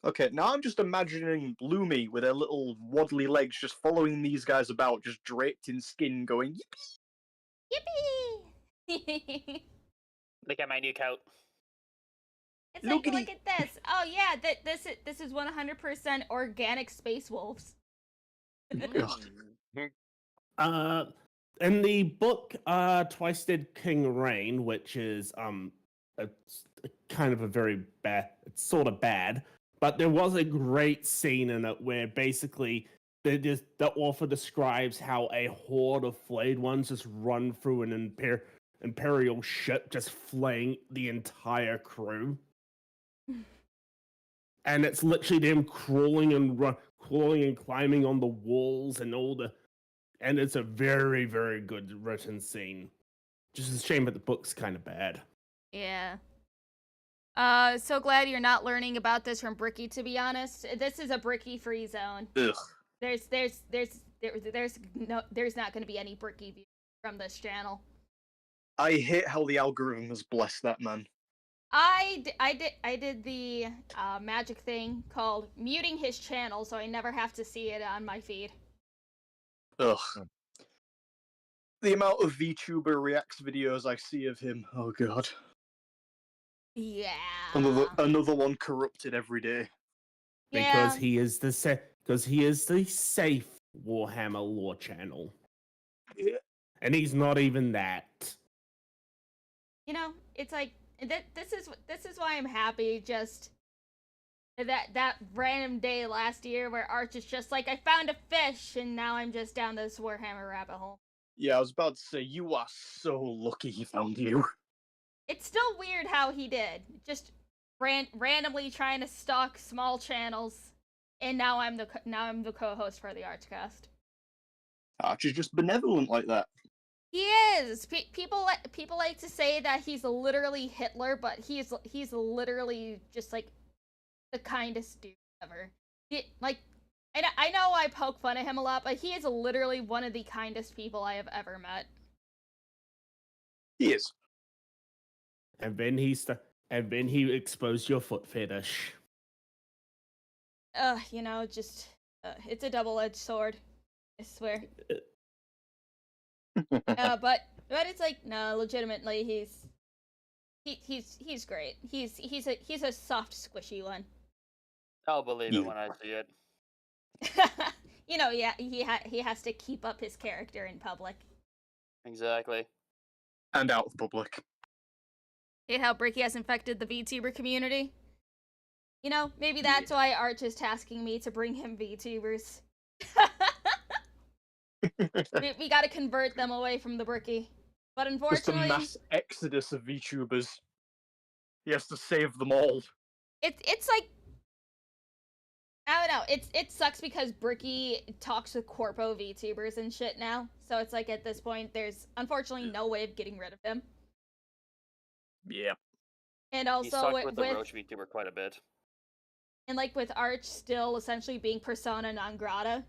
Okay, now I'm just imagining Lumi with her little waddly legs just following these guys about, just draped in skin, going yippee! Yippee! Look at my new coat. It's like, look at this. Oh yeah, this is 100% organic space wolves. In the book, Twice Did King Reign, which is it's kind of a very bad, it's sort of bad, but there was a great scene in it where basically the author describes how a horde of flayed ones just run through an imperial ship, just flaying the entire crew. And it's literally them crawling and climbing on the walls and all the. And it's a very, very good written scene. Just a shame that the book's kind of bad. Yeah. So glad you're not learning about this from Bricky, to be honest. This is a Bricky free zone. Ugh. There's not going to be any Bricky view. from this channel. I hate how the algorithm has blessed that man. I did the magic thing called muting his channel, so I never have to see it on my feed. Ugh. The amount of VTuber reacts videos I see of him, oh god. Yeah. Another one corrupted every day. Because he is the safe Warhammer lore channel. Yeah. And he's not even that. You know, it's like this is why I'm happy. Just that random day last year where Arch is just like, I found a fish, and now I'm just down this Warhammer rabbit hole. Yeah, I was about to say, you are so lucky he found you. It's still weird how he did. Just randomly trying to stalk small channels, and now I'm the co-host for the Archcast. Arch is just benevolent like that. He is. People like to say that he's literally Hitler, but he's literally just like the kindest dude ever. I know I poke fun at him a lot, but he is literally one of the kindest people I have ever met. He is. And then he exposed your foot fetish. You know, just it's a double-edged sword. I swear. But it's like, no, legitimately, he's great. He's a soft, squishy one. I'll believe it when I see it. You know, yeah, he has to keep up his character in public. Exactly. And out of public. Hate how Bricky has infected the VTuber community. You know, maybe that's why Arch is tasking me to bring him VTubers. we gotta convert them away from the Bricky. But unfortunately, just a mass exodus of VTubers. He has to save them all. It's like, I don't know. It sucks because Bricky talks with corpo VTubers and shit now. So it's like, at this point, there's unfortunately no way of getting rid of him. Yeah. And also he sucked with the Roach VTuber quite a bit. And like with Arch still essentially being persona non grata.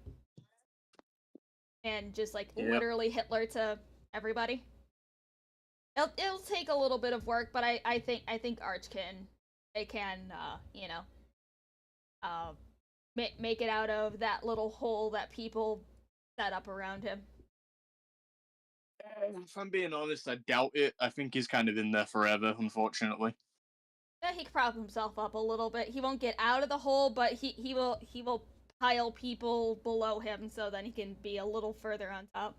And just like literally Hitler to everybody. It'll take a little bit of work, but I think Arch can you know, make it out of that little hole that people set up around him. If I'm being honest, I doubt it. I think he's kind of in there forever, unfortunately. Yeah, he can prop himself up a little bit. He won't get out of the hole, but he will pile people below him so then he can be a little further on top.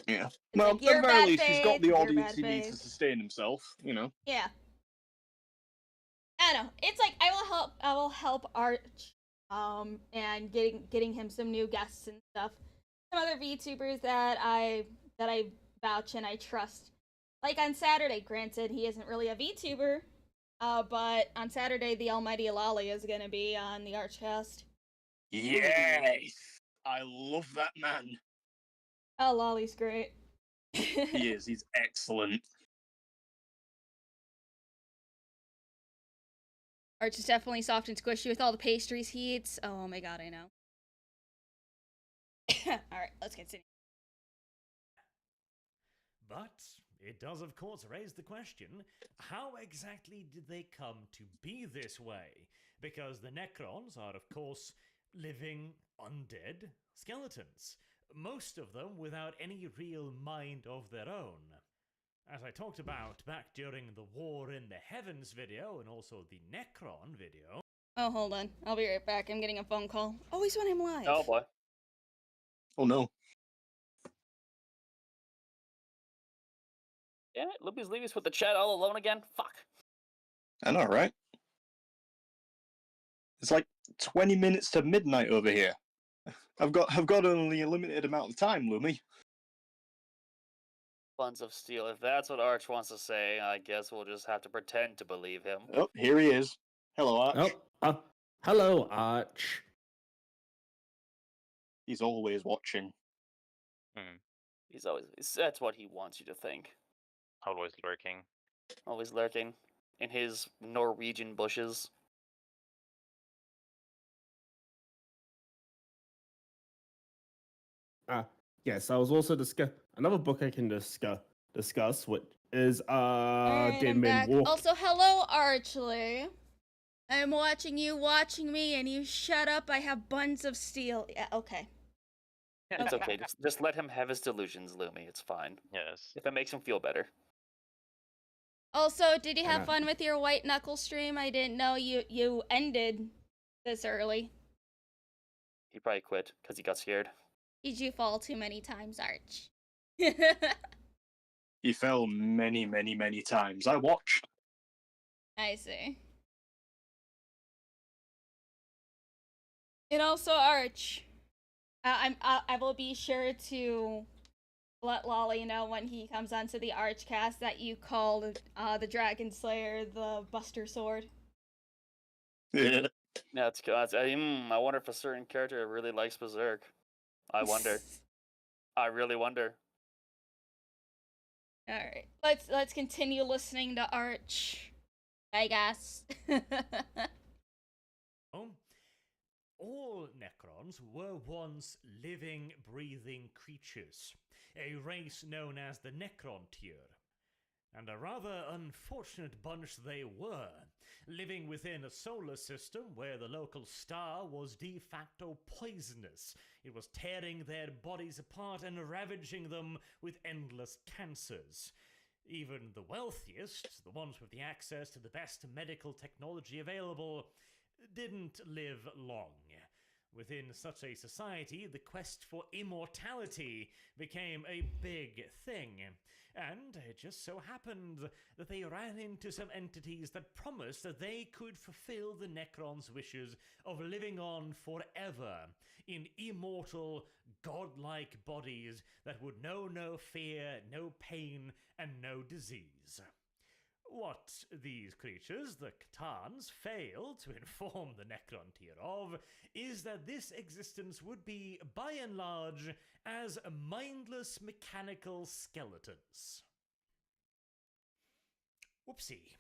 Yeah. It's Well, like, at the very least, he's got the audience he needs faith. to sustain himself, you know. Yeah. I don't know. It's like, I will help Arch and getting him some new guests and stuff. Some other VTubers that I vouch and I trust. Like on Saturday, granted he isn't really a VTuber, but on Saturday the almighty Lolly is gonna be on the Archcast. Yes! I love that man. Oh, Lolly's great. He is, he's excellent. Arch is definitely soft and squishy with all the pastries he eats. Oh my god, I know. Alright, let's continue. But it does, of course, raise the question, how exactly did they come to be this way? Because the Necrons are, of course, living undead skeletons, most of them without any real mind of their own. As I talked about back during the War in the Heavens video and also the Necron video. Oh, hold on. I'll be right back. I'm getting a phone call. Always when I'm live. Oh boy. Oh no. Damn it, Lumpy's leaving us with the chat all alone again? Fuck. I know, right? It's like 20 minutes to midnight over here. I've got only a limited amount of time, Lumi. Buns of steel. If that's what Arch wants to say, I guess we'll just have to pretend to believe him. Oh, here he is. Hello, Arch. Oh, hello, Arch. He's always watching. He's always. That's what he wants you to think. Always lurking. Always lurking in his Norwegian bushes. Yes, I was also another book I can discuss, which is Alright, Dead I'm Men back. Walk. Also, hello, Archly. I'm watching you watching me, and you shut up. I have buns of steel. Yeah, okay. It's okay. Just let him have his delusions, Lumi. It's fine. Yes. If it makes him feel better. Also, did you have fun with your white knuckle stream? I didn't know you ended this early. He probably quit because he got scared. Did you fall too many times, Arch? He fell many, many, many times. I watched. I see. And also, Arch, I will be sure to let Lolly know when he comes onto the Archcast that you called the Dragon Slayer the Buster Sword. Yeah. That's good. I wonder if a certain character really likes Berserk. I wonder. I really wonder. All right, let's continue listening to Arch, I guess. All Necrons were once living, breathing creatures, a race known as the Necron tier. And a rather unfortunate bunch they were, living within a solar system where the local star was de facto poisonous. It was tearing their bodies apart and ravaging them with endless cancers. Even the wealthiest, the ones with the access to the best medical technology available, didn't live long. Within such a society, the quest for immortality became a big thing, and it just so happened that they ran into some entities that promised that they could fulfill the Necrons' wishes of living on forever in immortal, godlike bodies that would know no fear, no pain, and no disease. What these creatures, the Cthans, failed to inform the Necron tier of is that this existence would be, by and large, as mindless mechanical skeletons. Whoopsie.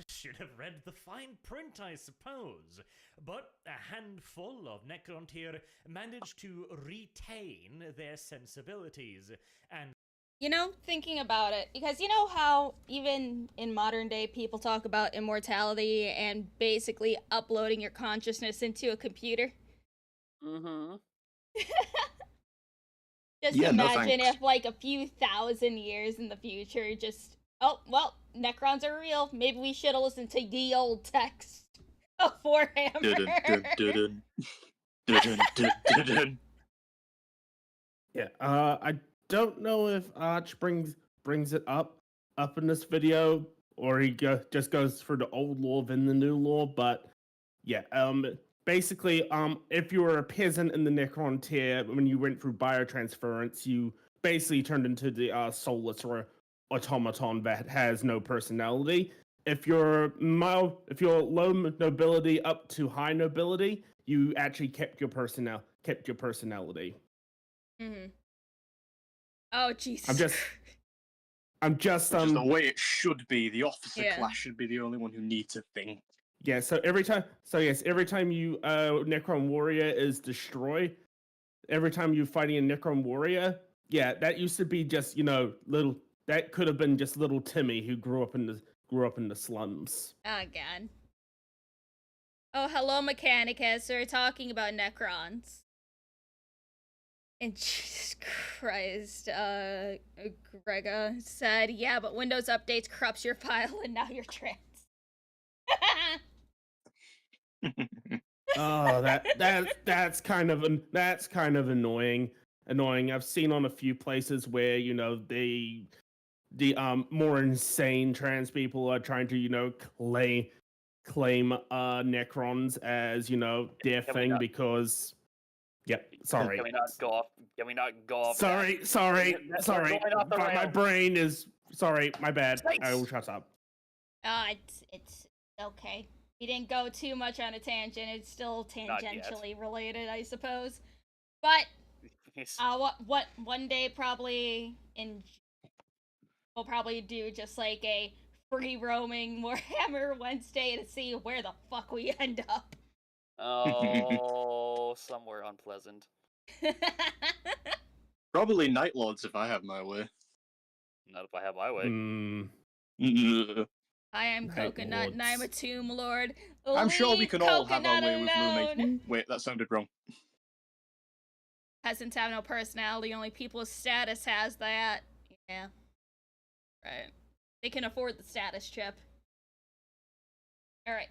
Should have read the fine print, I suppose. But a handful of Necron tier managed to retain their sensibilities, and You know, thinking about it, because you know how even in modern day people talk about immortality and basically uploading your consciousness into a computer? Mm-hmm. Just imagine if like a few thousand years in the future just, oh, well, Necrons are real. Maybe we should have listened to the old text of Warhammer. Yeah, I don't know if Arch brings it up in this video, or he just goes for the old lore than the new lore. But yeah, basically, if you were a peasant in the Necron tier, when you went through biotransference, you basically turned into the soulless or automaton that has no personality. If you're low nobility up to high nobility, you actually kept your personality. Mm-hmm. Oh, Jesus. I'm just Which is the way it should be. The officer Yeah. class should be the only one who needs to think. Yeah, so every time you Necron warrior is destroyed, every time you're fighting a Necron warrior, yeah, that used to be just, that could have been just little Timmy who grew up in the slums. Oh, God. Oh, hello, Mechanicus. We're talking about Necrons. And Jesus Christ, Grega said, yeah, but Windows updates corrupts your file and now you're trans. Oh, that's kind of annoying. I've seen on a few places where, the more insane trans people are trying to, claim Necrons as, their thing because yep, sorry. Can we not go off? Sorry. My brain is sorry. My bad. I will shut up. It's okay. We didn't go too much on a tangent. It's still tangentially related, I suppose. But what one day probably we'll probably do just like a free roaming Warhammer Wednesday to see where the fuck we end up. Oh, somewhere unpleasant. Probably Night Lords if I have my way. Not if I have my way. I am Night Coconut, and I'm a Lords. Tomb Lord. I'm sure we Leave can all have our Coconut way with alone. Lumi. Wait, that sounded wrong. Peasants have no personality. Only people with status has that. Yeah. Right. They can afford the status chip. Alright.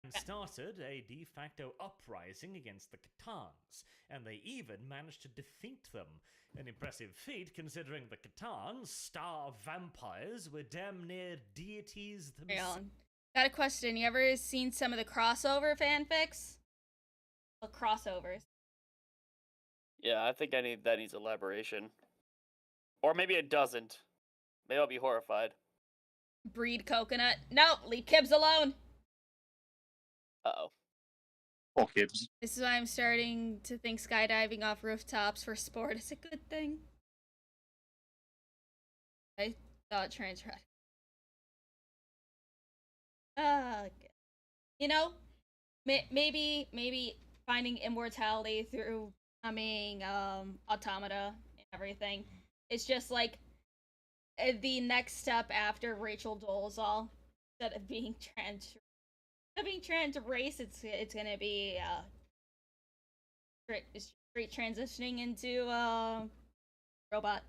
And started a de facto uprising against the Catans, and they even managed to defeat them. An impressive feat considering the Catans, star vampires, were damn near deities themselves. Got a question. You ever seen some of the crossover fanfics? Well, crossovers. Yeah, I think that needs elaboration. Or maybe it doesn't. Maybe I'll be horrified. Breed Coconut. No, leave Kibbs alone. Uh-oh. Poor Kibbs. This is why I'm starting to think skydiving off rooftops for sport is a good thing. I thought trans you know, maybe finding immortality through becoming automata and everything. It's just like the next step after Rachel Dolezal. Instead of being trans race, it's gonna be straight transitioning into robot.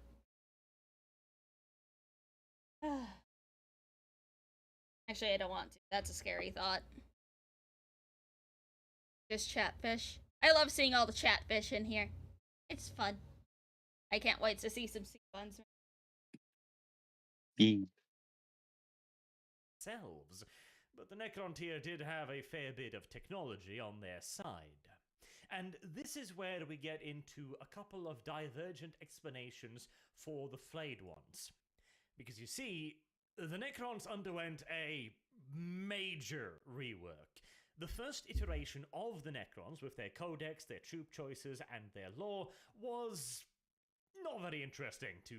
Actually, I don't want to. That's a scary thought. Just chatfish. I love seeing all the chatfish in here. It's fun. I can't wait to see some sea buns. Selves, but the Necron tier did have a fair bit of technology on their side. And this is where we get into a couple of divergent explanations for the flayed ones. Because you see, the Necrons underwent a major rework. The first iteration of the Necrons, with their codex, their troop choices, and their lore, was not very interesting, to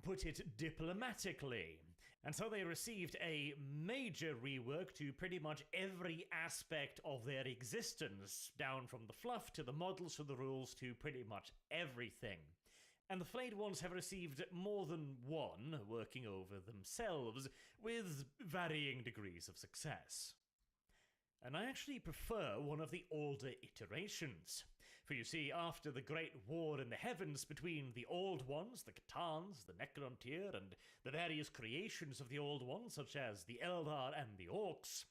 put it diplomatically. And so they received a major rework to pretty much every aspect of their existence, down from the fluff to the models to the rules to pretty much everything. And the flayed ones have received more than one, working over themselves, with varying degrees of success. And I actually prefer one of the older iterations. For you see, after the great war in the heavens between the Old Ones, the Catans, the Necron tier, and the various creations of the Old Ones, such as the Eldar and the Orcs,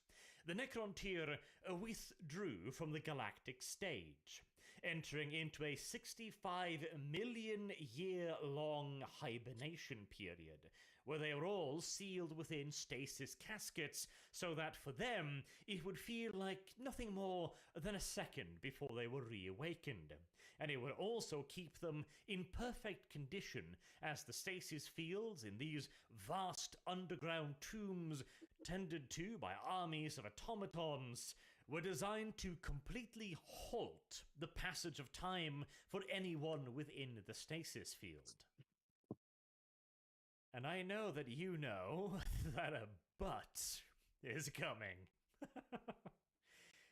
the Necron tier withdrew from the galactic stage, entering into a 65 million year long hibernation period, where they were all sealed within stasis caskets, so that for them it would feel like nothing more than a second before they were reawakened. And it would also keep them in perfect condition, as the stasis fields in these vast underground tombs, tended to by armies of automatons, were designed to completely halt the passage of time for anyone within the stasis field. And I know that you know that a but is coming.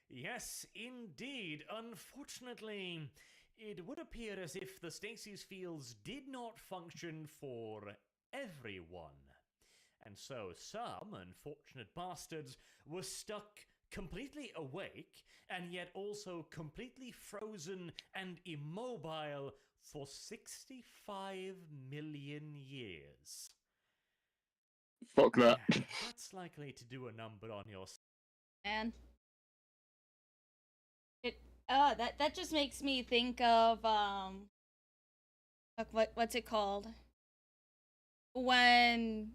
Yes, indeed. Unfortunately, it would appear as if the stasis fields did not function for everyone. And so some unfortunate bastards were stuck completely awake, and yet also completely frozen and immobile for 65 million years. Fuck that. Yeah, that's likely to do a number on your... Man. That just makes me think of, what's it called? When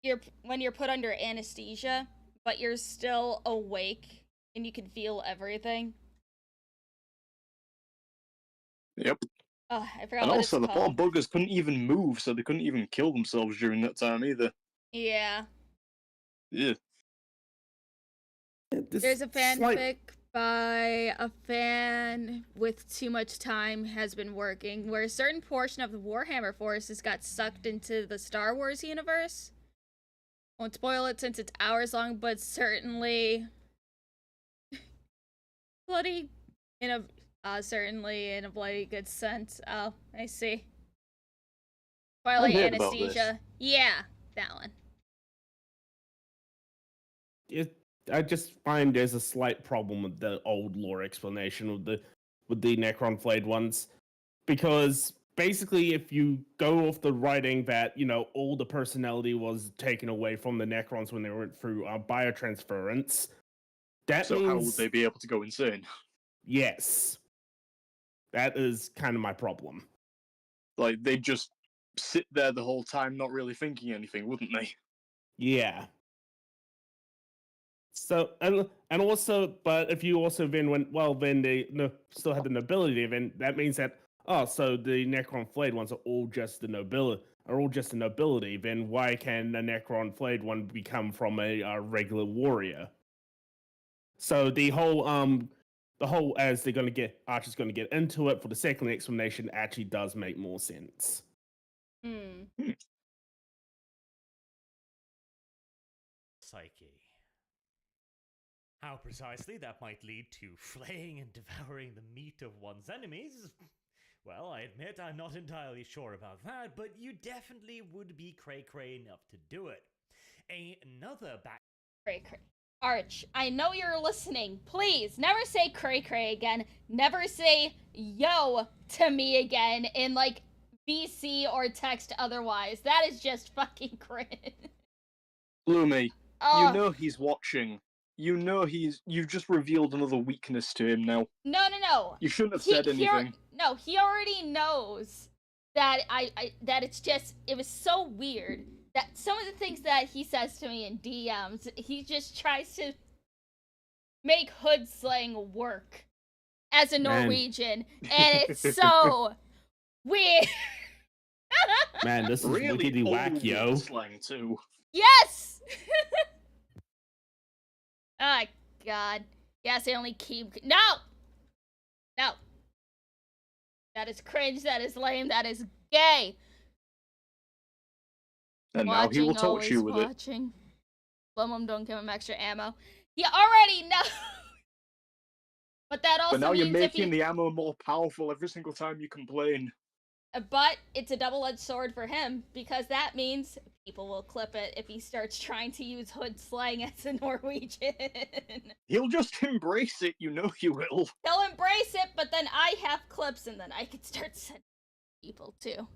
you're put under anesthesia, but you're still awake and you can feel everything. Yep. Oh, I forgot And what also, it's the poor called. buggers couldn't even move, so they couldn't even kill themselves during that time either. Yeah. Yeah. There's a fanfic by a fan with too much time has been working, where a certain portion of the Warhammer forces got sucked into the Star Wars universe. Won't spoil it since it's hours long, but certainly bloody Certainly in a bloody good sense. Oh, I see. I've Twilight heard about this. anesthesia. Yeah, that one. I just find there's a slight problem with the old lore explanation with the Necron flayed ones, because basically, if you go off the writing that all the personality was taken away from the Necrons when they went through biotransference, that So means how would they be able to go insane? Yes, that is kind of my problem. Like they'd just sit there the whole time, not really thinking anything, wouldn't they? Yeah. So and also, but if you also then then they still had the nobility, then that means that so the Necron flayed ones are all just the nobility. Then why can a Necron flayed one become from a regular warrior? So the whole as they're gonna get Archer's gonna get into it for the second explanation actually does make more sense. Psyche. How precisely that might lead to flaying and devouring the meat of one's enemies? Well, I admit I'm not entirely sure about that, but you definitely would be cray-cray enough to do it. Another back... Cray-cray. Arch, I know you're listening. Please, never say cray-cray again. Never say yo to me again in, like, BC or text otherwise. That is just fucking cringe. Lumi, you know he's watching. You know you've just revealed another weakness to him now. No. You shouldn't have said anything. He already knows that that it was so weird that some of the things that he says to me in DMs, he just tries to make hood slang work as a Norwegian, and it's so weird. Man, this is really wickedly whack, yo. Slang too. Yes. Oh, God. Yes, I only keep... No! That is cringe, that is lame, that is gay! And now he will torture you with watching. LumLum, don't give him extra ammo. You already know! But that also But now means you're making the ammo more powerful every single time you complain. But it's a double-edged sword for him, because that means people will clip it if he starts trying to use hood slang as a Norwegian. He'll just embrace it, you know he will. He'll embrace it, but then I have clips, and then I can start sending people, too.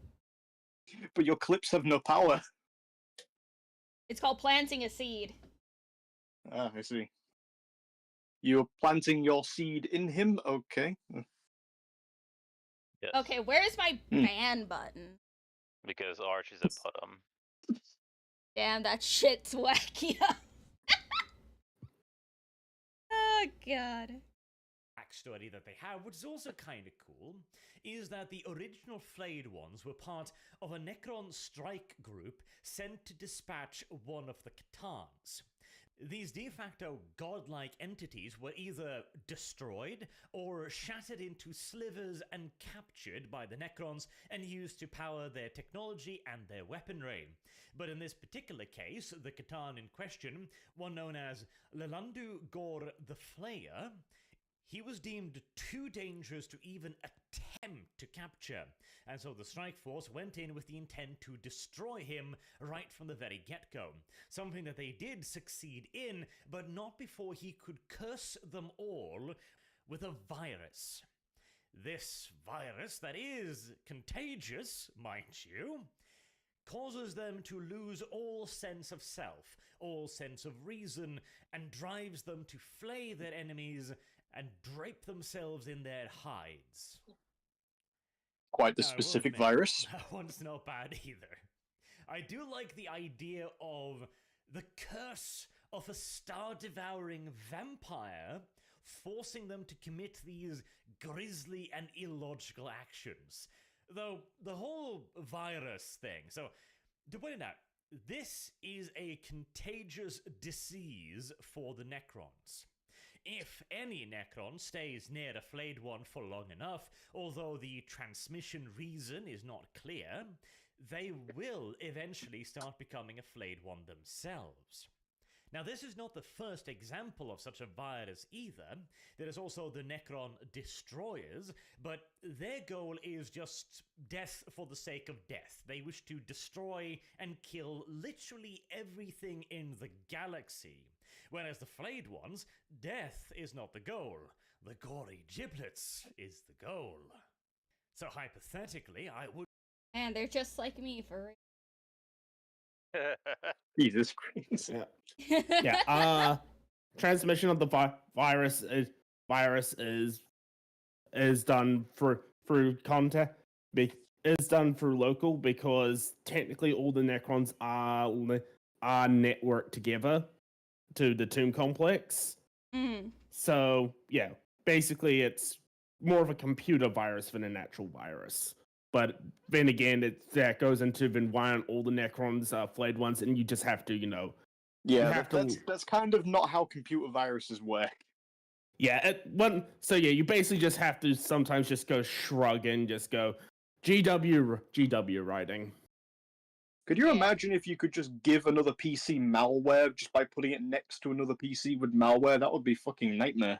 But your clips have no power. It's called planting a seed. Ah, I see. You're planting your seed in him? Okay. Yes. Okay, where's my ban button? Because Arch is a bottom. Damn, that shit's wacky. Oh, God. Backstory that they have, which is also kind of cool, is that the original Flayed ones were part of a Necron strike group sent to dispatch one of the Catans. These de facto godlike entities were either destroyed or shattered into slivers and captured by the Necrons and used to power their technology and their weaponry. But in this particular case, the Catan in question, one known as Lelandu Gor the Flayer, he was deemed too dangerous to even attempt to capture, and so the strike force went in with the intent to destroy him right from the very get-go. Something that they did succeed in, but not before he could curse them all with a virus. This virus that is contagious, mind you, causes them to lose all sense of self, all sense of reason, and drives them to flay their enemies and drape themselves in their hides. Quite the specific virus. That one's not bad either. I do like the idea of the curse of a star-devouring vampire forcing them to commit these grisly and illogical actions. Though, the whole virus thing, so, to put it out, this is a contagious disease for the Necrons. If any Necron stays near a flayed one for long enough, although the transmission reason is not clear, they will eventually start becoming a flayed one themselves. Now, this is not the first example of such a virus either. There is also the Necron Destroyers, but their goal is just death for the sake of death. They wish to destroy and kill literally everything in the galaxy. Whereas the Flayed Ones, death is not the goal. The gory giblets is the goal. So hypothetically, I would... And they're just like me for real. Jesus Christ. Yeah. Transmission of the virus is done through contact. Is done through local because technically all the Necrons are networked together to the tomb complex. So yeah, basically it's more of a computer virus than an actual virus. But then again, that goes into then why aren't all the Necrons Flayed Ones, and you just have to, Yeah, that's kind of not how computer viruses work. Yeah, you basically just have to sometimes just go shrug and just go GW writing. Could you imagine if you could just give another PC malware just by putting it next to another PC with malware? That would be fucking nightmare.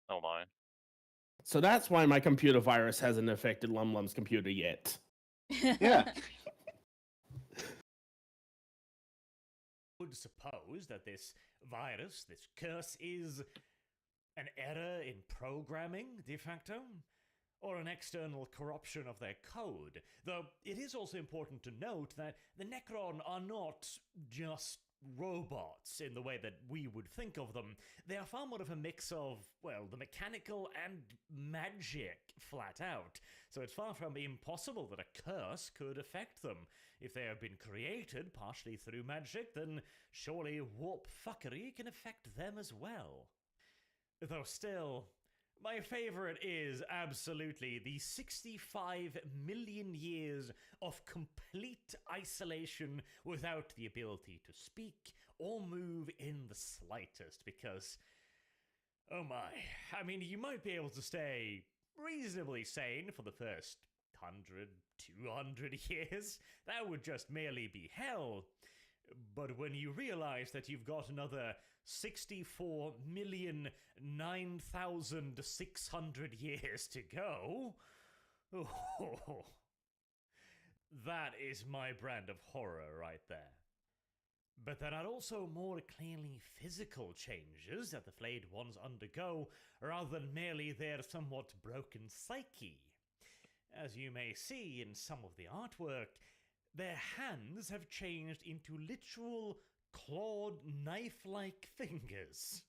Oh my. So that's why my computer virus hasn't affected LumLum's computer yet. Yeah. Would suppose that this virus, this curse, is an error in programming, de facto, or an external corruption of their code. Though it is also important to note that the Necron are not just robots in the way that we would think of them. They are far more of a mix of, well, the mechanical and magic, flat out. So it's far from impossible that a curse could affect them. If they have been created partially through magic, then surely warp fuckery can affect them as well. Though still, my favorite is absolutely the 65 million years of complete isolation without the ability to speak or move in the slightest, because, oh my, I mean, you might be able to stay reasonably sane for the first 100, 200 years. That would just merely be hell. But when you realize that you've got another 64,009,600 years to go, oh, that is my brand of horror right there. But there are also more clearly physical changes that the Flayed Ones undergo, rather than merely their somewhat broken psyche. As you may see in some of the artwork, their hands have changed into literal clawed knife-like fingers.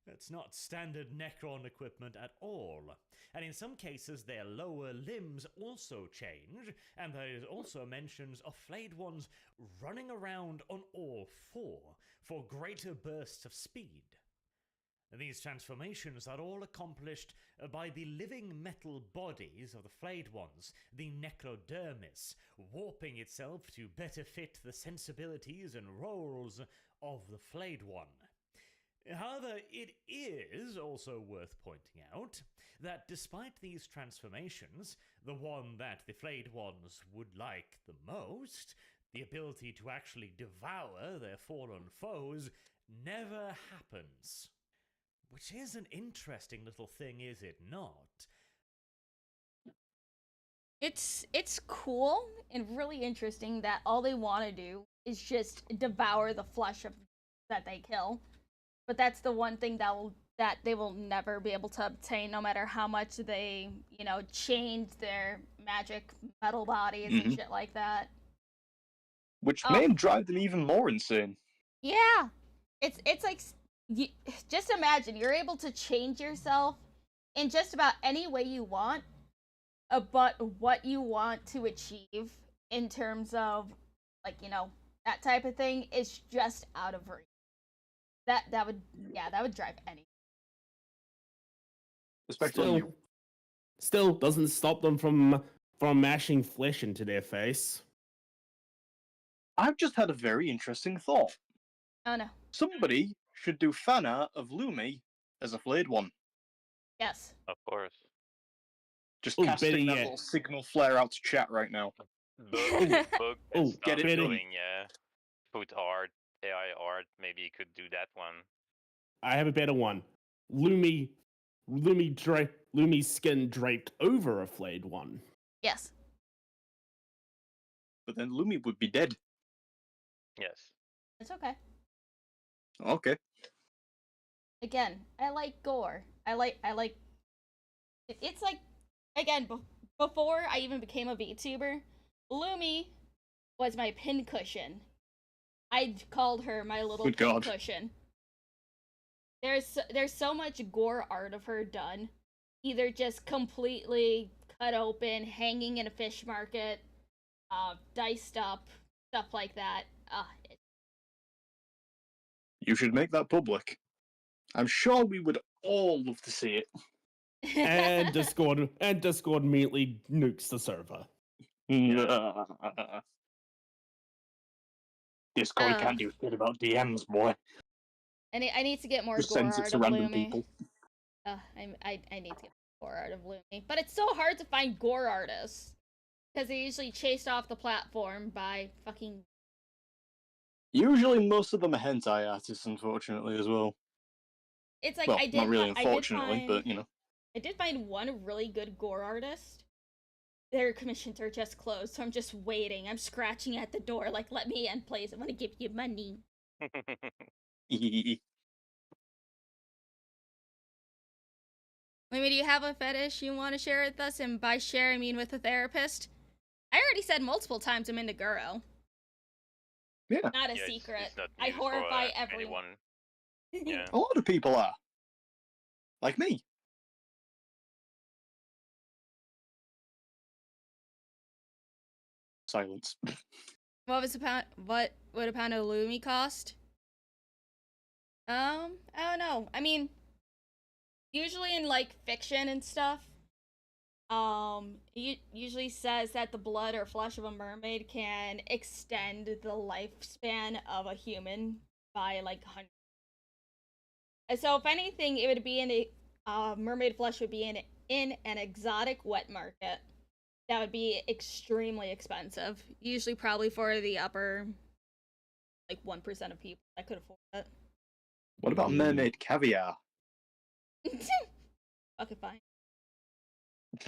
That's not standard Necron equipment at all. And in some cases, their lower limbs also change, and there is also mentions of Flayed Ones running around on all four for greater bursts of speed. These transformations are all accomplished by the living metal bodies of the Flayed Ones, the necrodermis, warping itself to better fit the sensibilities and roles of the Flayed One. However, it is also worth pointing out that despite these transformations, the one that the Flayed Ones would like the most, the ability to actually devour their fallen foes, never happens. Which is an interesting little thing, is it not? It's cool and really interesting that all they want to do is just devour the flesh of that they kill. But that's the one thing that they will never be able to obtain, no matter how much they, change their magic metal bodies and shit like that. Which may drive them even more insane. Yeah, it's like, just imagine you're able to change yourself in just about any way you want, but what you want to achieve in terms of, that type of thing is just out of reach. That would drive any. Especially still doesn't stop them from mashing flesh into their face. I've just had a very interesting thought. Oh no. Somebody should do fan art of Lumi as a Flayed One. Yes. Of course. Just casting that little signal flare out to chat right now. Book and get stuff it doing, put art AI art, maybe you could do that one. I have a better one. Lumi's skin draped over a flayed one. Yes. But then Lumi would be dead. Yes. It's okay. Okay. Again, I like gore. I like. It's like, again, before I even became a VTuber, Lumi was my pincushion. I called her my little Good God. pincushion. There's so much gore art of her done, either just completely cut open, hanging in a fish market, diced up, stuff like that. You should make that public. I'm sure we would all love to see it. And Discord immediately nukes the server. Discord can't do shit about DMs, boy. I need to get more Just gore sends it art to of random Lumi. people. I need to get gore art of Lumi, but it's so hard to find gore artists because they're usually chased off the platform by fucking. Usually, most of them are hentai artists, unfortunately, as well. It's like well, I did. Not really, unfortunately, but you know. I did find one really good gore artist. Their commissions are just closed, so I'm just waiting. I'm scratching at the door, like, let me in, please. I want to give you money. Maybe do you have a fetish you want to share with us? And by share, I mean with a therapist. I already said multiple times I'm into Guro. Yeah. Not a secret. It's not I horrify everyone. Yeah. A lot of people are. Like me. Silence. What would a pound of Lumi cost? I don't know. I mean, usually in like fiction and stuff, it usually says that the blood or flesh of a mermaid can extend the lifespan of a human by like 100. And so if anything, it would be in a mermaid flesh would be in an exotic wet market. That would be extremely expensive. Usually probably for the upper, like, 1% of people that could afford it. What about mermaid caviar? Okay, fine.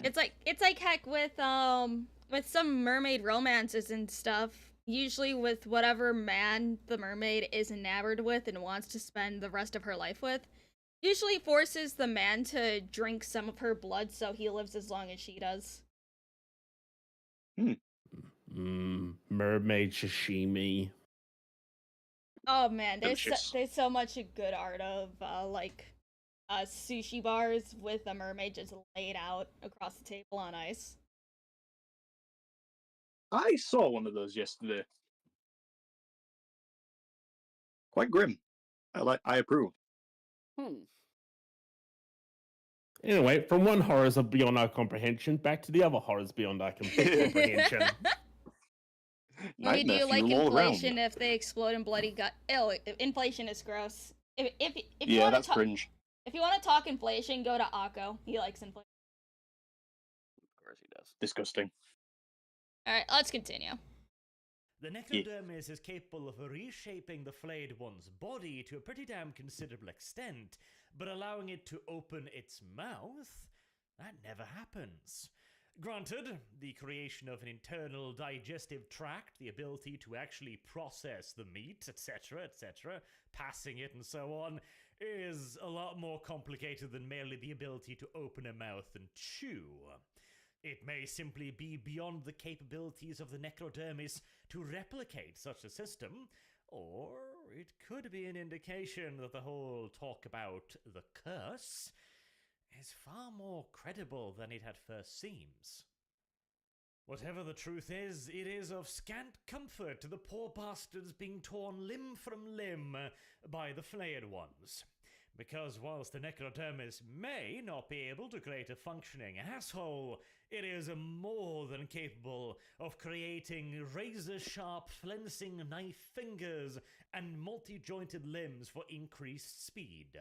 It's like heck with some mermaid romances and stuff. Usually with whatever man the mermaid is enamored with and wants to spend the rest of her life with. Usually forces the man to drink some of her blood so he lives as long as she does. Mermaid sashimi. Oh man, there's so much good art of sushi bars with a mermaid just laid out across the table on ice. I saw one of those yesterday. Quite grim. I approve. Anyway, from one horrors of beyond our comprehension, back to the other horrors beyond our comprehension. Maybe do you like inflation if they explode in bloody gut? Ew, inflation is gross. If you yeah, that's cringe. If you want to talk inflation, go to Akko. He likes inflation. Of course he does. Disgusting. Alright, let's continue. The necrodermis is capable of reshaping the flayed one's body to a pretty damn considerable extent, but allowing it to open its mouth? That never happens. Granted, the creation of an internal digestive tract, the ability to actually process the meat, etc., passing it and so on, is a lot more complicated than merely the ability to open a mouth and chew. It may simply be beyond the capabilities of the necrodermis to replicate such a system, or it could be an indication that the whole talk about the curse is far more credible than it at first seems. Whatever the truth is, it is of scant comfort to the poor bastards being torn limb from limb by the flayed ones. Because whilst the necrodermis may not be able to create a functioning asshole, it is more than capable of creating razor-sharp flensing knife fingers and multi-jointed limbs for increased speed.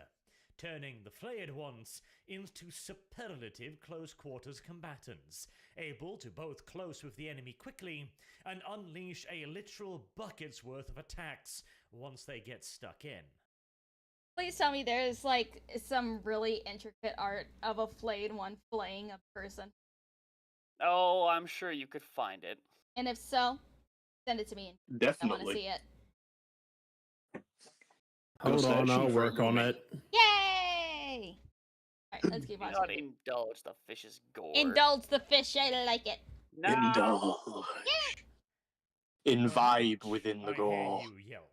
turning the flayed ones into superlative close-quarters combatants, able to both close with the enemy quickly and unleash a literal bucket's worth of attacks once they get stuck in. Please tell me there's, like, some really intricate art of a flayed one flaying a person. Oh, I'm sure you could find it. And if so, send it to me. Definitely. I want to see it. Hold on, I'll work on it. Yay! Alright, let's keep on. Do not indulge the fish's gore. Indulge the fish, I like it. No. Indulge. Imbibe within the gore. I hear you yelp.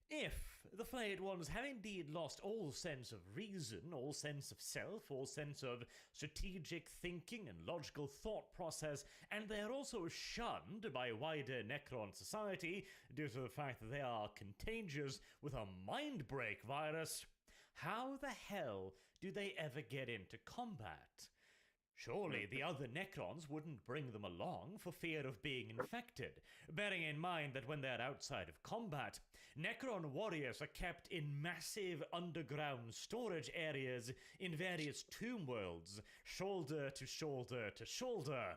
If the flayed ones have indeed lost all sense of reason, all sense of self, all sense of strategic thinking and logical thought process, and they're also shunned by wider Necron society due to the fact that they are contagious with a mind-break virus, how the hell do they ever get into combat? Surely the other Necrons wouldn't bring them along for fear of being infected, bearing in mind that when they're outside of combat, Necron warriors are kept in massive underground storage areas in various tomb worlds, shoulder to shoulder to shoulder.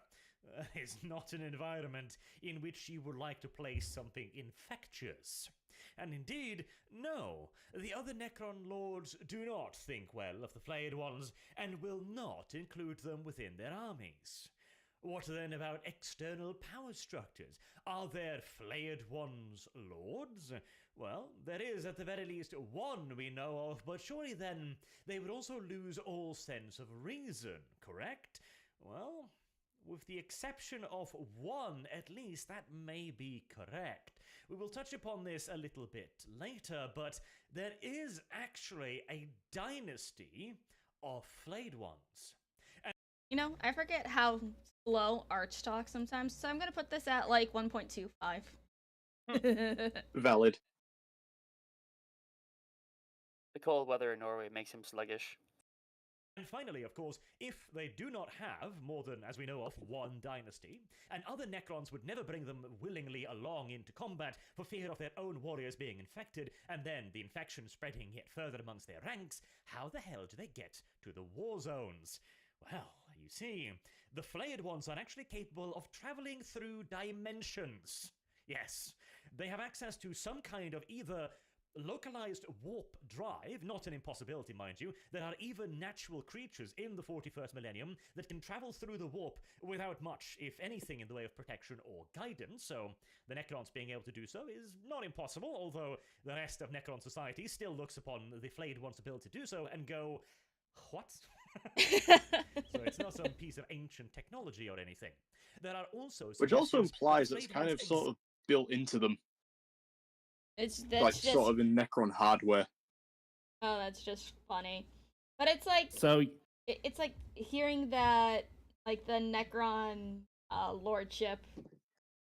Is not an environment in which you would like to place something infectious. And indeed, no, the other Necron lords do not think well of the flayed ones, and will not include them within their armies. What then about external power structures? Are there flayed ones lords? Well, there is at the very least one we know of, but surely then they would also lose all sense of reason, correct? Well, with the exception of one, at least, that may be correct. We will touch upon this a little bit later, but there is actually a dynasty of flayed ones. And you know, I forget how slow Arch talks sometimes, so I'm gonna put this at like 1.25. Valid. The cold weather in Norway makes him sluggish. And finally, of course, if they do not have more than, as we know of, one dynasty, and other Necrons would never bring them willingly along into combat for fear of their own warriors being infected, and then the infection spreading yet further amongst their ranks, how the hell do they get to the war zones? Well, you see, the flayed ones are actually capable of traveling through dimensions. Yes, they have access to some kind of either localized warp drive, not an impossibility, mind you. There are even natural creatures in the 41st millennium that can travel through the warp without much, if anything, in the way of protection or guidance, so the Necrons being able to do so is not impossible, although the rest of Necron society still looks upon the flayed one's ability to do so and go, what? So it's not some piece of ancient technology or anything. There are also which also implies it's kind of sort of built into them. That's like just sort of in Necron hardware. Oh, that's just funny. But it's like so it's like hearing that like the Necron lordship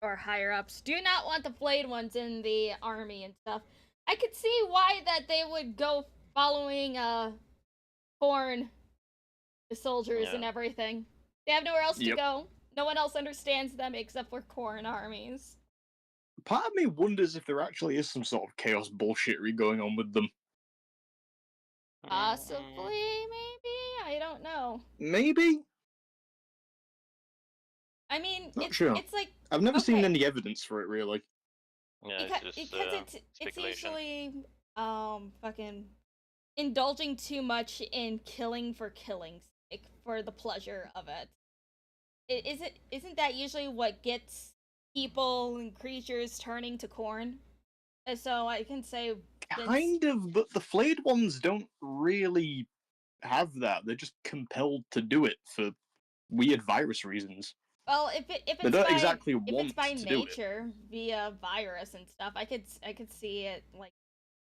or higher ups do not want the flayed ones in the army and stuff. I could see why that they would go following Khorne, the soldiers and everything. They have nowhere else to go. No one else understands them except for Khorne armies. Part of me wonders if there actually is some sort of chaos bullshittery going on with them. Possibly, maybe? I don't know. Maybe? I mean, Not sure. It's like... I've never seen any evidence for it, really. Yeah, Because it's usually, fucking indulging too much in killing for killing's sake, for the pleasure of it. Isn't that usually what gets people and creatures turning to Khorne? So I can say... Kind of, but the flayed ones don't really have that. They're just compelled to do it for weird virus reasons. Well, if it's they don't by, exactly if want it's by to do it. nature via virus and stuff, I could see it like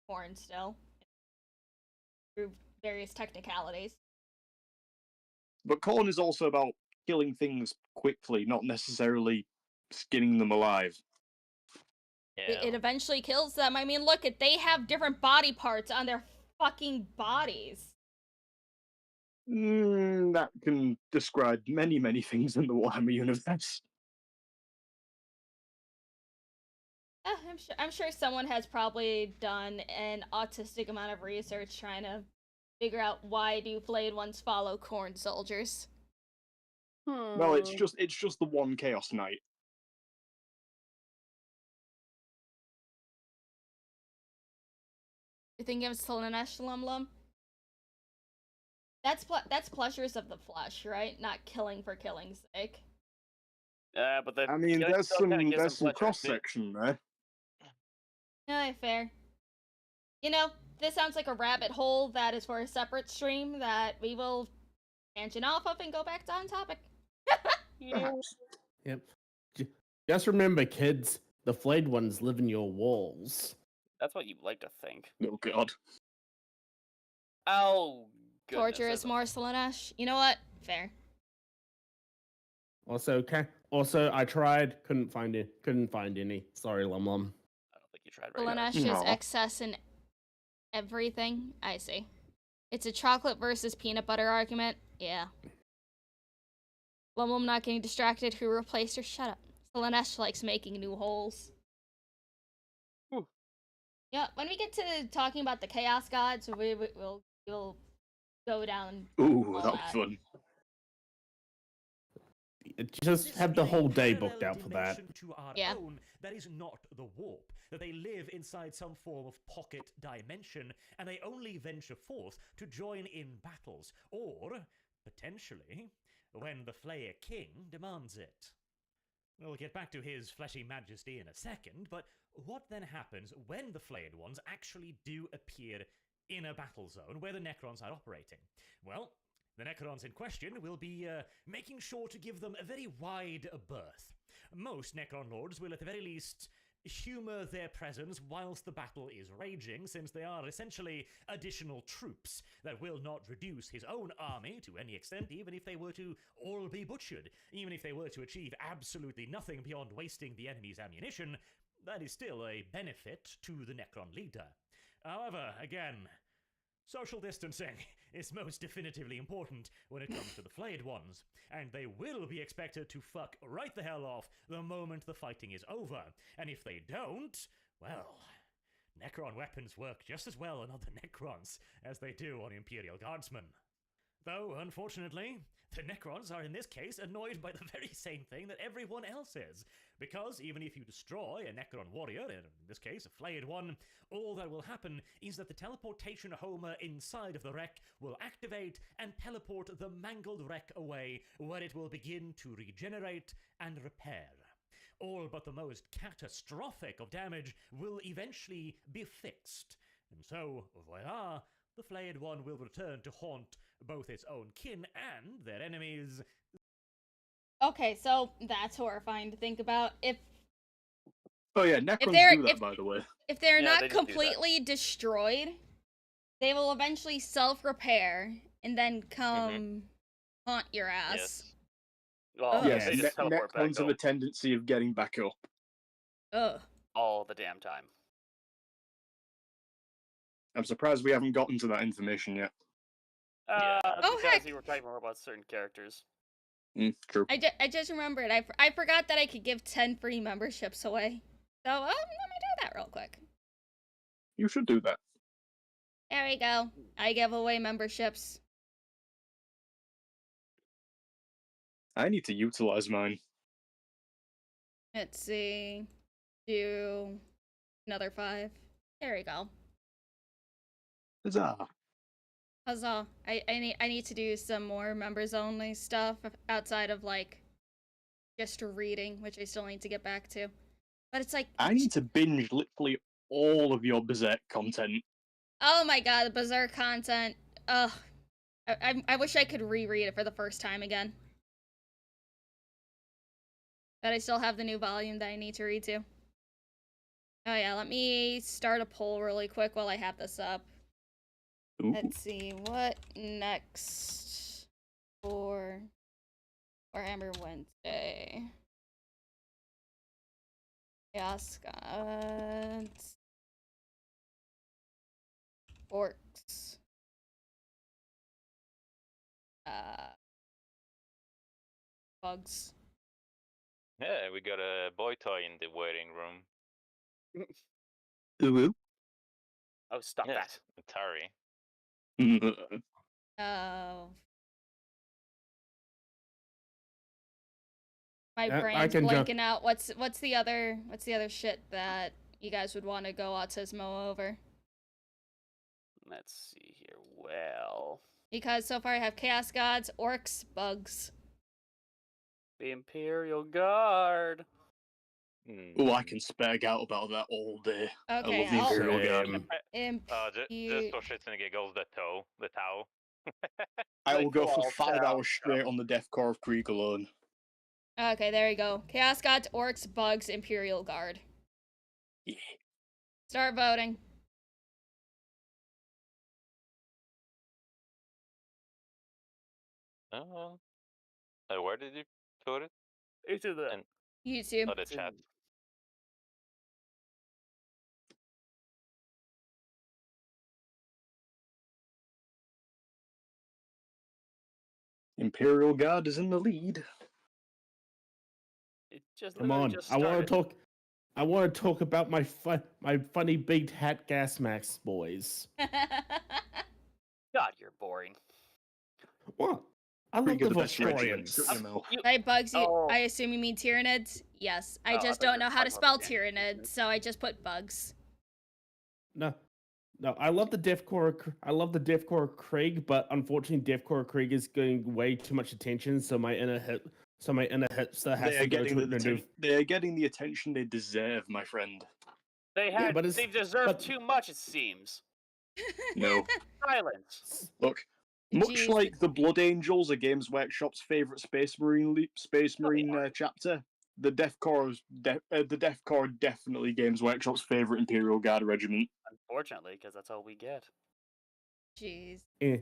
Khorne still through various technicalities. But Khorne is also about killing things quickly, not necessarily skinning them alive. Yeah. It eventually kills them. I mean, look, they have different body parts on their fucking bodies. That can describe many, many things in the Warhammer universe. I'm sure someone has probably done an autistic amount of research trying to figure out why do flayed ones follow corn soldiers. Well, it's just the one Chaos Knight. You think it's Slanesh LumLum? That's pleasures of the flesh, right? Not killing for killing's sake. Yeah, but I mean, there's some cross section there. Yeah, fair. You know, this sounds like a rabbit hole that is for a separate stream that we will tangent off of and go back to on topic. Perhaps. Yep. Just remember, kids, the flayed ones live in your walls. That's what you like to think. Oh god. Oh, goodness. Torture is more Slanesh. You know what? Fair. Also, I tried, couldn't find any. Sorry, LumLum. I don't think you tried very hard. Slanesh is excess in everything. I see. It's a chocolate versus peanut butter argument. Yeah. LumLum not getting distracted. Who replaced her? Shut up. Slanesh likes making new holes. Yeah, when we get to talking about the Chaos Gods, we'll go down. Ooh, that'll be fun. Just have the whole day booked out for that. Yeah. That is not the warp. That they live inside some form of pocket dimension, and they only venture forth to join in battles, or, potentially, when the Flayer King demands it. We'll get back to his fleshy majesty in a second, but what then happens when the Flayed Ones actually do appear in a battle zone where the Necrons are operating? Well, the Necrons in question will be making sure to give them a very wide berth. Most Necron Lords will at the very least humour their presence whilst the battle is raging, since they are essentially additional troops that will not reduce his own army to any extent, even if they were to all be butchered. Even if they were to achieve absolutely nothing beyond wasting the enemy's ammunition, that is still a benefit to the Necron leader. However, again, social distancing is most definitively important when it comes to the Flayed Ones, and they will be expected to fuck right the hell off the moment the fighting is over. And if they don't, well, Necron weapons work just as well on other Necrons as they do on Imperial Guardsmen. Though, unfortunately, the Necrons are in this case annoyed by the very same thing that everyone else is, because even if you destroy a Necron warrior, in this case a Flayed one, all that will happen is that the teleportation Homer inside of the wreck will activate and teleport the mangled wreck away, where it will begin to regenerate and repair. All but the most catastrophic of damage will eventually be fixed. And so, voila, the Flayed one will return to haunt both its own kin and their enemies. Okay, so that's horrifying to think about. Oh yeah, Necrons do that, by the way. If they're not completely destroyed, they will eventually self-repair and then come haunt your ass. Yes. Well, yes, Necrons have a tendency of getting back up. Ugh. All the damn time. I'm surprised we haven't gotten to that information yet. Because you were talking more about certain characters. True. I just remembered. I forgot that I could give 10 free memberships away. So, let me do that real quick. You should do that. There we go. I give away memberships. I need to utilize mine. Let's see. Do another 5. There we go. Huzzah. Huzzah. I need to do some more members only stuff outside of like just reading, which I still need to get back to. But it's like I need to binge literally all of your Berserk content. Oh my god, the Berserk content. Ugh. I wish I could reread it for the first time again. But I still have the new volume that I need to read to. Oh yeah, let me start a poll really quick while I have this up. Ooh. Let's see, what next for Warhammer Wednesday? Chaos Gods. Orcs. Bugs. Yeah, we got a boy toy in the waiting room. Ooh. Oh, stop that. Atari. Oh. My I brain's can jump. blanking out. What's the other shit that you guys would want to go autismo over? Let's see here. Well, Because so far I have Chaos Gods, Orcs, Bugs. the Imperial Guard. Oh, I can spag out about that all day. Okay, I love the Imperial Guard. Just for shits and giggles, the Tau. I will go for Well, 5 Tau. hours straight on the Death Core of Krieg alone. Okay, there you go. Chaos Gods, Orcs, Bugs, Imperial Guard. Yeah. Start voting. Where did you put it? Into the YouTube. Oh, the chat. Imperial Guard is in the lead. It just Come literally on, just I want started. to talk. I want to talk about my funny big hat gas max boys. God, you're boring. What? I love Krieg are the the best regiment. Vostorians. Shut your mouth. Hey, Bugs, Oh. I assume you mean Tyranids? Yes. I Oh, I just thought you don't were know how to talking spell about the Tyranid, so I just put Bugs. No, I love the Death Core. I love the Death Core Krieg, but unfortunately, Death Core Krieg is getting way too much attention. So my inner hipster has to go to it and do. They are getting the attention they deserve, my friend. They Yeah, had. but it's- They deserve but- too much. It seems. No. Silence. Look, much Jeez. like the Blood Angels, a Games Workshop's favorite Space Marine chapter, the Death Core definitely Games Workshop's favorite Imperial Guard regiment. Unfortunately, because that's all we get. Jeez. Eh.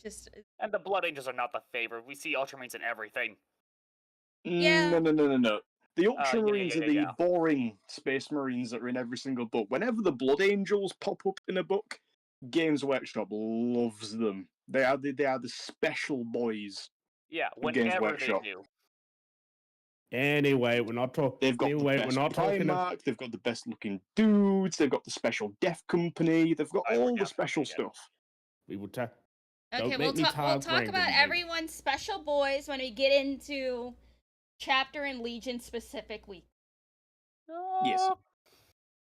Just. And the Blood Angels are not the favorite. We see Ultramarines in everything. Yeah. No. The Ultramarines yeah, are the yeah. boring Space Marines that are in every single book. Whenever the Blood Angels pop up in a book, Games Workshop loves them. They are the special boys. Yeah, of Games whenever they Workshop. do. Anyway, we're not talking. They've got anyway, the best we're not talking. Primarch, they've got the best looking dudes, they've got the special death company, they've got all the special stuff. We will talk. Okay, we'll talk about everyone's special boys when we get into chapter and Legion specific week. Yes.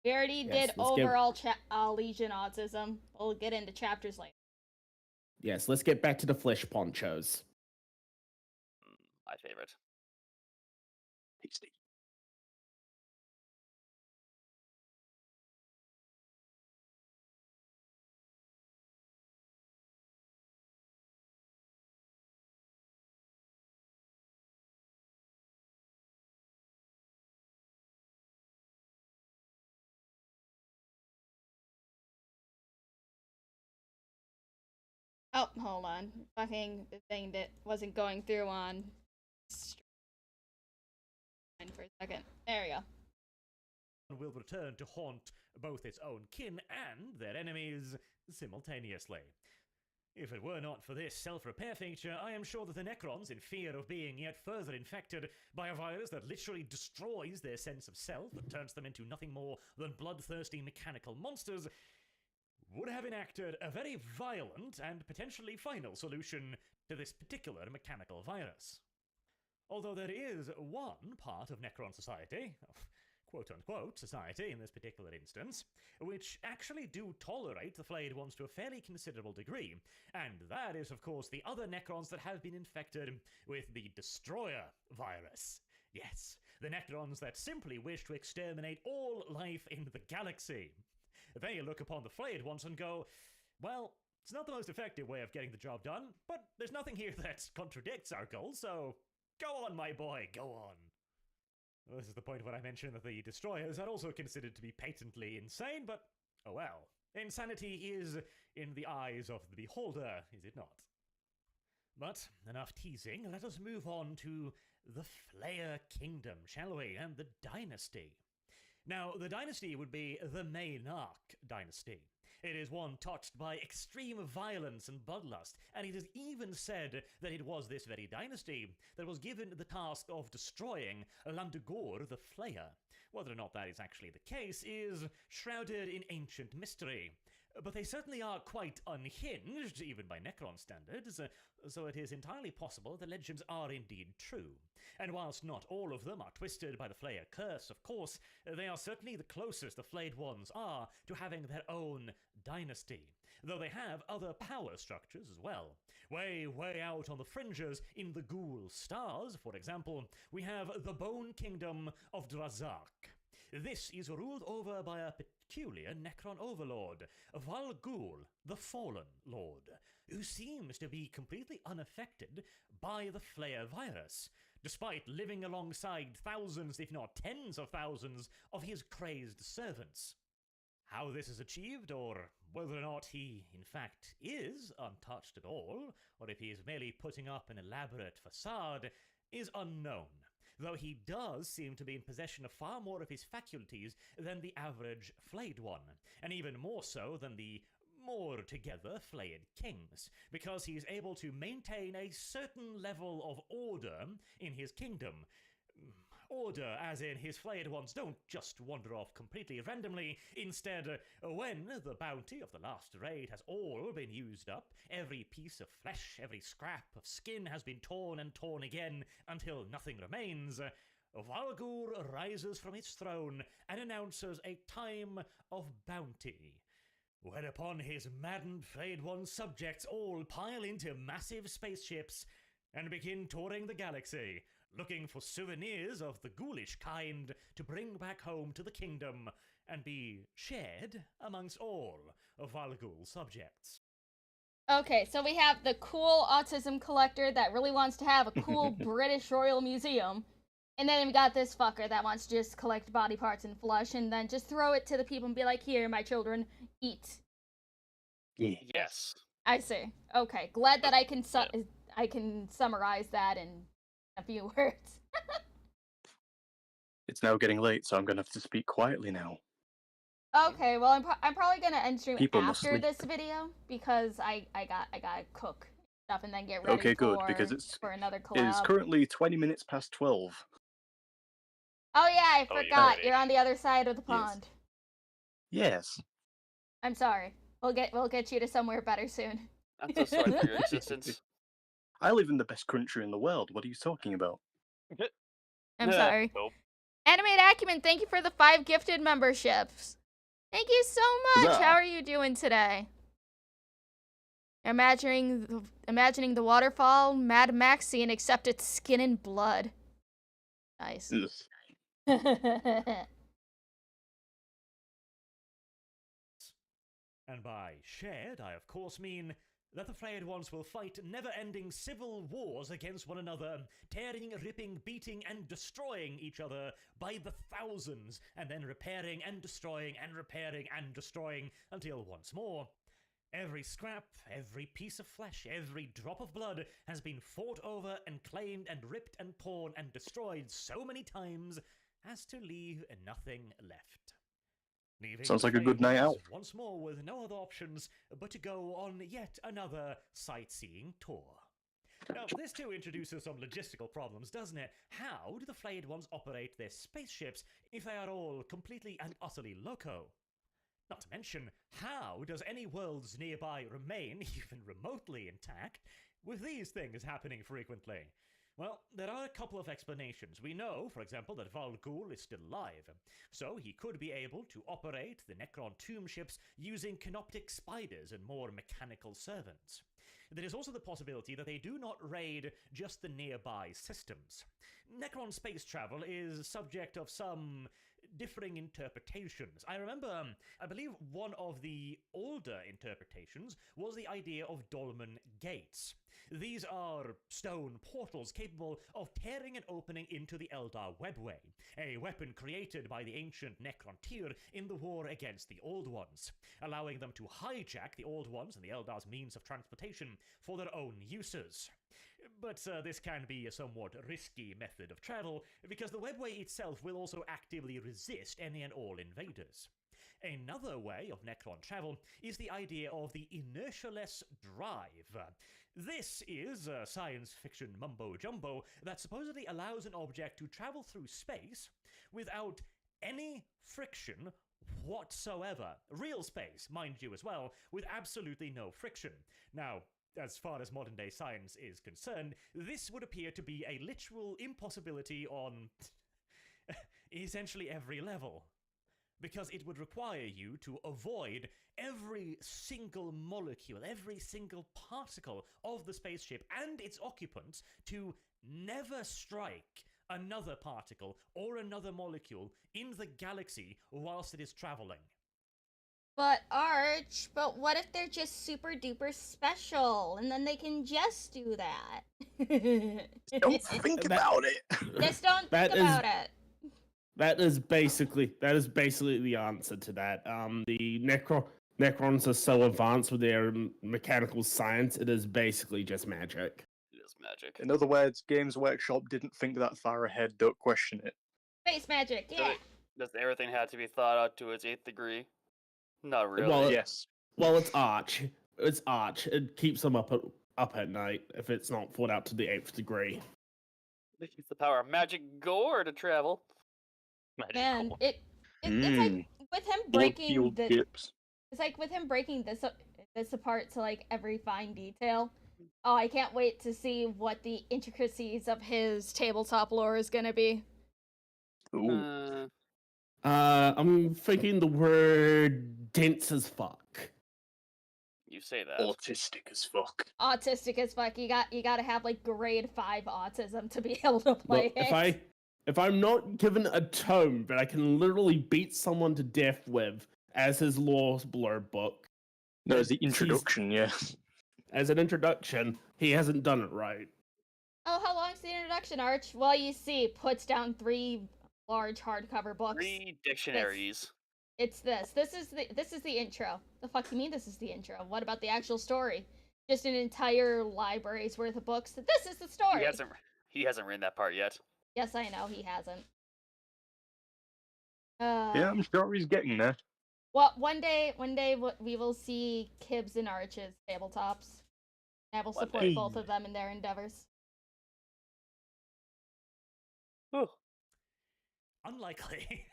We already Yes, did let's get- overall Legion autism. We'll get into chapters later. Yes, let's get back to the flesh ponchos. My favorite. Tasty. Oh, hold on. Fucking the thing that wasn't going through on for a second. There we go. Will return to haunt both its own kin and their enemies simultaneously. If it were not for this self-repair feature, I am sure that the Necrons, in fear of being yet further infected by a virus that literally destroys their sense of self and turns them into nothing more than bloodthirsty mechanical monsters, would have enacted a very violent and potentially final solution to this particular mechanical virus. Although there is one part of Necron society, quote-unquote society in this particular instance, which actually do tolerate the flayed ones to a fairly considerable degree, and that is, of course, the other Necrons that have been infected with the Destroyer virus. Yes, the Necrons that simply wish to exterminate all life in the galaxy. They look upon the flayed ones and go, well, it's not the most effective way of getting the job done, but there's nothing here that contradicts our goal, so go on, my boy, go on. This is the point where I mentioned that the Destroyers are also considered to be patently insane, but oh well. Insanity is in the eyes of the beholder, is it not? But enough teasing, let us move on to the Flayer Kingdom, shall we, and the Dynasty. Now, the dynasty would be the Maynarch dynasty. It is one touched by extreme violence and bloodlust, and it is even said that it was this very dynasty that was given the task of destroying Landegor the Flayer. Whether or not that is actually the case is shrouded in ancient mystery. but they certainly are quite unhinged, even by Necron standards, so it is entirely possible the legends are indeed true. And whilst not all of them are twisted by the Flayer curse, of course, they are certainly the closest the Flayed Ones are to having their own dynasty, though they have other power structures as well. Way out on the fringes, in the Ghoul Stars, for example, we have the Bone Kingdom of Drazark. This is ruled over by a peculiar Necron overlord, Val Ghul, the Fallen Lord, who seems to be completely unaffected by the Flayer virus, despite living alongside thousands, if not tens of thousands, of his crazed servants. How this is achieved, or whether or not he, in fact, is untouched at all, or if he is merely putting up an elaborate facade, is unknown, though he does seem to be in possession of far more of his faculties than the average Flayed one, and even more so than the more together Flayed kings, because he is able to maintain a certain level of order in his kingdom. Order, as in his Flayed ones don't just wander off completely randomly. Instead, when the bounty of the last raid has all been used up, every piece of flesh, every scrap of skin has been torn and torn again until nothing remains, Val Ghul rises from his throne and announces a time of bounty. Whereupon his maddened Flayed One subjects all pile into massive spaceships and begin touring the galaxy, looking for souvenirs of the ghoulish kind to bring back home to the kingdom and be shared amongst all of Val Ghul's subjects. Okay, so we have the cool autism collector that really wants to have a cool British Royal Museum. And then we got this fucker that wants to just collect body parts and flesh and then just throw it to the people and be like, here, my children, eat. Yes. I see. Okay, glad that I can summarize that in a few words. It's now getting late, so I'm gonna have to speak quietly now. Okay, well, I'm probably gonna end stream People must after sleep. this video because I gotta cook stuff and then get ready Okay, good, because for another it collab. is currently 20 minutes past 12. Oh yeah, I Oh, forgot. yeah. You're on the other side of the Yes. pond. Yes. I'm sorry. We'll get you to somewhere better soon. I'm so sorry for your existence. I live in the best country in the world. What are you talking about? I'm sorry. Nope. Animate Acumen, thank you for the 5 gifted memberships. Thank you so much. Huzzah. How are you doing today? Imagining the waterfall, Mad Max scene, except it's skin and blood. Nice. And by shared, I of course mean that the Flayed Ones will fight never-ending civil wars against one another, tearing, ripping, beating, and destroying each other by the thousands, and then repairing and destroying and repairing and destroying until once more every scrap, every piece of flesh, every drop of blood has been fought over and claimed and ripped and torn and destroyed so many times as to leave nothing left. Leaving Sounds the like a good Flayed night Ones out. once more with no other options but to go on yet another sightseeing tour. Now, this too introduces some logistical problems, doesn't it? How do the Flayed Ones operate their spaceships if they are all completely and utterly loco? Not to mention, how does any worlds nearby remain even remotely intact with these things happening frequently? Well, there are a couple of explanations. We know, for example, that Val Ghul is still alive, so he could be able to operate the Necron tomb ships using canoptic spiders and more mechanical servants. There is also the possibility that they do not raid just the nearby systems. Necron space travel is subject of some differing interpretations. I believe one of the older interpretations was the idea of dolmen gates. These are stone portals capable of tearing and opening into the Eldar webway, a weapon created by the ancient Necrontyr in the war against the Old Ones, allowing them to hijack the Old Ones and the Eldar's means of transportation for their own uses. But this can be a somewhat risky method of travel, because the webway itself will also actively resist any and all invaders. Another way of Necron travel is the idea of the inertialess drive. This is a science fiction mumbo-jumbo that supposedly allows an object to travel through space without any friction whatsoever. Real space, mind you, as well, with absolutely no friction. Now, as far as modern day science is concerned, this would appear to be a literal impossibility on essentially every level. Because it would require you to avoid every single molecule, every single particle of the spaceship and its occupants to never strike another particle or another molecule in the galaxy whilst it is traveling. But Arch, what if they're just super duper special and then they can just do that? Don't think about it. Just don't think about it. That is basically the answer to that. The Necrons are so advanced with their mechanical science, it is basically just magic. It is magic. In other words, Games Workshop didn't think that far ahead. Don't question it. Space magic, yeah. Does everything have to be thought out to its 8th degree? Not really. Well, yes. Well, it's Arch. It's Arch. It keeps them up at night if it's not thought out to the 8th degree. It needs the power of magic gore to travel. Man, it's like with him breaking it's like with him breaking this apart to like every fine detail. Oh, I can't wait to see what the intricacies of his tabletop lore is gonna be. I'm thinking the word dense as fuck. You say that. Autistic as fuck. Autistic as fuck. You gotta have like grade 5 autism to be able to play it. If I'm not given a tome that I can literally beat someone to death with as his lore blurb book. No, as the introduction, yeah. As an introduction, he hasn't done it right. Oh, how long's the introduction, Arch? Well, you see, puts down 3 large hardcover books. 3 dictionaries. It's this. This is the intro. The fuck you mean this is the intro? What about the actual story? Just an entire library's worth of books. This is the story. He hasn't written that part yet. Yes, I know he hasn't. Yeah, I'm sure he's getting there. Well, one day we will see Kibbs and Arch's tabletops. I will support both of them in their endeavors. Oh. Unlikely.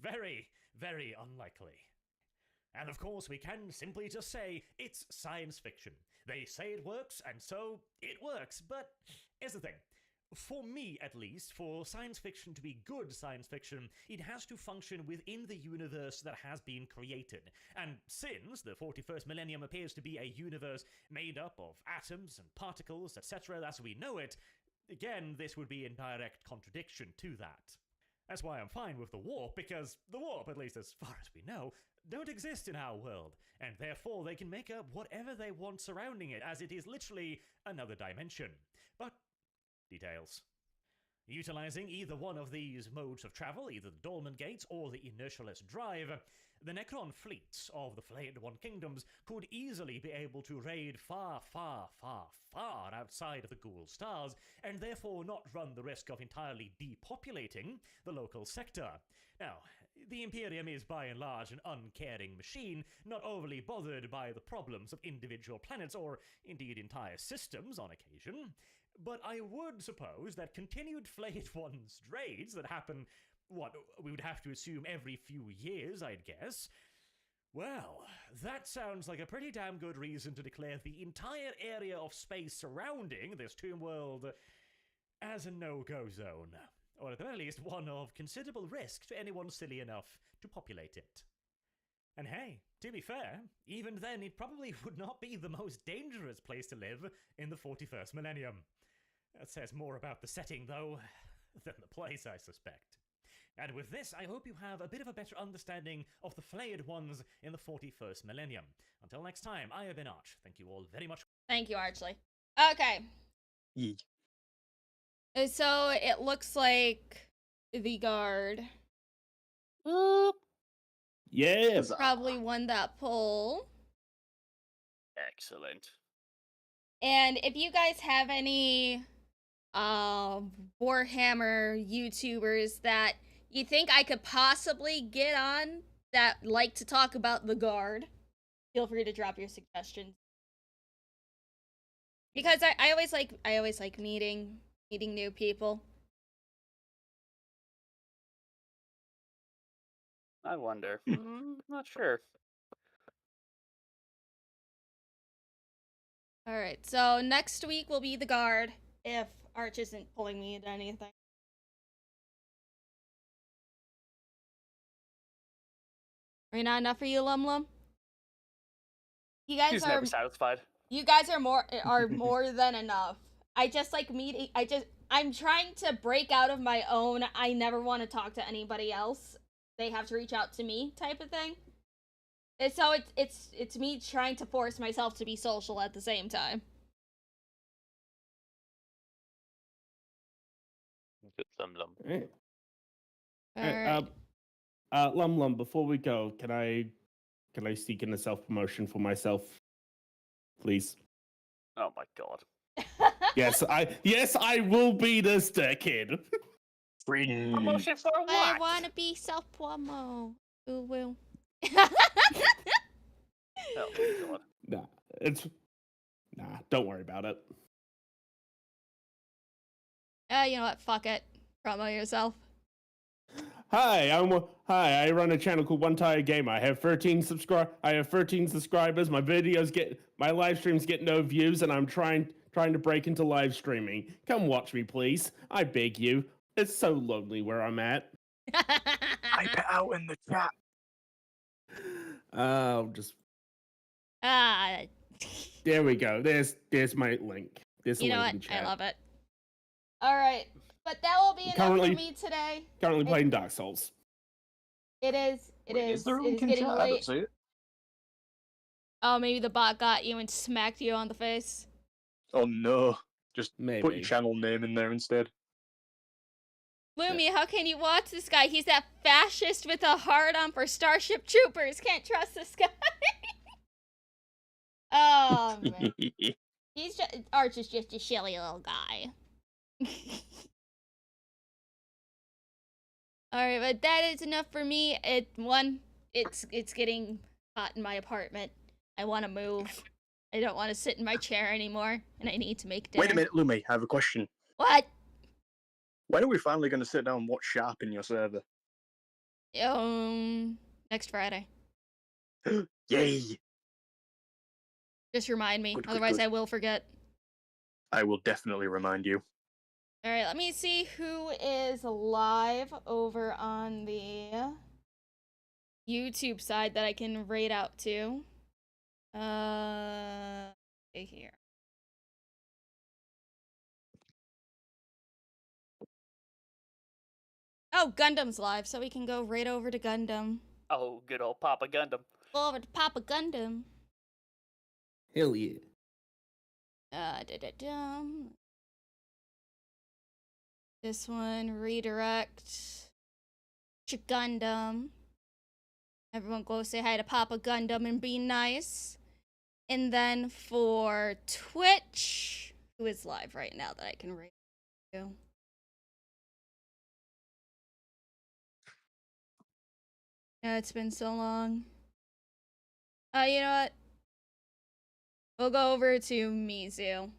Very, very unlikely. And of course, we can simply just say it's science fiction. They say it works, and so it works. But here's the thing. For me, at least, for science fiction to be good science fiction, it has to function within the universe that has been created. And since the 41st millennium appears to be a universe made up of atoms and particles, etc., as we know it, again, this would be in direct contradiction to that. That's why I'm fine with the warp, because the warp, at least as far as we know, don't exist in our world, and therefore they can make up whatever they want surrounding it, as it is literally another dimension. But details. Utilizing either one of these modes of travel, either the Dolmen Gates or the inertialess drive, the Necron fleets of the Flayed One Kingdoms could easily be able to raid far, far, far, far outside of the Ghoul stars, and therefore not run the risk of entirely depopulating the local sector. Now, the Imperium is by and large an uncaring machine, not overly bothered by the problems of individual planets or indeed entire systems on occasion. But I would suppose that continued Flayed Ones raids that happen, we would have to assume every few years, I'd guess. Well, that sounds like a pretty damn good reason to declare the entire area of space surrounding this tomb world as a no-go zone. Or at the very least, one of considerable risk to anyone silly enough to populate it. And hey, to be fair, even then it probably would not be the most dangerous place to live in the 41st millennium. That says more about the setting, though, than the place, I suspect. And with this, I hope you have a bit of a better understanding of the Flayed Ones in the 41st millennium. Until next time, I have been Arch. Thank you all very much. Thank you, Archly. Okay. Yeah. So it looks like the guard. Yes. Probably won that poll. Excellent. And if you guys have any Warhammer YouTubers that you think I could possibly get on that like to talk about the guard, feel free to drop your suggestions. Because I always like meeting new people. I wonder. Not sure. Alright, so next week will be the guard, if Arch isn't pulling me into anything. Are we not enough for you, LumLum? You guys She's are never satisfied. You guys are more than enough. I just like meeting. I'm trying to break out of my own I never want to talk to anybody else. They have to reach out to me type of thing. And so it's me trying to force myself to be social at the same time. Good LumLum. Hey. LumLum, before we go, can I seek in a self promotion for myself, please? Oh my god. Yes, I will be the stick kid. Promotion for what? I wanna be self-promo. Ooh woo. Oh my god. Don't worry about it. You know what? Fuck it. Promo yourself. Hi, I run a channel called One Tire Gamer. I have 13 subscribers. My live streams get no views, and I'm trying to break into live streaming. Come watch me, please. I beg you. It's so lonely where I'm at. Type it out in the chat. There we go. There's my link. There's You a know link what? in chat. I love it. Alright. But that will be enough for me today. Currently playing Dark Souls. It is. Is there a It link is in getting chat? I don't late. see it. Oh, maybe the bot got you and smacked you on the face. Oh no. Just put Maybe. your channel name in there instead. Lumi, how can you watch this guy? He's that fascist with a hard-on for Starship Troopers. Can't trust this guy. Oh, man. Arch is just a shilly little guy. Alright, but that is enough for me. It's getting hot in my apartment. I want to move. I don't want to sit in my chair anymore, and I need to make dinner. Wait a minute, Lumi, I have a question. What? When are we finally going to sit down and watch Sharp in your server? Next Friday. Yay! Just remind me, Good, otherwise good. I will forget. I will definitely remind you. Alright, let me see who is live over on the YouTube side that I can raid out to. Here. Oh, Gundam's live, so we can go right over to Gundam. Oh, good old Papa Gundam. Go over to Papa Gundam. Hell yeah. This one, redirect to Gundam. Everyone go say hi to Papa Gundam and be nice. And then for Twitch, who is live right now that I can raid to? Yeah, it's been so long. You know what? We'll go over to Mizu.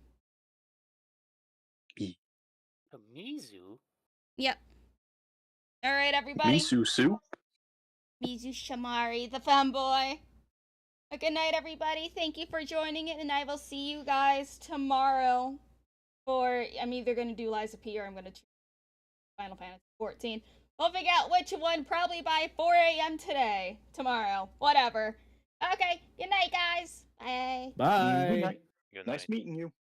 Mizu? Yep. Alright, everybody. Misu Su? Mizu Shamari, the femboy. Good night, everybody. Thank you for joining it, and I will see you guys tomorrow. I'm either going to do Liza P or I'm going to choose Final Fantasy 14. We'll figure out which one probably by 4 a.m. tomorrow. Whatever. Okay, good night, guys. Bye. Bye. Good night. Good Nice night. meeting you.